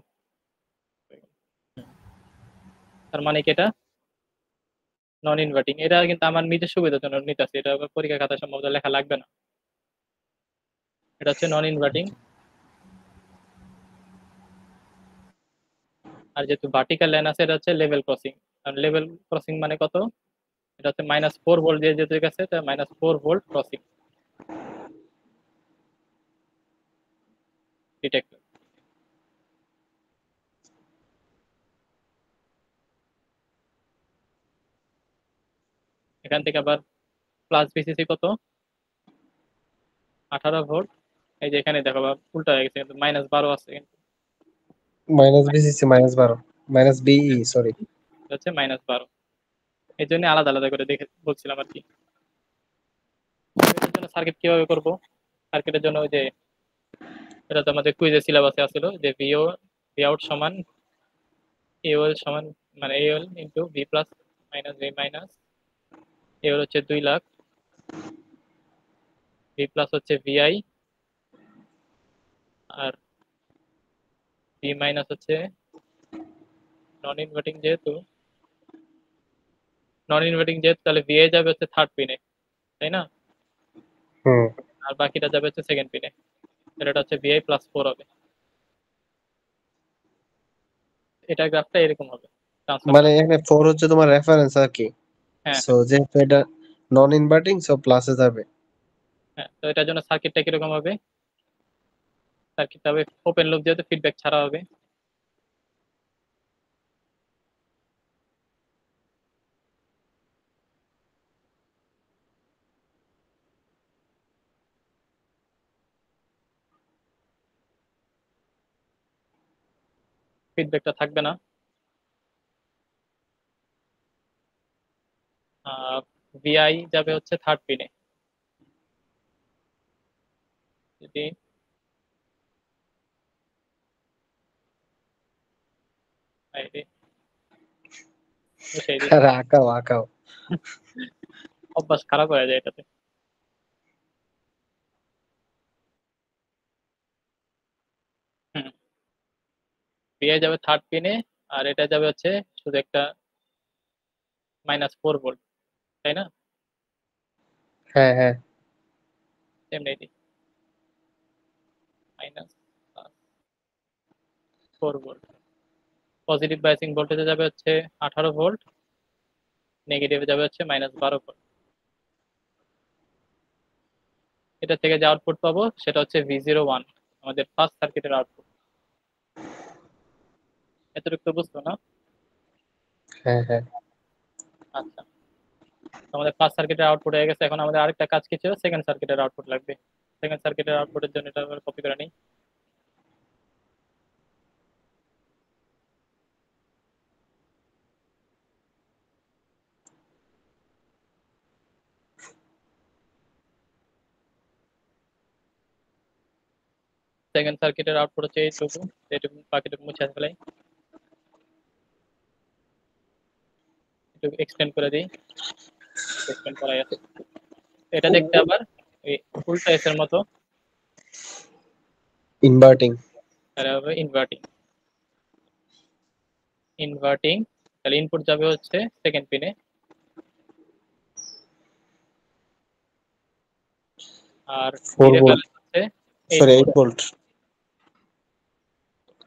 তার মানে কি এটা নন ইনভার্টিং। এটা কিন্তু আমার নিজের সুবিধার জন্য নিতেছি, এটা আবার পরীক্ষা খাতা সম্ভবত লেখা লাগবে না। এটা হচ্ছে নন ইনভার্টিং। আর যেহেতু ভার্টিক্যাল লাইন আছে, এটা হচ্ছে লেভেল ক্রসিং। আর লেভেল ক্রসিং মানে কত? এটা হচ্ছে -4 ভোল্ট দিয়ে যেতে গেছে, এটা -4 ভোল্ট ক্রসিং ডিটেক্টর। এখান থেকে আবার প্লাস ভিসিসি কত, 18 ভোল্ট। এই যে এখানে দেখো উল্টা হয়ে গেছে, কিন্তু -12 আছে কিন্তু। Minus V C C -12, minus V E, sorry. এটা হচ্ছে -12। এই জন্য আলাদা আলাদা করে দেখে বলছিলাম আর কি। এটার জন্য সার্কিট কিভাবে করব? সার্কিটের জন্য ওই যে, এটা তো আমাদের কুইজের সিলেবাসে আছিল যে ভি আউট সমান এওএল সমান, মানে AOL into V plus minus V minus. AOL হচ্ছে 2 লাখ, ভি প্লাস হচ্ছে ভিআই, আর ভি মাইনাস হচ্ছে নন ইনভার্টিং যেহেতু, তাহলে ভিআই যাবে হচ্ছে থার্ড পিনে, তাই না? হুম। আর বাকিটা যাবে হচ্ছে সেকেন্ড পিনে, এটা হচ্ছে ভিআই +4 হবে। এটা গ্রাফটা এরকম হবে, ট্রান্সফার মানে গ্রাফ। এখানে 4 হচ্ছে তোমার রেফারেন্স আর কি। হ্যাঁ, সো যেহেতু এটা নন ইনভার্টিং, সো প্লাসে যাবে। হ্যাঁ। তো এটার জন্য সার্কিটটা কিরকম হবে? সার্কিটটা হবে ওপেন লুপ, যেহেতু ফিডব্যাক ছাড়া হবে। ফিডব্যাকটা থাকবে না। ভিআই যাবে হচ্ছে থার্ড পিনে। যদি আইডি বসাই দিই, আরে আঁকাও আঁকাও। অভ্যাস খারাপ হয়ে যায় এটাতে। হুম, ভিআই যাবে থার্ড পিনে, আর এটা যাবে হচ্ছে শুধু একটা -4 ভোল্ট, তাই না? হ্যাঁ হ্যাঁ। এমনি দিই -4 ভোল্ট। পজিটিভ বাইসিং ভোল্টেজে যাবে হচ্ছে 18 ভোল্ট, নেগেটিভে যাবে হচ্ছে -12 ভোল্ট। এটা থেকে যে আউটপুট পাবো সেটা হচ্ছে V01, আমাদের ফার্স্ট সার্কিটের আউটপুট। এতটুকু তো বুঝতো না? হ্যাঁ হ্যাঁ। আচ্ছা, তো আমাদের ফার্স্ট সার্কিটের আউটপুট হয়ে গেছে। এখন আমাদের আরেকটা কাজ কি ছিল, সেকেন্ড সার্কিটের আউটপুট লাগবে। সেকেন্ড সার্কিটের আউটপুটের জন্য এটা কপি করে নিই। সেকেন্ড সার্কিটের আউটপুট হচ্ছে এইটুকু, এইটুকু বাকিটুকু মুছে ফেলাই, একটু এক্সটেন্ড করে দিই, এক্সটেন্ড করাই আছে। এটা দেখতে আবার এই উল্টা এস এর মতো, ইনভার্টিং। তাহলে হবে ইনভার্টিং। ইনভার্টিং, তাহলে ইনপুট যাবে হচ্ছে সেকেন্ড পিনে, আর 4 ডিরে ভোল্ট, ব্যালেন্স হচ্ছে 8 সরি 8 ভোল্ট। ভোল্ট।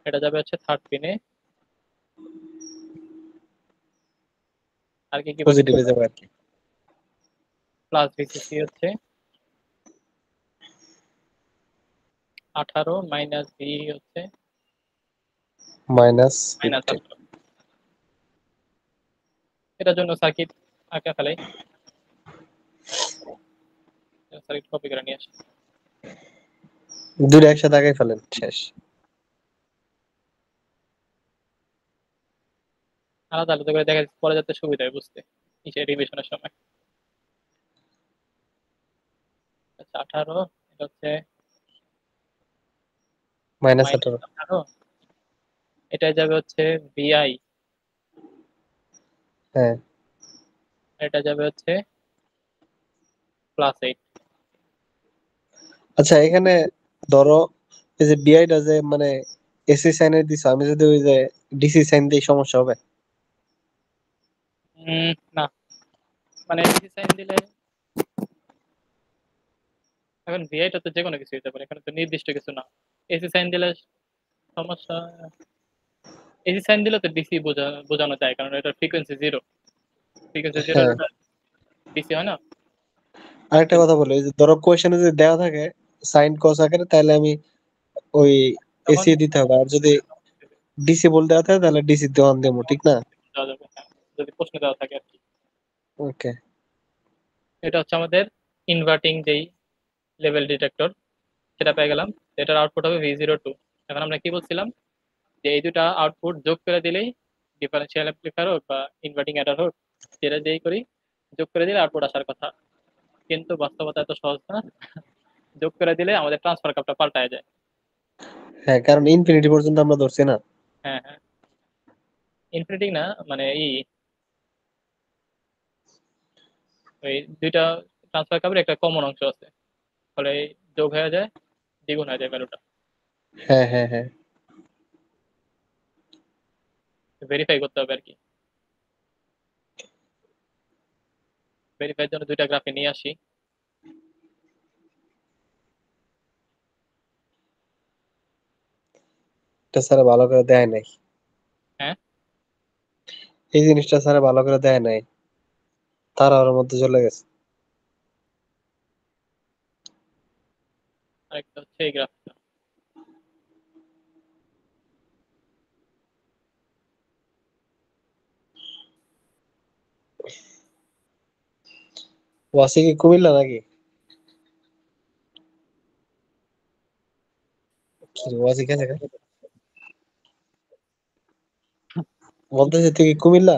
এটা যাবে হচ্ছে থার্ড পিনে। আর কি কি বাকি পজিটিভে যাবে আর কি। প্লাস ভিসিসি হচ্ছে 18, মাইনাস ভি হচ্ছে -15। -18। এটার জন্য সার্কিট আঁকা ফেলাই, সার্কিট কপি করে নিয়ে আসি। দুইটা একসাথে আগে ফেলেন, শেষ। আলাদা আলাদা করে দেখা পরে যাতে সুবিধা হয় বুঝতে রিভিশনের সময়। আচ্ছা 18, এটা হচ্ছে -18। -18, এটাই যাবে হচ্ছে ভিআই, হ্যাঁ। এটা যাবে হচ্ছে +8। আচ্ছা এখানে ধরো এই যে বিআইটা যে মানে এসি সাইনে দিছো, আমি যদি ওই যে ডিসি সাইন দিই সমস্যা হবে? না, মানে ডিসি সাইন দিলে এখন ভিআইটা তো যে কোনো কিছু হতে পারে, এখানে তো নির্দিষ্ট কিছু না। এসি সাইন দিলে সমস্যা, এসি সাইন দিলে তো ডিসি বোঝানো যায়, কারণ এটা ফ্রিকোয়েন্সি জিরো, ফ্রিকোয়েন্সি জিরো হ্যাঁ। ডিসি হয় না। আরেকটা কথা বলি, এই যে ধরো কোয়েশ্চেনে যদি দেওয়া থাকে সাইন কস আকারে, তাহলে আমি ওই তখন এসি দিতে হবে, আর যদি ডিসি বল দেওয়া থাকে তাহলে ডিসি দেওয়ান দেবো, ঠিক না? দেওয়া যাবে, হ্যাঁ, যদি প্রশ্ন দেওয়া থাকে আর কি। ওকে। এটা হচ্ছে আমাদের ইনভার্টিং যেই লেভেল ডিটেক্টর, সেটা পেয়ে গেলাম। এটার আউটপুট হবে V02। এখন আমরা কি বলছিলাম, যে এই দুটা আউটপুট যোগ করে দিলেই ডিফারেন্সিয়াল অ্যাম্প্লিফায়ার হোক বা ইনভার্টিং অ্যাডার হোক, যেটা দিয়েই করি, যোগ করে দিলে আউটপুট আসার কথা। কিন্তু বাস্তবতা এত সহজ না, যোগ করে দিলে আমাদের ট্রান্সফার কাপটা পাল্টায় যায়। হ্যাঁ, কারণ ইনফিনিটি পর্যন্ত আমরা ধরছি না। হ্যাঁ হ্যাঁ, ইনফিনিটি না, মানে ওই দুইটা ট্রান্সফার কাপের একটা কমন অংশ আছে, ফলে যোগ হয়ে যায়, দ্বিগুণ হয়ে যায় ভ্যালুটা। হ্যাঁ হ্যাঁ হ্যাঁ। ভেরিফাই করতে হবে আর কি। ভেরিফাইয়ের জন্য দুইটা গ্রাফে নিয়ে আসি। এটা স্যার ভালো করে দেয় নাই, হ্যাঁ, এই জিনিসটা স্যার ভালো করে দেয় নাই, তারা ওর মধ্যে চলে গেছে। আরেকটা হচ্ছে এই গ্রাফটা। ওয়াসি কি কুমিল্লা নাকি? কি রে, ওয়াসি গেছে গা? বলতেছে তুই কি কুমিল্লা?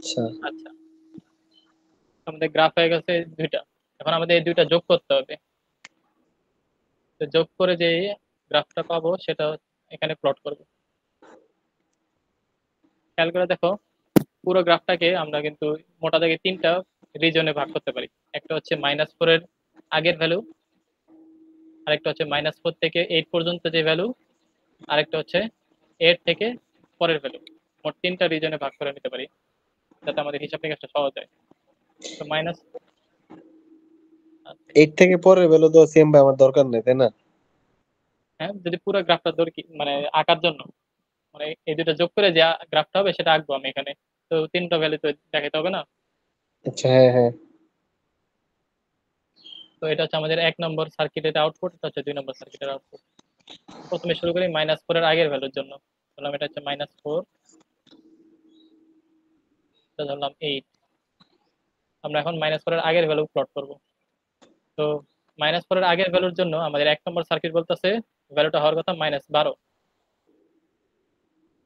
আচ্ছা আচ্ছা, আমাদের গ্রাফ হয়ে গেছে দুইটা। এখন আমাদের এই দুইটা যোগ করতে হবে। তো যোগ করে যে গ্রাফটা পাবো সেটা এখানে প্লট করব। খেয়াল করে দেখো, পুরো গ্রাফটাকে আমরা কিন্তু মোটা দাগে তিনটা রিজনে ভাগ করতে পারি। একটা হচ্ছে -4 এর আগের ভ্যালু, আরেকটা হচ্ছে -4 থেকে 8 পর্যন্ত যে ভ্যালু, আরেকটা হচ্ছে 8 থেকে পরের ভ্যালু। মোট তিনটা রিজনে ভাগ করে নিতে পারি, যাতে আমাদের হিসাব নিকাশটা সহজ হয়। তো মাইনাস, 8 থেকে পরের ভ্যালু তো সেম ভাই আমার দরকার নেই তাই না? হ্যাঁ, যদি পুরো গ্রাফটা ধরি মানে আঁকার জন্য, মানে এই দুটো যোগ করে যে গ্রাফটা হবে সেটা আঁকবো আমি এখানে। তো তিনটা ভ্যালু তো দেখাতে হবে না। আচ্ছা হ্যাঁ হ্যাঁ। তো এটা হচ্ছে আমাদের 1 নম্বর সার্কিটের আউটপুট, এটা হচ্ছে 2 নম্বর সার্কিটের আউটপুট। প্রথমে শুরু করি -4 এর আগের ভ্যালুর জন্য। ধরলাম এটা হচ্ছে -4, এটা ধরলাম 8। আমরা এখন -4 এর আগের ভ্যালু প্লট করব। তো -4 এর আগের ভ্যালুর জন্য আমাদের 1 নম্বর সার্কিট বলতেছে ভ্যালুটা হওয়ার কথা -12।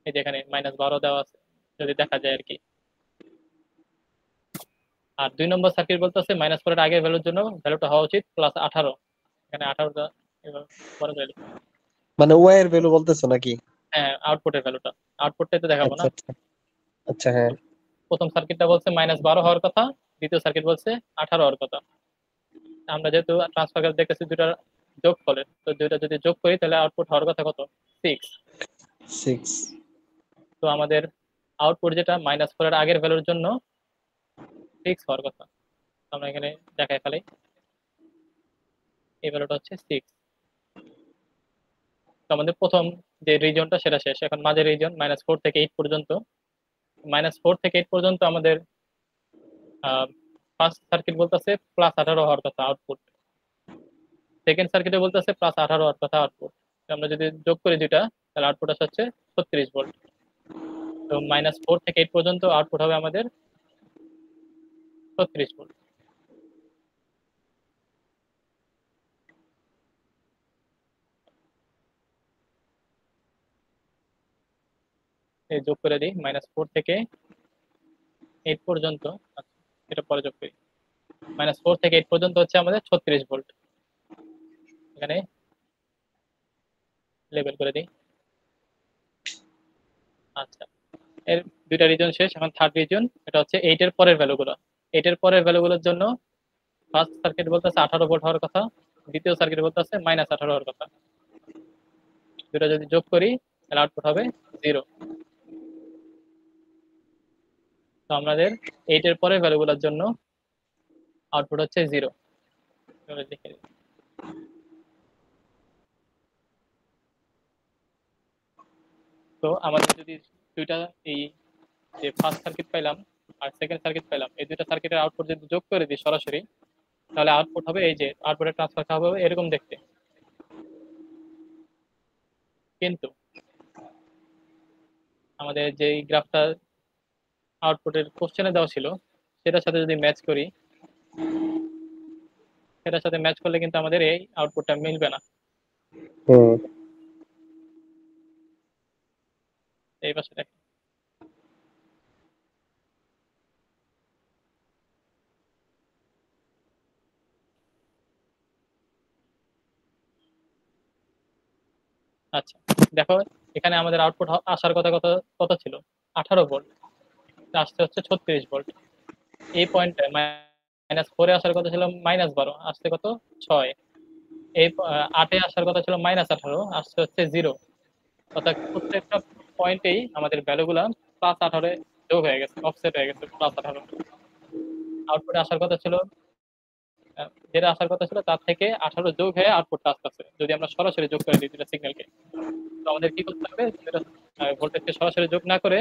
এই যে এখানে -12 দেওয়া আছে, যদি দেখা যায় আর কি। আর 2 নম্বর সার্কিট বলতেছে -4 এর আগের ভ্যালুর জন্য ভ্যালুটা হওয়া উচিত +18। এখানে 18টা পরে ভ্যালু। মানে ওয়াই এর ভ্যালু বলতেছো নাকি? হ্যাঁ, আউটপুটের ভ্যালুটা, আউটপুটটাই তো দেখাবো না। আচ্ছা আচ্ছা আচ্ছা হ্যাঁ। প্রথম সার্কিটটা বলছে -12 হওয়ার কথা, দ্বিতীয় সার্কিট বলছে 18 হওয়ার কথা। আমরা যেহেতু ট্রান্সফার গ্রাফ দেখতেছি দুটার যোগ ফলে, তো দুইটা যদি যোগ করি তাহলে আউটপুট হওয়ার কথা কত? 6। 6। তো আমাদের আউটপুট যেটা -4 এর আগের ভ্যালুর জন্য 6 হওয়ার কথা। আমরা এখানে দেখাই ফেলাই, এই ভ্যালুটা হচ্ছে 6। তো আমাদের প্রথম যে রিজনটা সেটা শেষ, এখন মাঝের রিজন -4 থেকে 8 পর্যন্ত। -4 থেকে 8 পর্যন্ত আমাদের ফার্স্ট সার্কিট বলতেছে +18 হওয়ার কথা আউটপুট, সেকেন্ড সার্কিটে বলতেছে +18 হওয়ার কথা আউটপুট। আমরা যদি যোগ করি দুইটা, তাহলে আউটপুট আসে হচ্ছে 36 ভোল্ট। তো -4 থেকে 8 পর্যন্ত আউটপুট হবে আমাদের 36 ভোল্ট। এই যোগ করে দিই -4 থেকে 8 পর্যন্ত। আচ্ছা, এটা পরে যোগ করি। -4 থেকে 8 পর্যন্ত হচ্ছে আমাদের 36 ভোল্ট। এখানে লেবেল করে দিই। আচ্ছা, এর দুইটা রিজন শেষ, এখন থার্ড রিজন, এটা হচ্ছে 8 এর পরের ভ্যালুগুলো। 8 এর পরের ভ্যালুগুলোর জন্য ফার্স্ট সার্কিট বলতেছে 18 ভোল্ট হওয়ার কথা, দ্বিতীয় সার্কিট বলতেছে -18 হওয়ার কথা। দুটো যদি যোগ করি তাহলে আউটপুট হবে 0। তো আমাদের 8 এর পরের ভ্যালুগুলোর জন্য আউটপুট হচ্ছে 0। লিখে দিই। তো আমাদের যদি দুইটা এই যে ফার্স্ট সার্কিট পাইলাম আর সেকেন্ড সার্কিট পাইলাম, এই দুইটা সার্কিটের আউটপুট যদি যোগ করে দিই সরাসরি, তাহলে আউটপুট হবে এই যে আউটপুটের ট্রান্সফার হবে এরকম দেখতে। কিন্তু আমাদের যে গ্রাফটা আউটপুটের কোশ্চেনে দেওয়া ছিল সেটার সাথে যদি ম্যাচ করি, সেটার সাথে ম্যাচ করলে কিন্তু আমাদের এই আউটপুটটা মিলবে না। হুম। এই পাশে দেখ। আচ্ছা, দেখো এখানে আমাদের আউটপুট আসার কথা কত কত ছিল? 18 ভোল্ট, আসছে হচ্ছে 36 ভোল্ট। এই পয়েন্টে -4 আসার কথা ছিল -12, আসছে কত? 6। এই 8 আসার কথা ছিল -18, আসছে হচ্ছে 0। অর্থাৎ প্রত্যেকটা পয়েন্টেই আমাদের ভ্যালুগুলা +18 যোগ হয়ে গেছে, অফসেট হয়ে গেছে +18। আউটপুটে আসার কথা ছিল যেটা আসার কথা ছিল তার থেকে 18 যোগ হয়ে আউটপুটটা আসতেছে। যদি আমরা সরাসরি যোগ করে দিই দুটা সিগন্যালকে, তো আমাদের কি করতে হবে? যেটা ভোল্টেজকে সরাসরি যোগ না করে,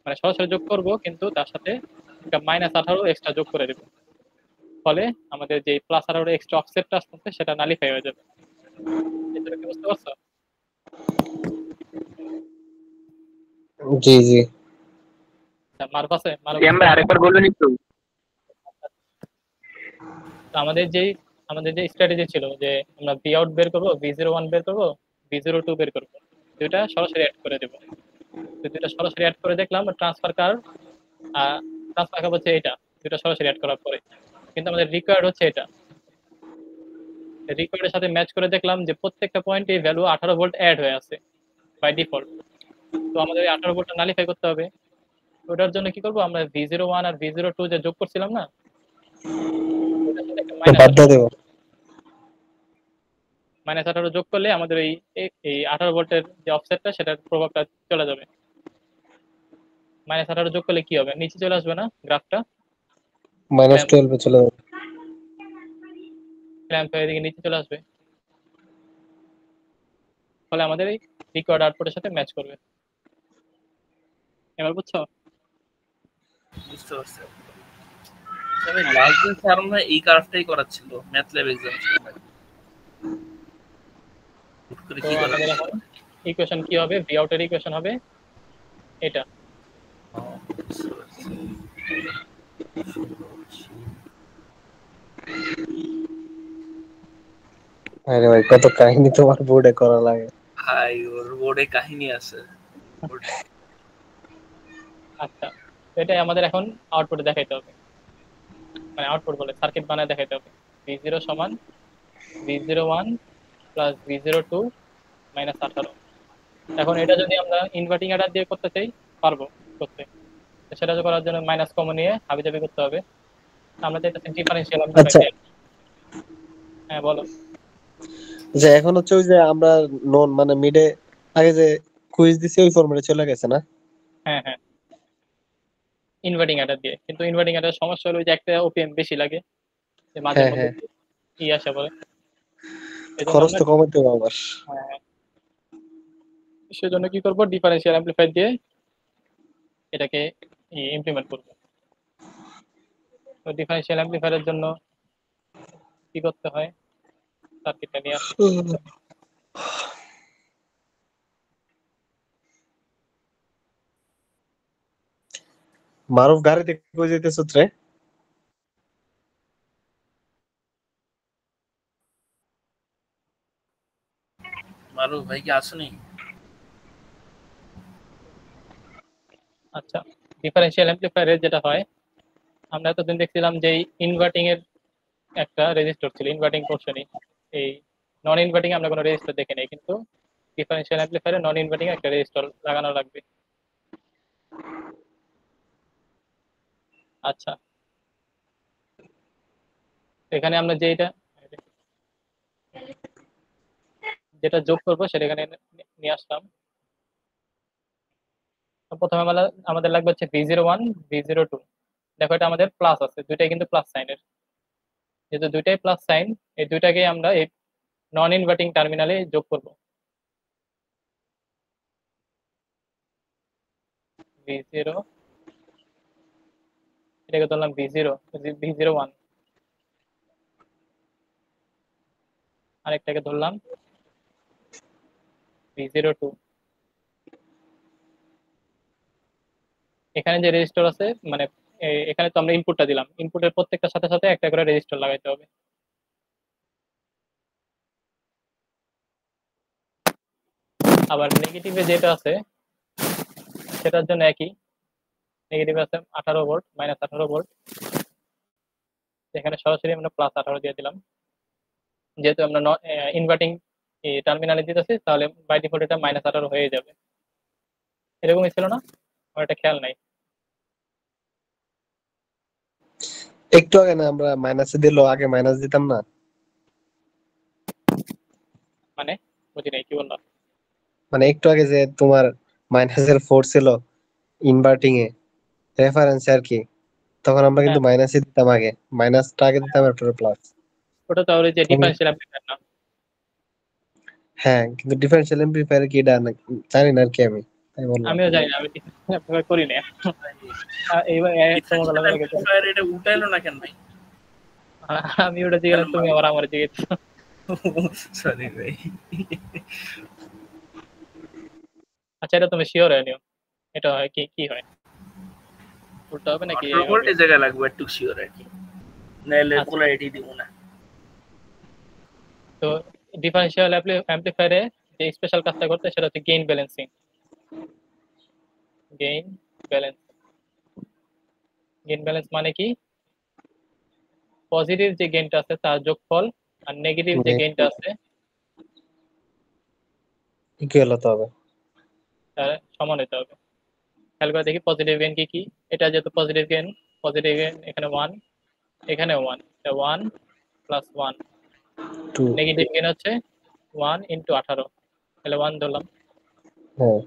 মানে সরাসরি যোগ করব কিন্তু তার সাথে একটা -18 এক্সট্রা যোগ করে দেব। ফলে আমাদের যে +18 এক্সট্রা অফসেটটা আসতেছে সেটা নালিফাই হয়ে যাবে। এটা কি বুঝতে পারছো? জি জি। মার্ক আছে? মার্ক সিয়াম ভাই আরেকবার বলুন একটু। আমাদের যে স্ট্র্যাটেজি ছিল যে আমরা ভি আউট বের করবো, V01 বের করবো, V02 বের করবো, দুইটা সরাসরি অ্যাড করে দেবো। তো দুইটা সরাসরি অ্যাড করে দেখলাম ট্রান্সফার কার্ভ ট্রান্সফার কাপ হচ্ছে এটা, দুটো সরাসরি অ্যাড করার পরে। কিন্তু আমাদের রিকোয়ার্ড হচ্ছে এটা। রিকোয়ার্ডের সাথে ম্যাচ করে দেখলাম যে প্রত্যেকটা পয়েন্টে ভ্যালু 18 ভোল্ট অ্যাড হয়ে আছে বাই ডিফল্ট। তো আমাদের এই 18 ভোল্টটা নালিফাই করতে হবে। ওটার জন্য কি করব, আমরা V01 আর V02 যে যোগ করছিলাম না, ওটার সাথে একটা বাদ দিয়ে দেবো। -18 যোগ করলে আমাদের এই 18 ভোল্টের যে অফসেটটা সেটার প্রভাবটা চলে যাবে। -18 যোগ করলে কি হবে, নিচে চলে আসবে না গ্রাফটা, -12 এ চলে যাবে। ক্ল্যাম্প হয়ে এদিকে নিচে চলে আসবে, ফলে আমাদের এই রিকোয়ার্ড আউটপুটের সাথে ম্যাচ করবে। এবার বুঝছো? বুঝতে পারছি। তবে লাস্ট দিন স্যার মনে হয় এই কার্ভটাই করাচ্ছিল ম্যাথ ল্যাব এক্সাম সময়। করে তো কি করা আমাদের এখন ইকুয়েশন কি হবে, ভি আউটের ইকুয়েশন হবে এটা। বুঝতে পারছি। আরে ভাই কত কাহিনী তোমার বোর্ডে করা লাগে। ভাই ওর বোর্ডে কাহিনী আছে। আচ্ছা, তো এটাই আমাদের এখন আউটপুটে দেখাইতে হবে, মানে আউটপুট বলে সার্কিট বানায় দেখাইতে হবে। V0 সমান V01 প্লাস V02 মাইনাস 18। এখন এটা যদি আমরা ইনভার্টিং অ্যাডার দিয়ে করতে চাই পারবো করতে, তো সেটা করার জন্য মাইনাস কমন নিয়ে হাবিজাবি করতে হবে। আমরা চাইতেছি ডিফারেন্সিয়াল আচ্ছা অ্যামপ্লিফায়ার। হ্যাঁ বলো। যে এখন হচ্ছে ওই যে আমরা নন মানে মিডে আগে যে কুইজ দিছি ওই ফরম্যাটে চলে গেছে না? হ্যাঁ হ্যাঁ, ইনভার্টিং অ্যাডার দিয়ে, কিন্তু ইনভার্টিং অ্যাডার সমস্যা হলো যে একটা ওপিএম বেশি লাগে, যে মাঝে হ্যাঁ মধ্যে হ্যাঁ, ই আসে বলে। এই জন্য খরচ আমরা তো কমাইতে হবে আবার। হ্যাঁ, সেজন্য কি করবো, ডিফারেন্সিয়াল অ্যামপ্লিফায়ার দিয়ে এটাকে ইমপ্লিমেন্ট করবো। তো ডিফারেন্সিয়াল অ্যামপ্লিফায়ারের জন্য কি করতে হয়, সার্কিটটা নিয়ে আসি। মারুফ গাড়িতে কই যাইতেছ রে? মারুফ ভাই কি আসেনি? আচ্ছা, ডিফারেন্সিয়াল অ্যামপ্লিফায়ারের যেটা হয়, আমরা এতদিন দেখছিলাম যে ইনভার্টিং এর একটা রেজিস্টর ছিল, ইনভার্টিং পোর্শনই। এই নন ইনভার্টিং আমরা কোনো রেজিস্টর দেখি নাই, কিন্তু ডিফারেন্সিয়াল অ্যামপ্লিফায়ারে নন ইনভার্টিং একটা রেজিস্টর লাগানো লাগবে। আচ্ছা, এখানে আমরা যেটা যোগ করবো সেটা এখানে নিয়ে আসলাম। প্রথমে আমাদের লাগবে হচ্ছে V01 V02। দেখো এটা আমাদের প্লাস আছে, দুইটাই কিন্তু প্লাস সাইনের, যেহেতু দুইটাই প্লাস সাইন, এই দুইটাকে আমরা এই নন ইনভার্টিং টার্মিনালে যোগ করব। V0, এটাকে ধরলাম V0, V01, আরেকটাকে ধরলাম V02। এখানে যে রেজিস্টার আছে, মানে এখানে তো আমরা ইনপুটটা দিলাম, ইনপুটের প্রত্যেকটার সাথে সাথে একটা করে রেজিস্টার লাগাইতে হবে। আবার নেগেটিভে যেটা আছে সেটার জন্য একই, নেগেটিভ আছে 18 ভোল্ট, -18 ভোল্ট। এখানে সরাসরি আমরা +18 দিয়ে দিলাম, যেহেতু আমরা ইনভার্টিং টার্মিনালে দিতেছি, তাহলে বাই ডিফল্ট এটা -18 হয়ে যাবে। এরকমই ছিল না? আমার এটা খেয়াল নাই। একটু আগে না আমরা মাইনাসে দিল, আগে মাইনাস দিতাম না? মানে বুঝি নাই, কি বললাম? মানে একটু আগে যে তোমার মাইনাসের 4 ছিল ইনভার্টিং এ রেফারেন্স আর কি, তখন আমরা হ্যাঁ, কিন্তু মাইনাসে দিতাম, আগে মাইনাসটা আগে দিতাম এরপরে প্লাস। ওটা তো আর যে ডিফারেন্সিয়াল অ্যামপ্লিফায়ার না। হ্যাঁ কিন্তু ডিফারেন্সিয়াল এমপ্লিফায়ার কি এটা জানি না আর কি, আমি তাই বললাম। আমিও জানি না, আমি differential করি না। এইবার একটা মজা লাগে গেছে। এটা উঠাইলো না কেন ভাই? আমি ওটা জিজ্ঞেস, তুমি আবার আমার জিজ্ঞেস। সরি ভাই। আচ্ছা, এটা তুমি শিওর হয়ে নিও, এটা হয় কি কি হয়, উল্টা হবে নাকি? 18 ভোল্ট এই জায়গায় লাগবে একটু শিওর আর কি, নাহলে আচ্ছা। পোলারিটি দিব না। তো ডিফারেন্সিয়াল অ্যামপ্লিফায়ারে যে স্পেশাল কাজটা করতে সেটা হচ্ছে gain balancing. Gain balance gain balance মানে কি, পজিটিভ যে গেইনটা আছে তার যোগফল আর নেগেটিভ যে গেইনটা আছে ইকুয়াল হতে হবে। তার সমান হতে হবে। খেয়াল করে দেখি পজিটিভ গেইন কি কি। এটা যেহেতু পজিটিভ গেইন এখানে 1, এখানেও 1, এটা 1 প্লাস 1। 2 নেগেটিভ গেইন হচ্ছে 1 ইন্টু 18, তাহলে 1 ধরলাম। হ্যাঁ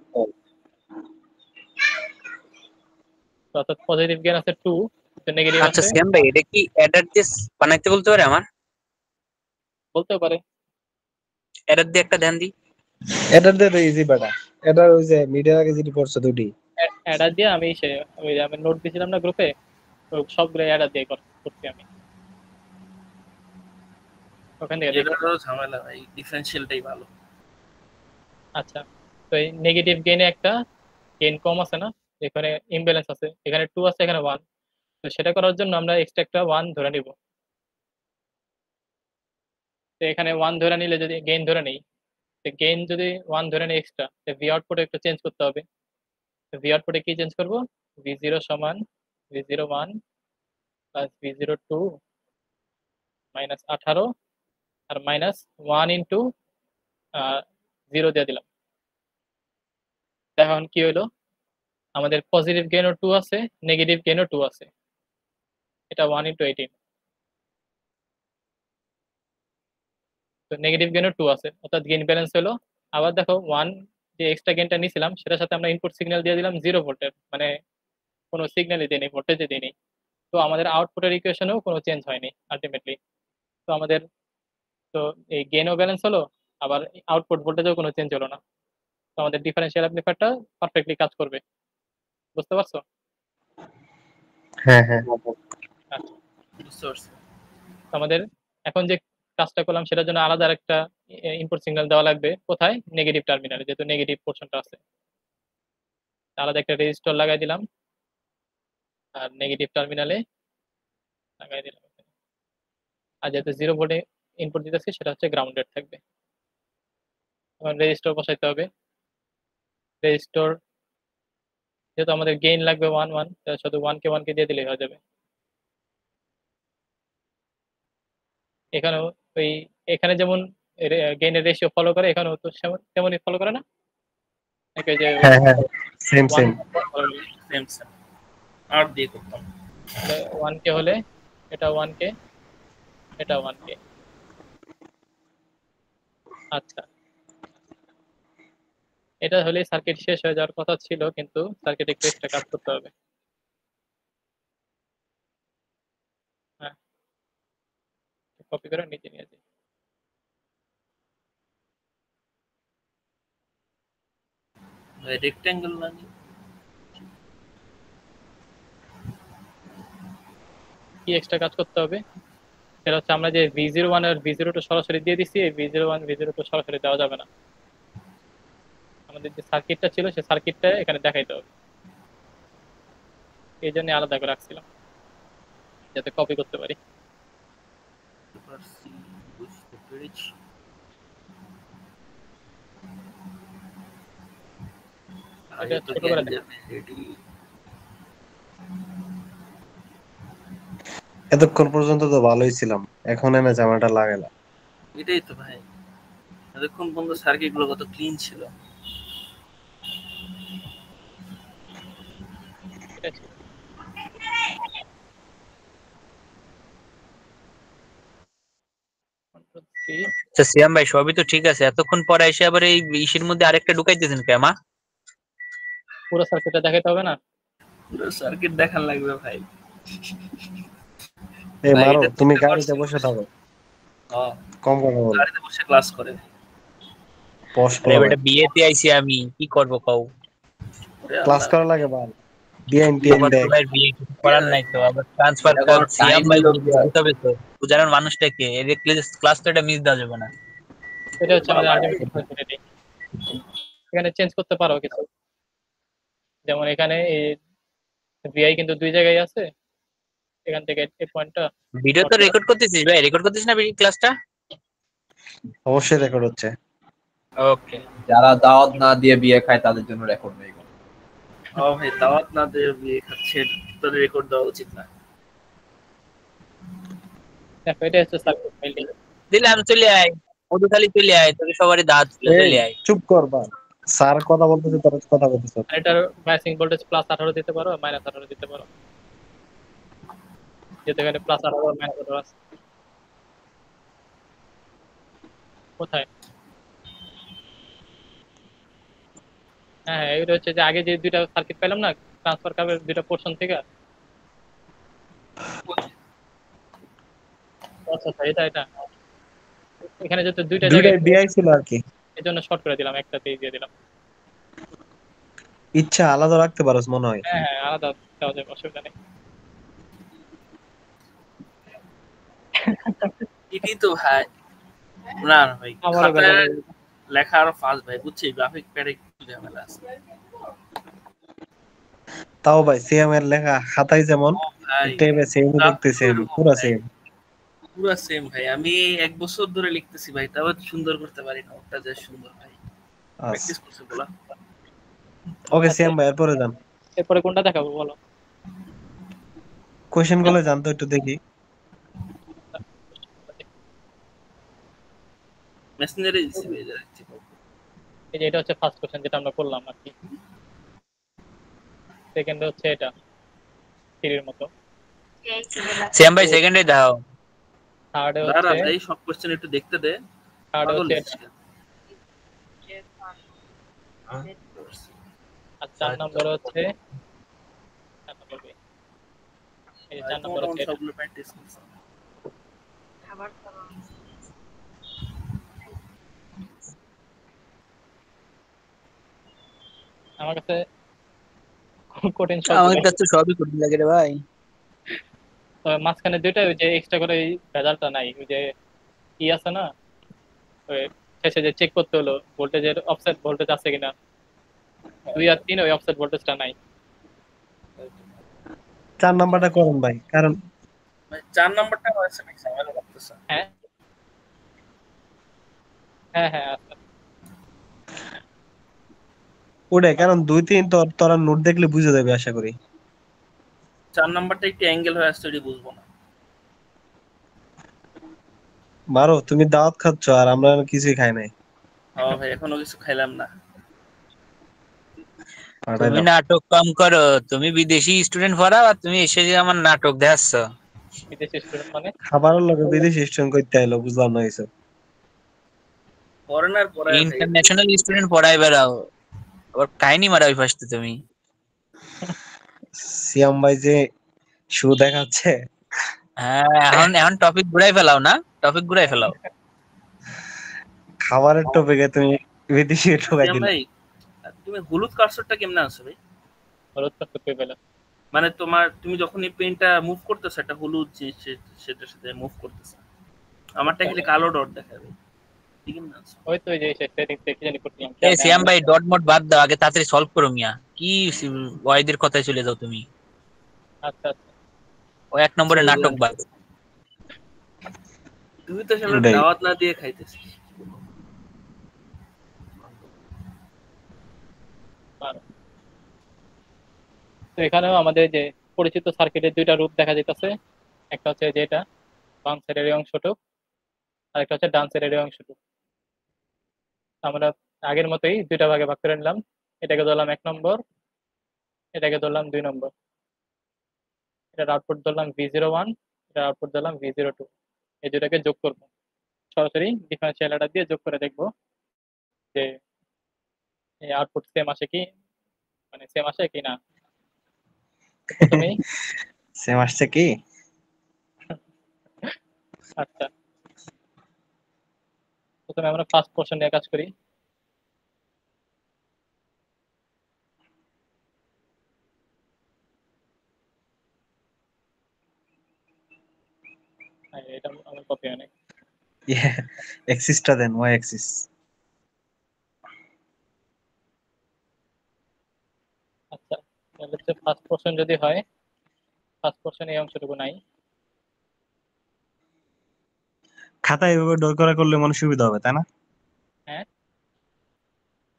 তো অর্থাৎ পজিটিভ গেইন আছে 2, তো নেগেটিভ আচ্ছা আছে সিয়াম ভাই, এটা কি অ্যাডার দিয়ে বানাইতে বলতে পারে আমার? বলতেও পারে। অ্যাডার দিয়ে একটা ধ্যান দিই। এটার দিয়ে তো ইজি বেটা। এটা ওই যে মিডিয়া আগে যেটি পড়ছে দুটি। অ্যাডার দিয়ে আমি ওই যে আমি নোট দিয়েছিলাম না গ্রুপে, সবগুলো অ্যাডার দিয়ে করছি আমি ওখান থেকে দেখি। এটারও ঝামেলা ভাই, ডিফারেনশিয়ালটাই ভালো। আচ্ছা, তো এই নেগেটিভ গেইনে একটা গেইন কম আছে না, এখানে ইমব্যালেন্স আছে, এখানে 2 আছে এখানে 1, তো সেটা করার জন্য আমরা এক্সট্রা একটা 1 ধরে নিব। তো এখানে 1 ধরে নিলে যদি গেইন ধরে নেই, তো গেইন যদি 1 ধরে নেই এক্সট্রা, তো ভি আউটপুটে একটু চেঞ্জ করতে হবে। তো ভি আউটপুটে কি চেঞ্জ করব, v0 সমান v01 প্লাস v02 মাইনাস 18 আর মাইনাস 1 ইন্টু 0 দিয়ে দিলাম। এখন কি হইলো, আমাদের পজিটিভ গেইনও 2 আছে, নেগেটিভ গেইনও 2 আছে, এটা 1 ইন্টু 18, তো নেগেটিভ গেইনও 2 আছে, অর্থাৎ গেইন ব্যালেন্স হলো। আবার দেখো 1 যে এক্সট্রা গেইনটা নিয়েছিলাম সেটার সাথে আমরা ইনপুট সিগন্যাল দিয়ে দিলাম 0 ভোল্টের, মানে কোনো সিগন্যালই দিইনি, ভোল্টেজে দিইনি। তো আমাদের আউটপুটের ইকুয়েশনেও কোনো চেঞ্জ হয়নি আলটিমেটলি। তো আমাদের তো এই গেইনও ব্যালেন্স হলো, আবার আউটপুট ভোল্টেজেও কোনো চেঞ্জ হলো না। তো আমাদের ডিফারেনশিয়াল অ্যামপ্লিফায়ারটা পারফেক্টলি কাজ করবে। বুঝতে পারছো? হ্যাঁ হ্যাঁ আচ্ছা, বুঝতে পারছি। তো আমাদের এখন যে কাজটা করলাম সেটার জন্য আলাদা একটা ইনপুট সিগন্যাল দেওয়া লাগবে। কোথায়? নেগেটিভ টার্মিনালে, যেহেতু নেগেটিভ পোর্শনটা আছে। আলাদা একটা রেজিস্টর লাগাই দিলাম আর নেগেটিভ টার্মিনালে লাগাই দিলাম। আর যেহেতু 0 ভোল্টে ইনপুট দিতেছি সেটা হচ্ছে গ্রাউন্ডেড থাকবে। এখন রেজিস্টর বসাইতে হবে। রেজিস্টর যেহেতু আমাদের গেইন লাগবে 1 1, শুধু 1 কে দিয়ে দিলেই হয়ে যাবে। এখানেও ওই এখানে যেমন গেইনের রেশিও ফলো করে, এখানেও তো তেমনই ফলো করে না, নাকি যে হ্যাঁ হ্যাঁ সেম 1 সেম। সেম সেম আর দিয়ে করতাম। 1 কে হলে এটা 1 কে, এটা 1 কে। আচ্ছা, এটা হলে সার্কিট শেষ হয়ে যাওয়ার কথা ছিল, কিন্তু সার্কিট একটু এক্সট্রা কাজ করতে হবে। হ্যাঁ, কপি করে নিচে নিয়ে যাই। রেক্ট্যাঙ্গেল লাগে কি এক্সট্রা কাজ করতে হবে, সেটা হচ্ছে আমরা যে v01 আর v02 সরাসরি দিয়ে দিছি, এই v01 v02 সরাসরি দেওয়া যাবে না। আমাদের যে সার্কিটটা ছিল সেই সার্কিটটা এখানে দেখাইতে হবে, এই জন্য আলাদা করে রাখছিলাম যাতে কপি করতে পারি। বুঝতে পেরেছি। এটা ছোট করে দেখ। এতক্ষণ পর্যন্ত তো ভালোই ছিলাম, এখন এনে জামাটা লাগাইলাম। এটাই তো ভাই, এতক্ষণ পর্যন্ত সার্কিট গুলো কত ক্লিন ছিল। এটা ছিল। Control C, আচ্ছা সিয়াম ভাই, সবই তো ঠিক আছে, এতক্ষণ পরে এসে আবার এই ইসের মধ্যে আরেকটা ঢুকাইতেছেন কে মা? পুরো সার্কিটটা দেখাইতে হবে না? পুরো সার্কিট দেখান লাগবে ভাই। এই ভাই, মারো, এটা তুমি বুঝতে গাড়িতে পারছি। বসে থাকো, হ্যাঁ, কম কথা বলো। গাড়িতে বসে ক্লাস করে। পশ আরে করো, বেটা বিয়েতে আইছি আমি, কি করব কও? ওরে ক্লাস আল্লাহ। করা লাগে বাল, ডিএন টিএন তোমার দেখ। ভাই বিয়ে কিছু করার নাই তো, আবার ট্রান্সফার এটা কর কোনো সিয়াম time ভাই দিলেও বুঝতে কি হয়? হবে তো, বুঝানোর মানুষটাকে এর ক্লাস তো এটা মিস দেওয়া যাবে না। এটা হচ্ছে আমাদের আলটিমেট ফাংশনালিটি। এখানে চেঞ্জ করতে পারো কিছু, যেমন এখানে এই ভিআই কিন্তু 2 জায়গায় আছে, এখান থেকে এই পয়েন্টটা ভিডিও তো রেকর্ড করতেছিস ভাই, রেকর্ড করতেছিস না ক্লাসটা? অবশ্যই রেকর্ড হচ্ছে। ওকে। যারা দাওয়াত না দিয়ে বিয়ে খায় তাদের জন্য রেকর্ড নেই কোনো। ও ভাই দাওয়াত না দিয়ে বিয়ে খাচ্ছে, তোদের রেকর্ড দেওয়া উচিত না। দেখো এটা হচ্ছে সার্কিট বিল্ডিং। দিলাম, চলে আয় মধুখালী, চলে আয়, তোকে সবারই দাঁত ছিল, এই চলে আয়। চুপ কর বা স্যার কথা বলতেছে, তোর কথা বলতেছ। আর এটার বাইসিং ভোল্টেজ +18 দিতে পারো, -18 দিতে পারো, যেহেতু এখানে +18 -18 আছে। কোথায়? হ্যাঁ হ্যাঁ, এটা হচ্ছে যে আগে যে দুইটা সার্কিট পেলাম না ট্রান্সফার কার্ভের দুইটা পোর্শন থেকে। আচ্ছা আচ্ছা, এটা এটা এখানে যেহেতু দুইটা জায়গায় দুইটাই বিআই ছিল আর কি। এই জন্য শর্ট করে দিলাম, একটাতেই দিয়ে দিলাম। ইচ্ছা আলাদা রাখতে পারোস মনে হয়। হ্যাঁ হ্যাঁ, আলাদা দেওয়া যাবে, অসুবিধা নেই। এটাই তো ভাই। না না ভাই, আমারও খাতায় বেলা লেখা আরো ফাস্ট ভাই, বুঝছি গ্রাফিক প্যাডে একটু ঝামেলা আছে। তাও ভাই সেম এর লেখা খাতায় যেমন ও ভাই টেবে সেম দেখতেছি আমি, পুরো সেম। পুরো সেম ভাই, আমি 1 বছর ধরে লিখতেছি ভাই, তাও সুন্দর করতে পারি না। ওটা যে সুন্দর ভাই, প্র্যাকটিস করছে বলা। ওকে সেম ভাই, এরপরে যান। এরপরে কোনটা দেখাবো বলো? কোশ্চেন গুলো জানতো একটু দেখি। মেসেঞ্জারে দিছি ভাই, যা দেখছি। এই যে এটা হচ্ছে ফার্স্ট কোশ্চেন যেটা আমরা করলাম আর কি। সেকেন্ড হচ্ছে এটা সিরির মতো। শ্যাম ভাই সেকেন্ডে দাও। থার্ডে দাঁড়া হচ্ছে ভাই, সব কোশ্চেন একটু দেখতে দে। থার্ডে পাগল হচ্ছে এটা। হচ্ছিস। আর 4 নম্বরে হচ্ছে 4 নম্বর কি? এই যে 4 নম্বর হচ্ছে এটা। সবগুলো প্র্যাকটিস করছে। আমার কাছে কঠিন আমার সবগুলো, কাছে তো সবই কঠিন লাগে রে ভাই। তবে মাঝখানে দুইটা ওই যে এক্সট্রা করে এই ভেজালটা নাই, ওই যে ই আছে না, ওই শেষে যে চেক করতে হলো ভোল্টেজের অফসেট ভোল্টেজ আছে কিনা, 2 আর 3 ওই অফসেট ভোল্টেজটা নাই। 4 নাম্বারটা করুন ভাই, কারণ ভাই 4 নাম্বারটা হয়েছে নাকি ঝামেলা লাগতেছে। হ্যাঁ হ্যাঁ হ্যাঁ আছে। ওটাই, কারণ 2-3 তোরা নোট দেখলে বুঝে যাবে আশা করি। 4 নাম্বারটা একটু অ্যাঙ্গেল হয়ে আসছে, ওটা বুঝবো না। মারো, তুমি দাওয়াত খাচ্ছ আর আমরা কিছুই খাই নাই। হ্যাঁ ভাই, এখনো কিছু খাইলাম না। পাঠাই তুমি দাও। নাটক কম করো, তুমি বিদেশি স্টুডেন্ট পড়াও আর তুমি এসে যে আমার নাটক দেখাচ্ছ। বিদেশি স্টুডেন্ট মানে? খাবারের লগে বিদেশি স্টুডেন্ট করতে আইলো, বুঝলাম না কিছু। ফরেনার পড়ায় ভাই। ইন্টারন্যাশনাল স্টুডেন্ট পড়াই বেড়াও, আবার কাহিনী মারাই ফার্স্টে তুমি। সিয়াম ভাই যে শু দেখাচ্ছে। হ্যাঁ, এখন এখন টপিক ঘুরাই ফেলাও না, টপিক ঘুরাই ফেলাও। খাবারের টপিকে তুমি বিদেশি ঢোকাই সিয়াম দিলে। ভাই, তুমি হলুদ কার্সরটা কেমনে আনছো ভাই? হলুদ করতে পেলে মানে তুমি যখন এই পেনটা মুভ করতেছো, একটা হলুদ যে সেটার সাথে মুভ করতেছে। আমারটা খালি কালো ডট দেখাবে। ঠিক না? ওই তো ওই যে সেটিংস দেখে জানি করছিলাম, এই খেয়াল নেই সিয়াম আমার। ভাই ডট মট বাদ দাও, আগে তাড়াতাড়ি সলভ করো মিয়া। কি ওয়াইদের কথায় চলে যাও তুমি। আচ্ছা আচ্ছা, ও 1 নম্বরে ছেড়ে নাটক দিলাম। বাদ। তুই তো শালা ওটাই। দাওয়াত না দিয়ে খাইতেছিস। পারো। তো এখানেও আমাদের যে পরিচিত সার্কিটের দুইটা রূপ দেখা যাইতেছে। একটা হচ্ছে যে এটা বাম সাইডের এই অংশটুক, আর একটা হচ্ছে ডান সাইডের এই অংশটুক। আমরা আগের মতোই দুইটা ভাগে ভাগ করে নিলাম। এটাকে ধরলাম 1 নম্বর, এটাকে ধরলাম 2 নম্বর। এটার আউটপুট ধরলাম V01, এটার আউটপুট ধরলাম V02। এই দুটাকে যোগ করবো, সরাসরি ডিফারেন্সিয়াল অ্যাডার দিয়ে যোগ করে দেখবো যে এই আউটপুট সেম আসে কি, মানে সেম আসে কি না। প্রথমেই সেম আসছে কি? আচ্ছা, প্রথমে আমরা ফার্স্ট পোর্শন নিয়ে কাজ করি। হ্যাঁ, এটা আমার কপি অনেক। এক্সিসটা দেন, ওয়াই এক্সিস। আচ্ছা, তাহলে হচ্ছে ফার্স্ট পোর্শন যদি হয়, ফার্স্ট পোর্শন এই অংশটুকু নাই। খাতায় এভাবে ড্র করে করলে মনে সুবিধা হবে, তাই না? হ্যাঁ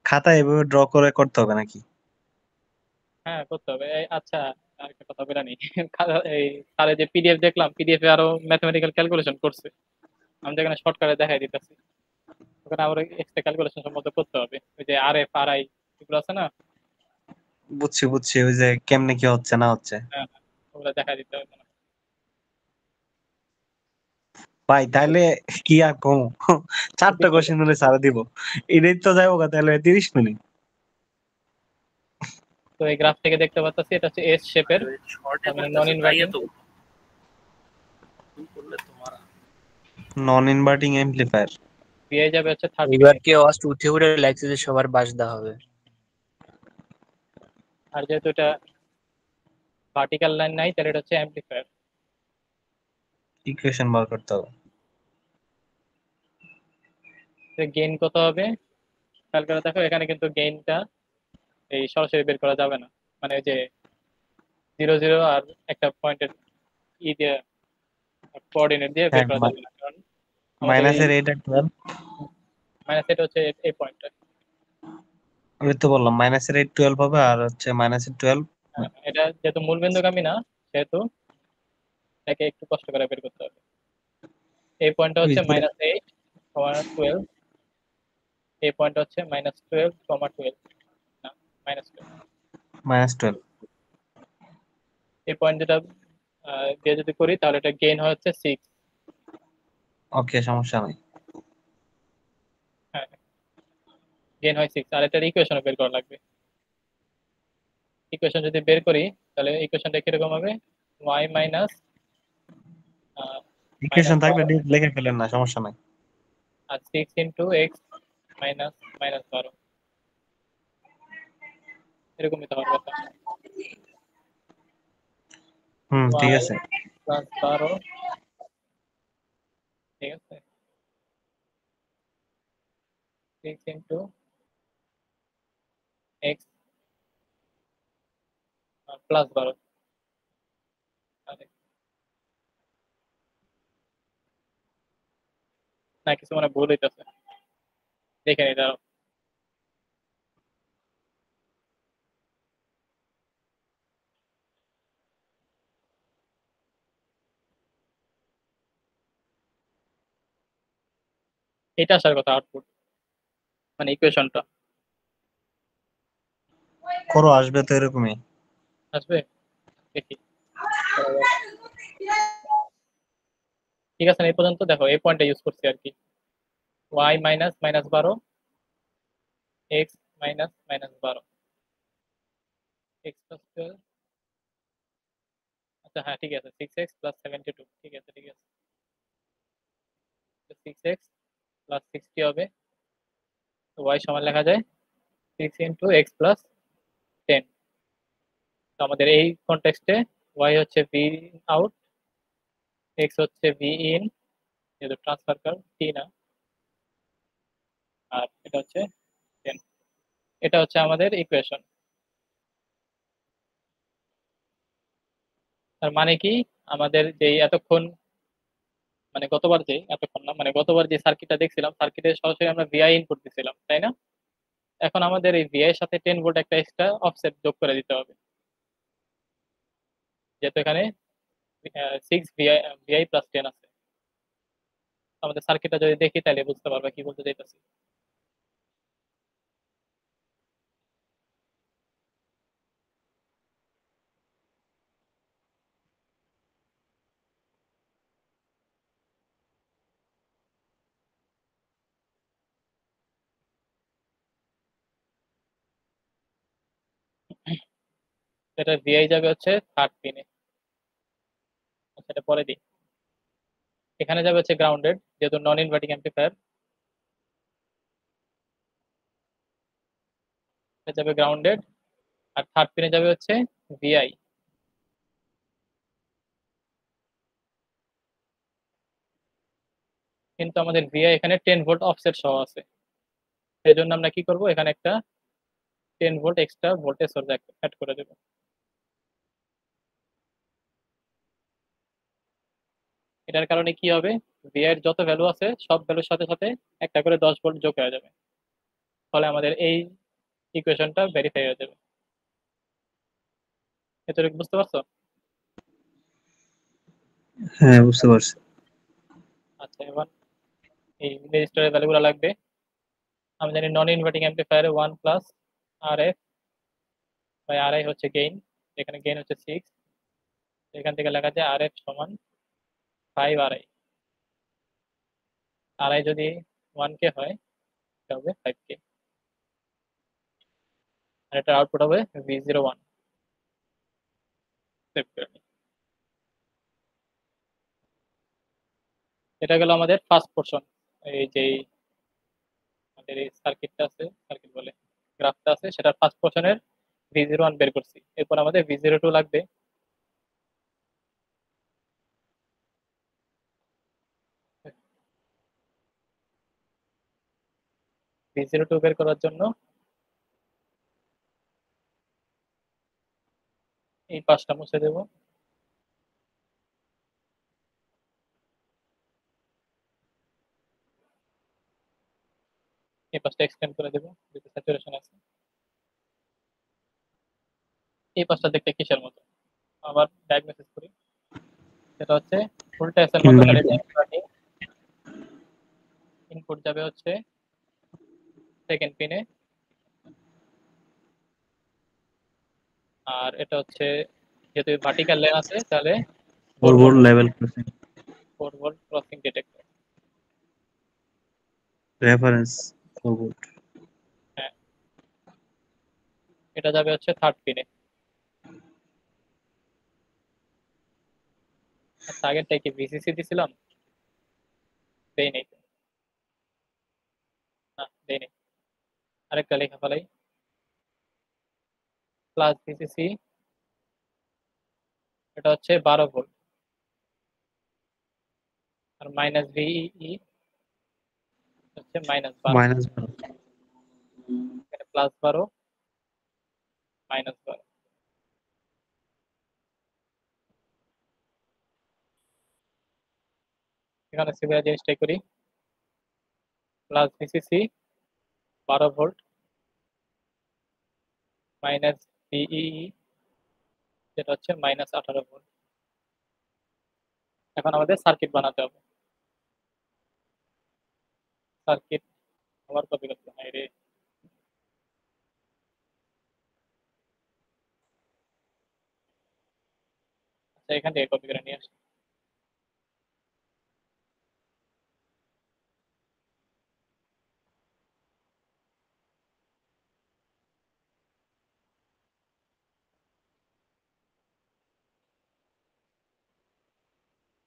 খাতায় এভাবে ড্র করে করতে হবে নাকি? হ্যাঁ করতে হবে। আচ্ছা, আরেকটা কথা বলে নি এই স্যারে যে পিডিএফ দেখলাম, পিডিএফ এ আরো ম্যাথমেটিক্যাল ক্যালকুলেশন করছে। আমি যেখানে শর্টকাটে দেখাই দিতেছি, ওখানে আবার এক্সট্রা ক্যালকুলেশন সম্বন্ধে করতে হবে। ওই যে আর এফ আর আই এগুলো আছে না? বুঝছি বুঝছি, ওই যে কেমনে কি হচ্ছে না হচ্ছে। হ্যাঁ হ্যাঁ, ওগুলো দেখাই দিতে হবে না। ভাই তাহলে কি আর কম, 4টা কোশ্চেন হলে সারা দিব, এটাই তো যাবো গা তাহলে 30 মিনিট। তো এই গ্রাফ থেকে দেখতে পাচ্ছি এটা হচ্ছে এস শেপের, শর্টে তার মানে নন করতেছে তাই ইনভার্টিং। এত তুমি করলে তোমার নন ইনভার্টিং এমপ্লিফায়ার। ভিআই যাবে হচ্ছে 30 এবার মিনিট। কে অস্ট উঠে উঠে লাগছে যে সবার বাস দেওয়া হবে। আর যেহেতু এটা ভার্টিক্যাল লাইন নাই, তাহলে এটা হচ্ছে অ্যাম্পলিফায়ার। ইকুয়েশন বার করতে হবে। গেইন কত হবে খেয়াল করে দেখো, এখানে কিন্তু গেইনটা এই সরাসরি বের করা যাবে না। মানে ওই যে 0 0 আর একটা পয়েন্টের ই দিয়ে কোঅর্ডিনেট দিয়ে বের হ্যাঁ, করা যাবে না, কারণ আমাদের এই মাইনাসের 8 আর 12। মাইনাস এটা হচ্ছে এই পয়েন্টটা। আমি তো বললাম মাইনাসের 8 12 হবে, আর হচ্ছে মাইনাসের 12। এটা যেহেতু মূলবিন্দুগামী না, সেহেতু এটাকে একটু কষ্ট করে বের করতে হবে। এই পয়েন্টটা ওই হচ্ছে যে -8, 12। এই পয়েন্টটা হচ্ছে -12, 12 না, -12। -12। এই পয়েন্ট যেটা দিয়ে যদি করি, তাহলে এটা গেইন হচ্ছে 6। ওকে, সমস্যা নাই। হ্যাঁ, গেইন হয় 6, আর এটার ইকুয়েশন বের করা লাগবে। ইকুয়েশন যদি বের করি, তাহলে ইকুয়েশনটা কিরকম হবে? y মাইনাস ইকুয়েশন থাকলে 12 লিখে ফেলেন না, সমস্যা নাই। আর 6 ইন্টু এক্স মাইনাস -12, এরকমই তো হওয়ার কথা। ঠিক y আছে। প্লাস 12, ঠিক আছে, 6 ইন্টু এক্স প্লাস 12। না, কিছু মানে ভুল হইতেছে, দেখে নি দাঁড়াও। এটা আসার কথা আউটপুট, মানে ইকুয়েশনটা করো, আসবে তো এরকমই। আসবে, দেখি করা যাক। ঠিক আছে, এই পর্যন্ত দেখো এই পয়েন্টটা ইউজ করছি আর কি। y minus -12, x minus -12, x plus 12। আচ্ছা হ্যাঁ, ঠিক আছে, 6x প্লাস 72, ঠিক আছে ঠিক আছে। 6x প্লাস 60 হবে, তো y সমান লেখা যায় 6 ইন্টু এক্স প্লাস 10। তো আমাদের এই কনটেক্সটে y হচ্ছে v আউট, x হচ্ছে v ইন, যেহেতু ট্রান্সফার কার্ভ t না, আর এটা হচ্ছে 10। এটা হচ্ছে আমাদের ইকুয়েশন। তার মানে কি, আমাদের যে এতক্ষণ, মানে গতবার যে এতক্ষণ না, মানে গতবার যে সার্কিটটা দেখছিলাম, সার্কিটে সরাসরি আমরা ভিআই ইনপুট দিছিলাম, তাই না? এখন আমাদের এই ভিআই এর সাথে 10 ভোল্ট একটা এক্সট্রা অফসেট যোগ করে দিতে হবে, যেহেতু এখানে 6 ভিআই ভিআই প্লাস 10 আছে। আমাদের সার্কিটটা যদি দেখি, তাহলে বুঝতে পারবে কি বলতে চাইতেছি। এটা ভিআই যাবে হচ্ছে থার্ড পিনে, সেটা পরে দিই। এখানে যাবে হচ্ছে গ্রাউন্ডেড, যেহেতু নন ইনভার্টিং অ্যাম্পলিফায়ার, এটা যাবে গ্রাউন্ডেড। আর থার্ড পিনে যাবে হচ্ছে ভিআই। কিন্তু আমাদের ভিআই এখানে 10 ভোল্ট অফসেট সহ আছে, সেই জন্য আমরা কি করব, এখানে একটা 10 volt extra voltage source add করে দেব। এটার কারণে কি হবে, ভিআই এর যত ভ্যালু আছে সব ভ্যালুর সাথে সাথে একটা করে 10 ভোল্ট যোগ হয়ে যাবে, ফলে আমাদের এই ইকুয়েশনটা ভেরিফাই হয়ে যাবে। এতটুকু বুঝতে পারছো? হ্যাঁ, বুঝতে পারছি। আচ্ছা, এবার এই রেজিস্টারের ভ্যালুগুলো লাগবে। আমি জানি নন ইনভার্টিং অ্যাম্পলিফায়ারে 1 plus R F by R I হচ্ছে গেইন, এখানে গেইন হচ্ছে 6। এখান থেকে লেখা যায় আর এফ সমান 5 আর আই। আর আই যদি 1K হয় এটা হবে 5K, আর এটার আউটপুট হবে V01। সেভ করে নিই। এটা গেল আমাদের ফার্স্ট পোর্শন। এই যে আমাদের এই সার্কিটটা আছে, সার্কিট বলে গ্রাফটা আছে, সেটার ফার্স্ট পোর্শনের V01 বের করছি। এরপর আমাদের V02 লাগবে। V02 বের করার জন্য এই পাশটা মুছে দেব। এই পাশটা এক্সটেন্ড করে দেব যেটা স্যাচুরেশন আছে। এই পাশটা দেখতে কিসের মতো, আবার ডায়াগনোসিস করি। সেটা হচ্ছে উল্টা এর মতো, খালি ইনপুট যাবে হচ্ছে সেকেন্ড পিনে, আর এটা হচ্ছে যেহেতু ভার্টিক্যাল লেন আছে তাহলে 4 volt level 4 volt crossing detector. Reference 4 volt. হ্যাঁ, এটা যাবে হচ্ছে থার্ড পিনে। আচ্ছা, আগেরটাই কি ভিসিসি দিছিলাম? দেই নেই তো। না, দেই নেই। আরেকটা লেখা ফেলাই, প্লাস ভিসিসি, এটা হচ্ছে 12 ভোল্ট, আর মাইনাস ভিই হচ্ছে -12। মাইনাস এখানে +12 -12। এখানে সিমিলার জিনিসটাই করি, প্লাস ভিসিসি 12 ভোল্ট মাইনাস ভিই যেটা হচ্ছে -18 ভোল্ট। এখন আমাদের সার্কিট বানাতে হবে। সার্কিট আবার কপি করতে হয় রে। আচ্ছা, এখান থেকে কপি করে নিয়ে আসি।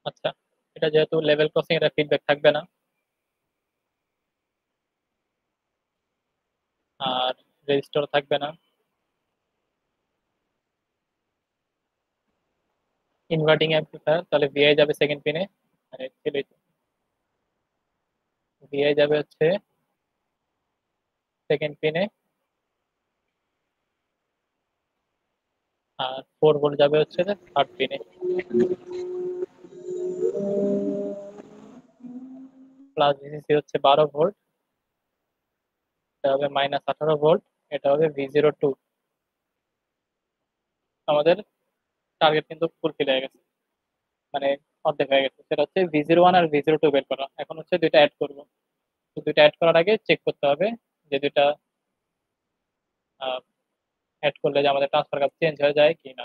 আচ্ছা, এটা যেহেতু লেভেল ক্রসিং এর ফিডব্যাক থাকবে না, আর রেজিস্টার থাকবে না, ইনভার্টিং অ্যাম্পলিফায়ার, তাহলে ভিআই যাবে সেকেন্ড পিনে, মানে ভিআই যাবে হচ্ছে সেকেন্ড পিনে, আর 4 ভোল্ট যাবে হচ্ছে থার্ড পিনে। প্লাস ভিসিসি হচ্ছে 12 ভোল্ট, এটা হবে -18 ভোল্ট, এটা হবে V02। আমাদের টার্গেট কিন্তু ফুলফিল হয়ে গেছে, মানে অর্ধেক হয়ে গেছে। সেটা হচ্ছে V01 আর V02 বের করা। এখন হচ্ছে দুইটা অ্যাড করব। তো দুইটা অ্যাড করার আগে চেক করতে হবে যে দুইটা অ্যাড করলে যে আমাদের ট্রান্সফার কাপ চেঞ্জ হয়ে যায় কি না।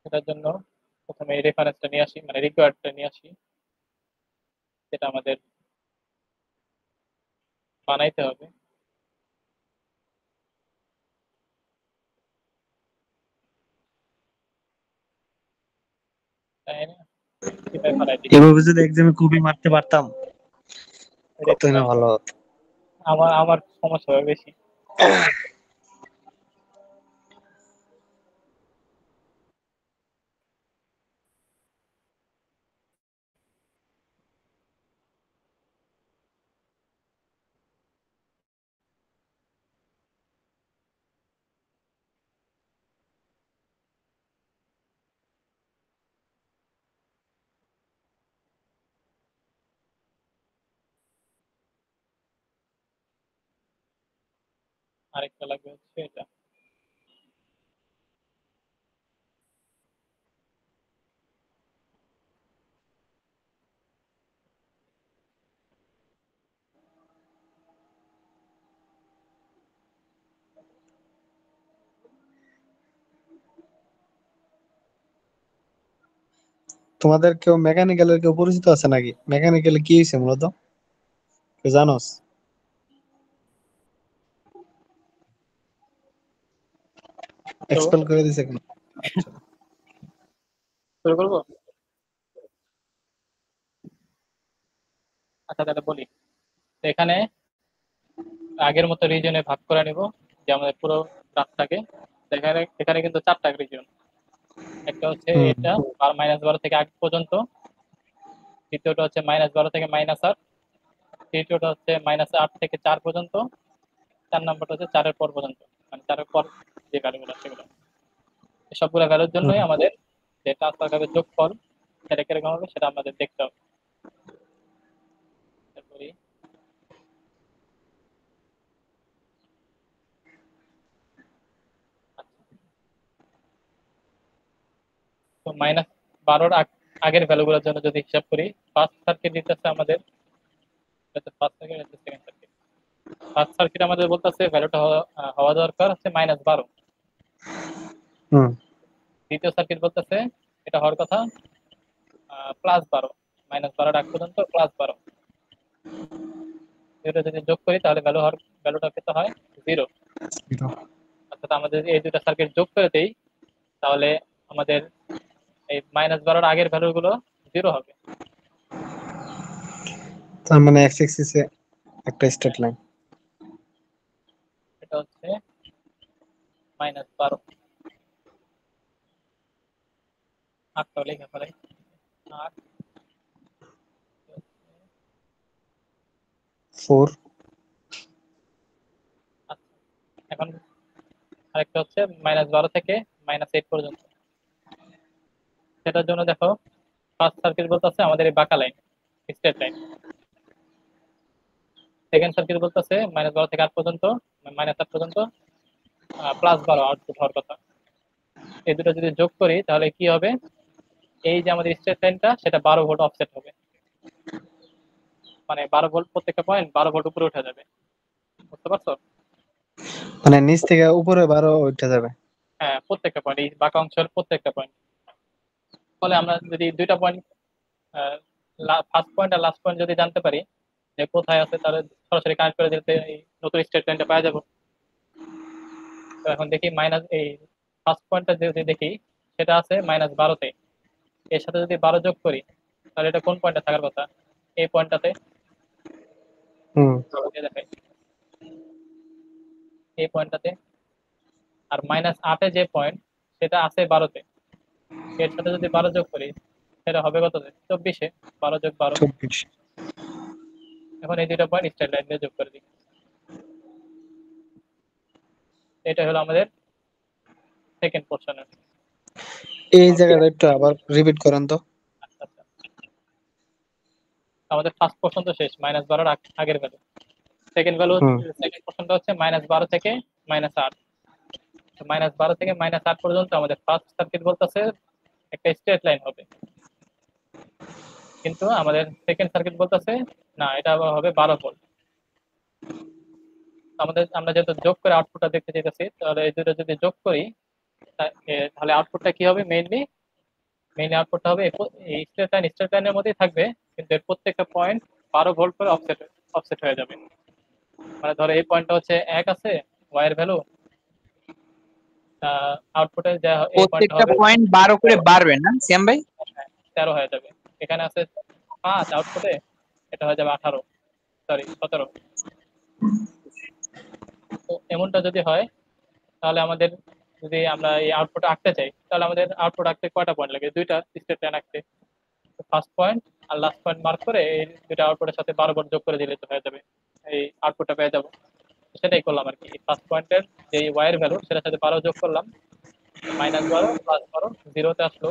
সেটার জন্য প্রথমে এই রেফারেন্সটা নিয়ে আসি, মানে রিকোয়ার্ডটা নিয়ে আসি, যেটা আমাদের বানাইতে হবে। তাই না? কিভাবে বানাই দিই এভাবে যদি এক্সামে কপি মারতে পারতাম কতই না রেফারেন্স। ভালো হতো। আমার আমার সমস্যা হবে বেশি। আরেকটা লাগবে হচ্ছে এটা। তোমাদের কেউ মেকানিক্যালের কেউ পরিচিত আছে নাকি? মেকানিক্যালে কি হয়েছে মূলত কেউ জানোস? তো এক্সপেল করে দিছে কেন? শুরু করবো। আচ্ছা তাহলে বলি। তো এখানে আগের মতো রিজনে ভাগ করে নিব, যে আমাদের পুরো গ্রাফটাকে। এখানে এখানে কিন্তু 4টা রিজন। একটা হচ্ছে হুম এটা -12 থেকে 8 পর্যন্ত, দ্বিতীয়টা হচ্ছে -12 থেকে -8, তৃতীয়টা হচ্ছে -8 থেকে 4 পর্যন্ত, 4 নম্বরটা হচ্ছে 4-এর পর পর্যন্ত, মানে 4-এর পর যে ভ্যালুগুলো সেগুলো। সবগুলো ভ্যালুর হুম। জন্যই আমাদের যে ট্রান্সফার কার্ভের যোগফল সেটা কিরকম হবে সেটা আমাদের দেখতে হবে। তারপরে তো -12 আগের ভ্যালুগুলোর জন্য যদি হিসাব করি, ফার্স্ট সার্কিট দিতেছে আমাদের, ফার্স্ট সার্কিট হচ্ছে সেকেন্ড সার্কিট। ফার্স্ট সার্কিট আমাদের বলতেছে ভ্যালুটা হওয়া দরকার হচ্ছে -12। হুম দ্বিতীয় সার্কিট বলতেছে এটা হওয়ার কথা +12, -12 আগ পর্যন্ত +12। এটা যদি যোগ করি তাহলে ভ্যালুটা পেতে হয় 0। অর্থাৎ আমাদের যদি এই দুটো সার্কিট যোগ করে দেই তাহলে আমাদের এই -12 আগের ভ্যালুগুলো 0 হবে। তার মানে এক্স এক্সিসে একটা স্ট্রেট লাইন। এটা হচ্ছে -12। 8টা লেখা ফেলাই। 8 4 আচ্ছা, এখন আরেকটা হচ্ছে -12 থেকে -8 পর্যন্ত। সেটার জন্য দেখো ফার্স্ট সার্কিট বলতেছে আমাদের এই বাঁকা line, straight line. Second circuit বলতেছে -12 থেকে 8 পর্যন্ত, -8 পর্যন্ত +12 আউটপুট হওয়ার কথা। এই দুটো যদি যোগ করি তাহলে কি হবে, এই যে আমাদের স্ট্রেট লাইনটা সেটা 12 ভোল্ট অফসেট হবে, মানে 12 ভোল্ট প্রত্যেকটা পয়েন্ট 12 ভোল্ট উপরে উঠে যাবে। বুঝতে পারছো? মানে নিচ থেকে উপরে 12 উঠে যাবে। হ্যাঁ, প্রত্যেকটা পয়েন্ট, এই বাঁকা অংশের প্রত্যেকটা পয়েন্ট। ফলে আমরা যদি দুইটা পয়েন্ট, ফার্স্ট পয়েন্ট আর লাস্ট পয়েন্ট যদি জানতে পারি যে কোথায় আছে, তাহলে সরাসরি কানেক্ট করে দিতে এই নতুন স্ট্রেট লাইনটা পাওয়া যাবো। তো এখন দেখি এই ফার্স্ট পয়েন্টটা যদি দেখি সেটা আছে -12তে, এর সাথে যদি 12 যোগ করি তাহলে এটা কোন পয়েন্টে থাকার কথা, এই পয়েন্টটাতে। হুম দেখাই এই পয়েন্টটাতে। আর -8-এ যে পয়েন্ট সেটা আছে 12তে, এর সাথে যদি 12 যোগ করি সেটা হবে কততে, 24-এ। 12 যোগ 12। 24। এখন এই দুটো পয়েন্ট স্ট্রেট লাইন দিয়ে যোগ করে দিই। এটা হলো আমাদের সেকেন্ড পোর্শনের। এই জায়গাটা একটু আবার রিপিট করেন তো। আচ্ছা আচ্ছা, আমাদের ফার্স্ট পোর্শন তো শেষ, -12 আগের ভ্যালু। সেকেন্ড ভ্যালু, হুম সেকেন্ড পোর্শনটা হচ্ছে -12 থেকে -8। -12 থেকে -8 পর্যন্ত আমাদের ফার্স্ট সার্কিট বলতেছে একটা স্ট্রেট লাইন হবে, কিন্তু আমাদের সেকেন্ড সার্কিট বলতেছে না, এটা হবে 12 ভোল্ট। আমরা যেহেতু যোগ করে আউটপুটটা দেখতে চাইতেছি, তাহলে এই দুটো যদি যোগ করি তাহলে আউটপুটটা কি হবে, মেইনলি আউটপুটটা হবে এই স্ট্রেট লাইনের মধ্যেই থাকবে, কিন্তু এর প্রত্যেকটা পয়েন্ট 12 ভোল্ট করে অফসেট হয়ে যাবে। মানে ধরো এই পয়েন্টটা হচ্ছে 1 আছে ওয়াই এর ভ্যালু, আউটপুটে যা এই পয়েন্টটা প্রত্যেকটা হবে পয়েন্ট 12 করে বাড়বে না শ্যাম ভাই? 13 হয়ে যাবে। এখানে আছে 5 আউটপুটে, এটা হয়ে যাবে 18, সরি 17। তো এমনটা যদি হয় তাহলে আমাদের, যদি আমরা এই আউটপুট আঁকতে চাই তাহলে আমাদের আউটপুট আঁকতে কয়টা পয়েন্ট লাগে, দুইটা স্টেট লাইন আঁকতে। ফার্স্ট পয়েন্ট আর লাস্ট পয়েন্ট মার্ক করে এই দুইটা আউটপুটের সাথে 12 ভোল্ট যোগ করে দিলে তো হয়ে যাবে, এই আউটপুটটা পেয়ে যাবো। সেটাই করলাম আর কি। ফার্স্ট পয়েন্টের যে ওয়াই এর ভ্যালু সেটার সাথে 12 যোগ করলাম, -12 +12 0-তে আসলো।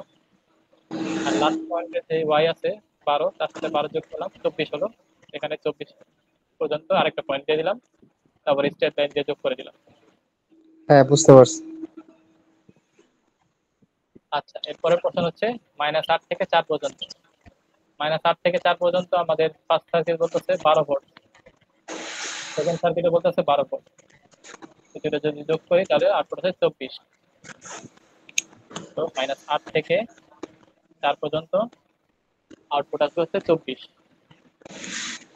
আর লাস্ট পয়েন্টের যে ওয়াই আছে 12, তার সাথে 12 যোগ করলাম, 24 হলো। এখানে 24 পর্যন্ত আরেকটা পয়েন্ট দিয়ে দিলাম, তারপর স্ট্রেট লাইন দিয়ে যোগ করে দিলাম। হ্যাঁ বুঝতে পারছি। আচ্ছা, এরপরের প্রশ্ন হচ্ছে -8 থেকে 4 পর্যন্ত। -8 থেকে 4 পর্যন্ত আমাদের ফার্স্ট সার্কিট বলতেছে 12 ভোল্ট, সেকেন্ড সার্কিটে বলতেছে 12 ভোল্ট। দুটো যদি যোগ করি তাহলে আউটপুট হচ্ছে 24। তো -8 থেকে 4 পর্যন্ত আউটপুট আসবে হচ্ছে 24।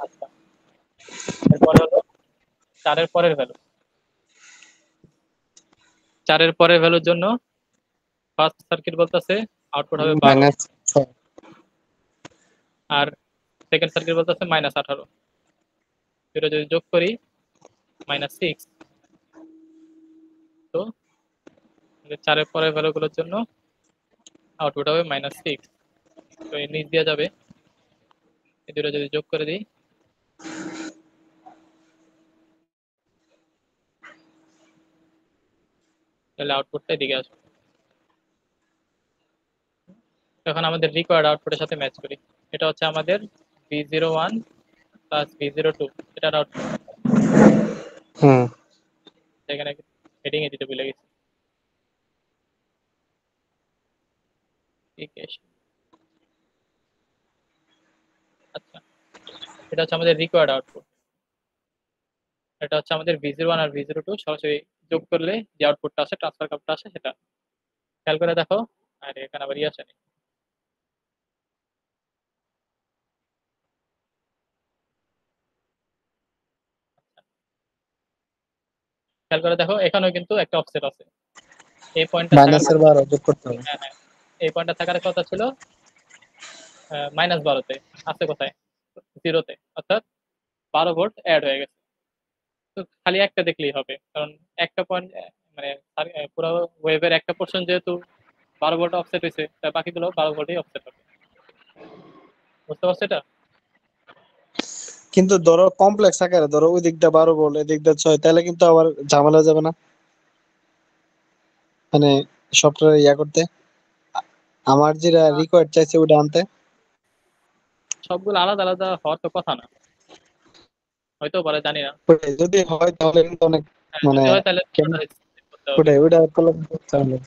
আচ্ছা, এরপরে হলো 4 এর পরের ভ্যালু। 4 এর পরের ভ্যালুর জন্য ফার্স্ট সার্কিট বলতেছে আউটপুট হবে 12, -6 আর সেকেন্ড সার্কিট বলতেছে -18। দুটো যদি যোগ করি -6। তো 4 এর পরের ভ্যালুগুলোর জন্য আউটপুট হবে -6। তো এর নিচ দেওয়া যাবে, এই দুটো যদি যোগ করে দিই তাহলে আউটপুটটা এদিকে আসবে। এখন আমাদের রিকোয়ার্ড আউটপুটের সাথে ম্যাচ করি। এটা হচ্ছে আমাদের V01 প্লাস V02, এটার আউটপুট। হুম এখানে হেডিং এ দিতে ভুলে গেছি। আচ্ছা, এটা হচ্ছে আমাদের রিকোয়ার্ড আউটপুট। এটা হচ্ছে আমাদের V01 আর V02 সরাসরি যোগ করলে যে আউটপুটটা আসে, ট্রান্সফার কাপটা আসে, সেটা খেয়াল করে দেখো। আর এখানে আবার ইয়ে আসেনি। খেয়াল করে দেখো, এখানেও কিন্তু একটা অফসেট আছে। এই পয়েন্টটা থাকার মাইনাসের 12 যোগ করতে হবে। হ্যাঁ হ্যাঁ, এই পয়েন্টটা থাকার কথা ছিল -12-তে, আছে কোথায়? 0-তে, অর্থাৎ 12 ভোল্ট অ্যাড হয়ে গেছে। তো খালি একটা দেখলেই হবে, কারণ একটা পয়েন্ট মানে পুরো ওয়েভের একটা পোর্শন যেহেতু 12 ভোল্ট অফসেট হয়েছে, তাই বাকিগুলো 12 ভোল্টেই অফসেট হবে। বুঝতে পারছো এটা? কিন্তু ধরো কমপ্লেক্স আকারে ধরো ওই দিকটা 12 ভোল্ট এদিক দিয়ে 6, তাহলে কিন্তু আবার ঝামেলা হয়ে যাবে না? মানে সফটওয়্যার ইয়া করতে, আমার যেটা রিকোয়ার্ড চাইছে ওটা আনতে। সবগুলো আলাদা আলাদা হওয়ার তো কথা না, হয়তো পারে, জানি না। ওটাই, যদি হয় তাহলে কিন্তু অনেক হ্যাঁ, মানে যদি হয় তাহলে কেন পুরোটা split করতে হবে। ওটাই ওটা করলে কিন্তু ঝামেলা।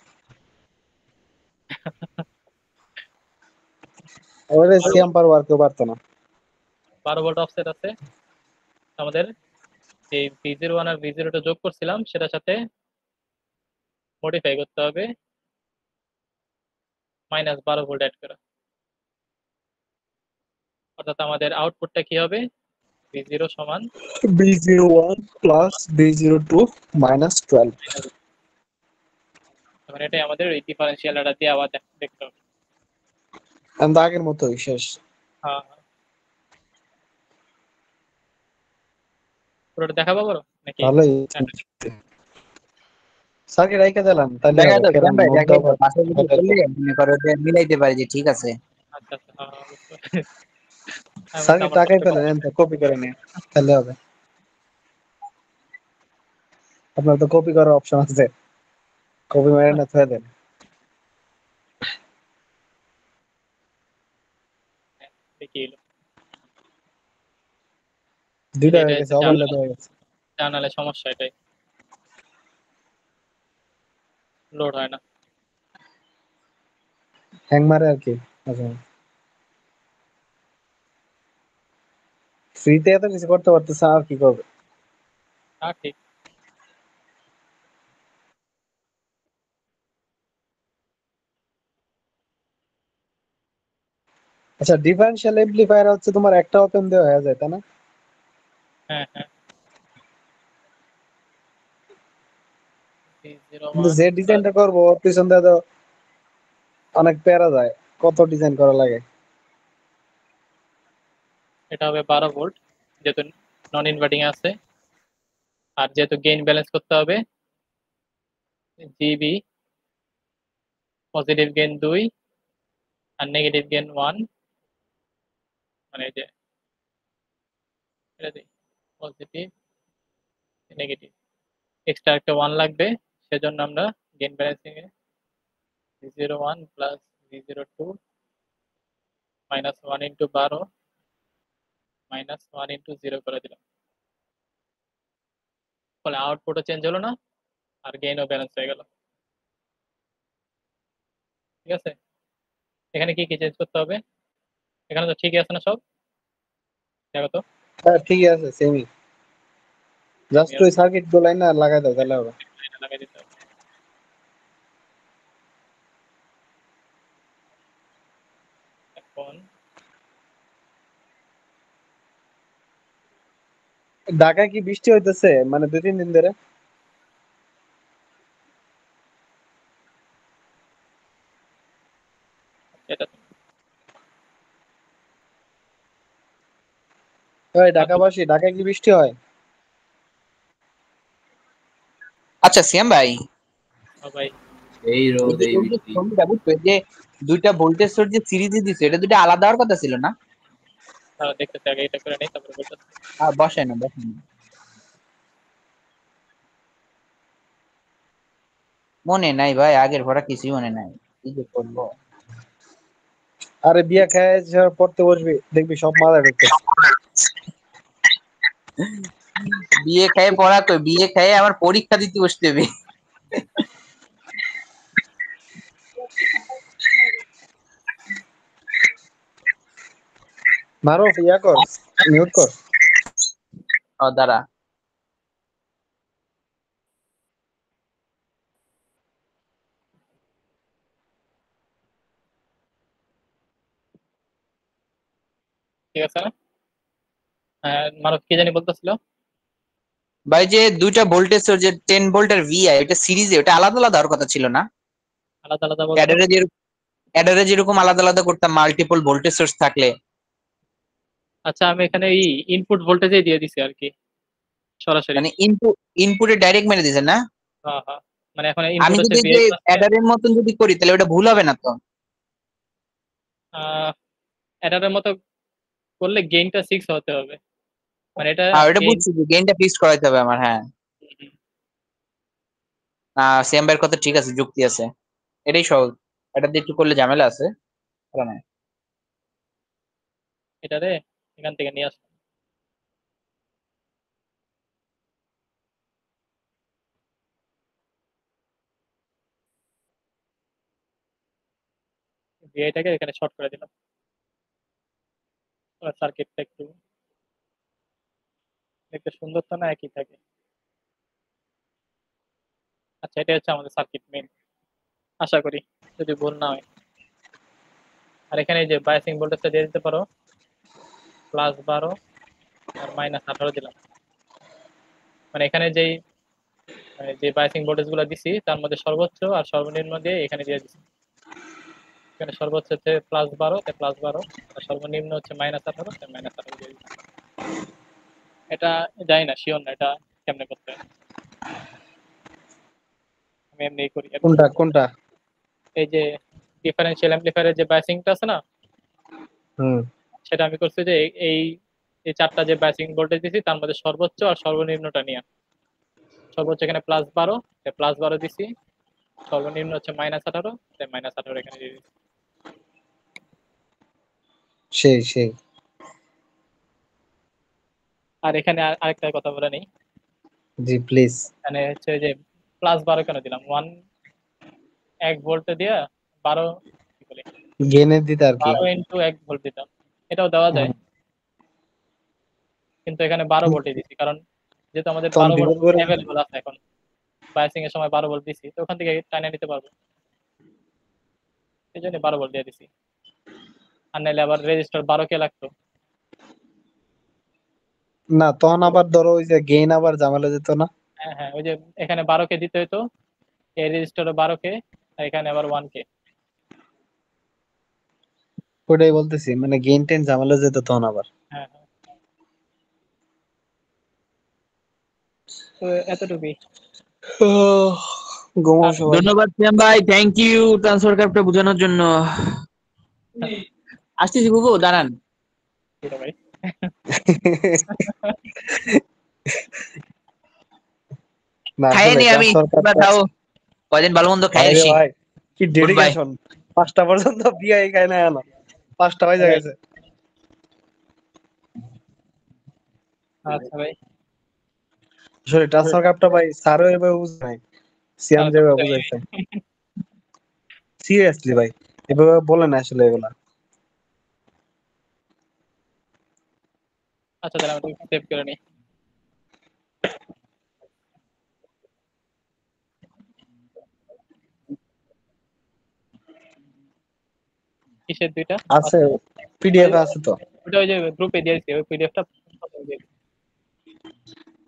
ওটা 12 সিএম পার ওয়ার্কেও পারতো না। 12 ভোল্ট অফসেট আছে আমাদের। এই V01 আর V02 যোগ করছিলাম, সেটার সাথে মডিফাই করতে হবে -12 ভোল্ট অ্যাড করা। অর্থাৎ আমাদের আউটপুটটা কি হবে? V0 সমান B01 প্লাস B02 মাইনাস 12। এখন এটাই আমাদের এই ডিফারেন্সিয়াল এটা দিয়ে আবার দেখতে হবে। আমরা আগের মতোই শেষ। হ্যাঁ হ্যাঁ, পুরোটা দেখাবো বড় নাকি? ভালোই হ্যাঁ, সার্কিট রাইখা দিলাম তাহলে দেখা হবে তো কেরাম ভাই, নোট দেখাই দাও তো পাশে যদি করলে মনে করো যে মিলাইতে পারি যে ঠিক আছে। আচ্ছা আচ্ছা, হ্যাঁ হ্যাঁ, বুঝতে পারছি। আমি বলছি সার্কিট আমার টাকাই কষ্ট পেলেন কম। এনতে কপি করে নিয়ে তাহলে হবে। আপনার তো কপি করার অপশন আছে, কপি মেরে না থুয়ে দেন। দেখি এলো। দুইটা এটা হয়ে গেছে, হচ্ছে ওভারলোড হয়ে গেছে। জার্নালে সমস্যা, এটাই লোড হয় না। হ্যাং মারে আর কি। আচ্ছা, ফ্রিতে এত কিছু করতে পারতেছে আর কি করবে। হ্যাঁ ঠিক। আচ্ছা, ডিফারেনশিয়াল এমপ্লিফায়ার হচ্ছে তোমার একটা ওপেন দেওয়া হয়ে যায় তাই না? হ্যাঁ হ্যাঁ, কিন্তু V01 যে প্লাস ডিজাইনটা করবো ওর পিছন দিয়ে তো অনেক প্যারা যায়, কত ডিজাইন করা লাগে। এটা হবে 12 ভোল্ট, যেহেতু নন ইনভার্টিং আছে। আর যেহেতু গেইন ব্যালেন্স করতে হবে, জিবি পজিটিভ গেইন 2 আর নেগেটিভ গেইন 1, মানে এই যে এটা পজিটিভ নেগেটিভ, এক্সট্রা একটা 1 লাগবে। সেজন্য আমরা গেইন ব্যালেন্সিং এ V01 plus V02 -1 into 12 -1 into 0 করে দিলাম। ফলে আউটপুটও চেঞ্জ হলো না, আর গেইনও ব্যালেন্স হয়ে গেল। ঠিক আছে, এখানে কি কি চেঞ্জ করতে হবে? এখানে তো ঠিকই আছে না সব? দেখো তো। হ্যাঁ ঠিকই আছে, সেমই। জাস্ট ওই সার্কিট গুলাই না লাগাই দাও তাহলে হবে। এটা লাগাই দিতে হবে। এখন ঢাকায় কি বৃষ্টি হইতেছে মানে 2-3 দিন ধরে? এটা ওই ঢাকাবাসী, ঢাকায় কি বৃষ্টি হয়? আচ্ছা সিয়াম ভাই, ভাই এই এই রোদ যে এই এই যে বৃষ্টি। ছবিটা বুঝছো, এই যে দুইটা ভোল্টেজ সোর্স যে সিরিজে দিছে, এটা দুইটা আলাদা হওয়ার কথা ছিল না? দেখতেছে আগে এটা করে নেই তারপরে বলতেছে। বসে না, বসে না। মনে নাই ভাই, আগের ভরা কিছুই মনে নাই, কি যে করবো। আরে বিয়া খায় যখন পড়তে বসবি দেখবি সব মাথায় ঢুকতেছে। বিয়ে খায় পড়া কই, বিয়ে খায় আমার পরীক্ষা দিতে বসতে হবে। মারুফ ইয়া কর, মিউট কর। দাঁড়া। ঠিক আছে না? মারুফ কি জানি বলতেছিল? ভাই যে দুইটা ভোল্টেজ সোর্স, যে 10 ভোল্ট আর ভিআই, এটা সিরিজে, ওটা আলাদা আলাদা হওয়ার কথা ছিল না? আলাদা আলাদা বলতে অ্যাডারে যেরকম আলাদা আলাদা করতাম মাল্টিপল ভোল্টেজ সোর্স থাকলে। আচ্ছা আমি এখানে এই ইনপুট ভোল্টেজই দিয়ে দিছি আর কি, সরাসরি। মানে ইনপুটে ডাইরেক্ট মেরে দিয়েছেন না? হ্যাঁ হ্যাঁ, মানে এখন আমি ইনপুট হচ্ছে যদি যে ভিআই প্লাস। অ্যাডারের মতন যদি করি তাহলে ওটা ভুল হবে না তো? এটার মতো করলে গেইনটা 6 হতে হবে, মানে এটা হ্যাঁ ওটা গেইন। বুঝছি যে গেইনটা ফিক্সড করাইতে হবে আমার, হ্যাঁ। সেম ভাইয়ের কথা ঠিক আছে, যুক্তি আছে, এটাই সহজ। এটা দিয়ে একটু করলে ঝামেলা আছে, তাই না? এটারে এখান থেকে নিয়ে আসলাম। ভিআইটাকে এখানে শর্ট করে দিলাম, সার্কিটটা একটু দেখতে সুন্দর তো না, একই থাকে। আচ্ছা এটা হচ্ছে আমাদের সার্কিট মেইন, আশা করি যদি ভুল না হয়। আর এখানে এই যে বায়াসিং ভোল্টেজটা দিয়ে দিতে পারো, +12 আর -18 দিলাম। মানে এখানে যেই যে বায়াসিং ভোল্টেজ গুলো দিছি তার মধ্যে সর্বোচ্চ আর সর্বনিম্ন দিয়ে এখানে দিয়ে দিছি। এখানে সর্বোচ্চ হচ্ছে +12 তাই +12, আর সর্বনিম্ন হচ্ছে -18 তাই -18 দিয়ে দিছি। এটা জানি না, শিওর না এটা কেমনে করতে হয়, আমি এমনি করি আর কি। কোনটা কোনটা? এই যে ডিফারেনশিয়াল অ্যাম্পলিফায়ারের যে বায়াসিংটা আছে না, হুম। সেটা আমি করছি যে এই এই চারটা যে বায়াসিং ভোল্টেজ দিছি তার মধ্যে সর্বোচ্চ আর সর্বনিম্নটা নিয়ে। সর্বোচ্চ এখানে +12 তাই +12 দিছি, সর্বনিম্ন হচ্ছে -18 তাই -18 এখানে দিয়ে দিছি। সেই সেই। আর এখানে আরেকটা কথা বলে নেই, জি প্লিজ। মানে হচ্ছে যে +12 কেন দিলাম, 1 ভোল্টে দিয়ে 12 কি বলে গেনের দিতে আর কি। 12 ইন্টু 1 ভোল্ট দিতাম, এটাও দেওয়া যায়, কিন্তু এখানে 12 ভোল্টে দিছি কারণ যেহেতু আমাদের তখন 12 ভোল্ট বিপদ করে। অ্যাভেলেবল আছে এখন, বায়াসিং এর সময় 12 ভোল্ট দিছি, তো ওখান থেকে টাইনে নিতে পারবো, এই জন্য 12 ভোল্ট দিয়ে দিছি। আর নাহলে আবার রেজিস্টার 12 কে লাগতো। না তখন আবার ধরো ওই যে গেইন আবার ঝামেলা যেত না? হ্যাঁ হ্যাঁ, ওই যে এখানে 12 কে দিতে হতো, এই রেজিস্টারে 12 কে, আর এখানে আবার 1 কে। ওটাই বলতেছি, মানে গেইন টেন ঝামেলা যেত তখন আবার। হ্যাঁ হ্যাঁ, তো এতটুকুই। ঘুমাও আর সবাই। ধন্যবাদ সিয়াম ভাই, থ্যাংক ইউ ট্রান্সফার কার্ডটা বোঝানোর জন্য। আসতেছি বুবু, দাঁড়ান। কি রে ভাই? না আসলে খাইনি আমি, ট্রান্সফার তোমরা কার্ডটা। খাও, কয়দিন ভালো মন্দ খাই ভাইরে আসি। ভাই, কি গুড বাই। ডেডিকেশন! 5টা পর্যন্ত বিয়াই খায় না এখনো, 5টা বাজে গেছে। আচ্ছা ভাই, আসলে ট্রান্সফার কার্ডটা ভাই স্যারও এভাবে বুঝে নাই, সিয়াম তাহলে তো যেভাবে বুঝাই বুঝাইছে। সিরিয়াসলি ভাই, এভাবে বলে না আসলে এগুলা। আচ্ছা তাহলে আমি সেভ করে নিই। কিসের দুইটা? আছে, পিডিএফ আছে তো। ওটা ওই যে গ্রুপে দিয়েছি, ওই পিডিএফটা দিয়ে দিছি।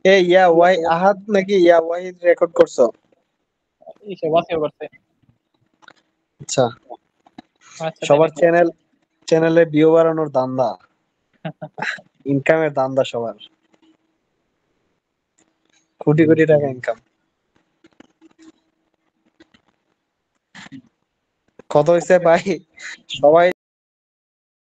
এই ইয়া ওয়াই আহাদ নাকি ইয়া ওয়াহিদ রেকর্ড করছো? ইসে ওয়াসিও করছে। আচ্ছা, আচ্ছা তাই সবার নাকি? চ্যানেলে ভিউ বাড়ানোর ধান্দা, ইনকামের ধান্দা সবার, কোটি কোটি টাকা ইনকাম। কত হয়েছে ভাই? সবাই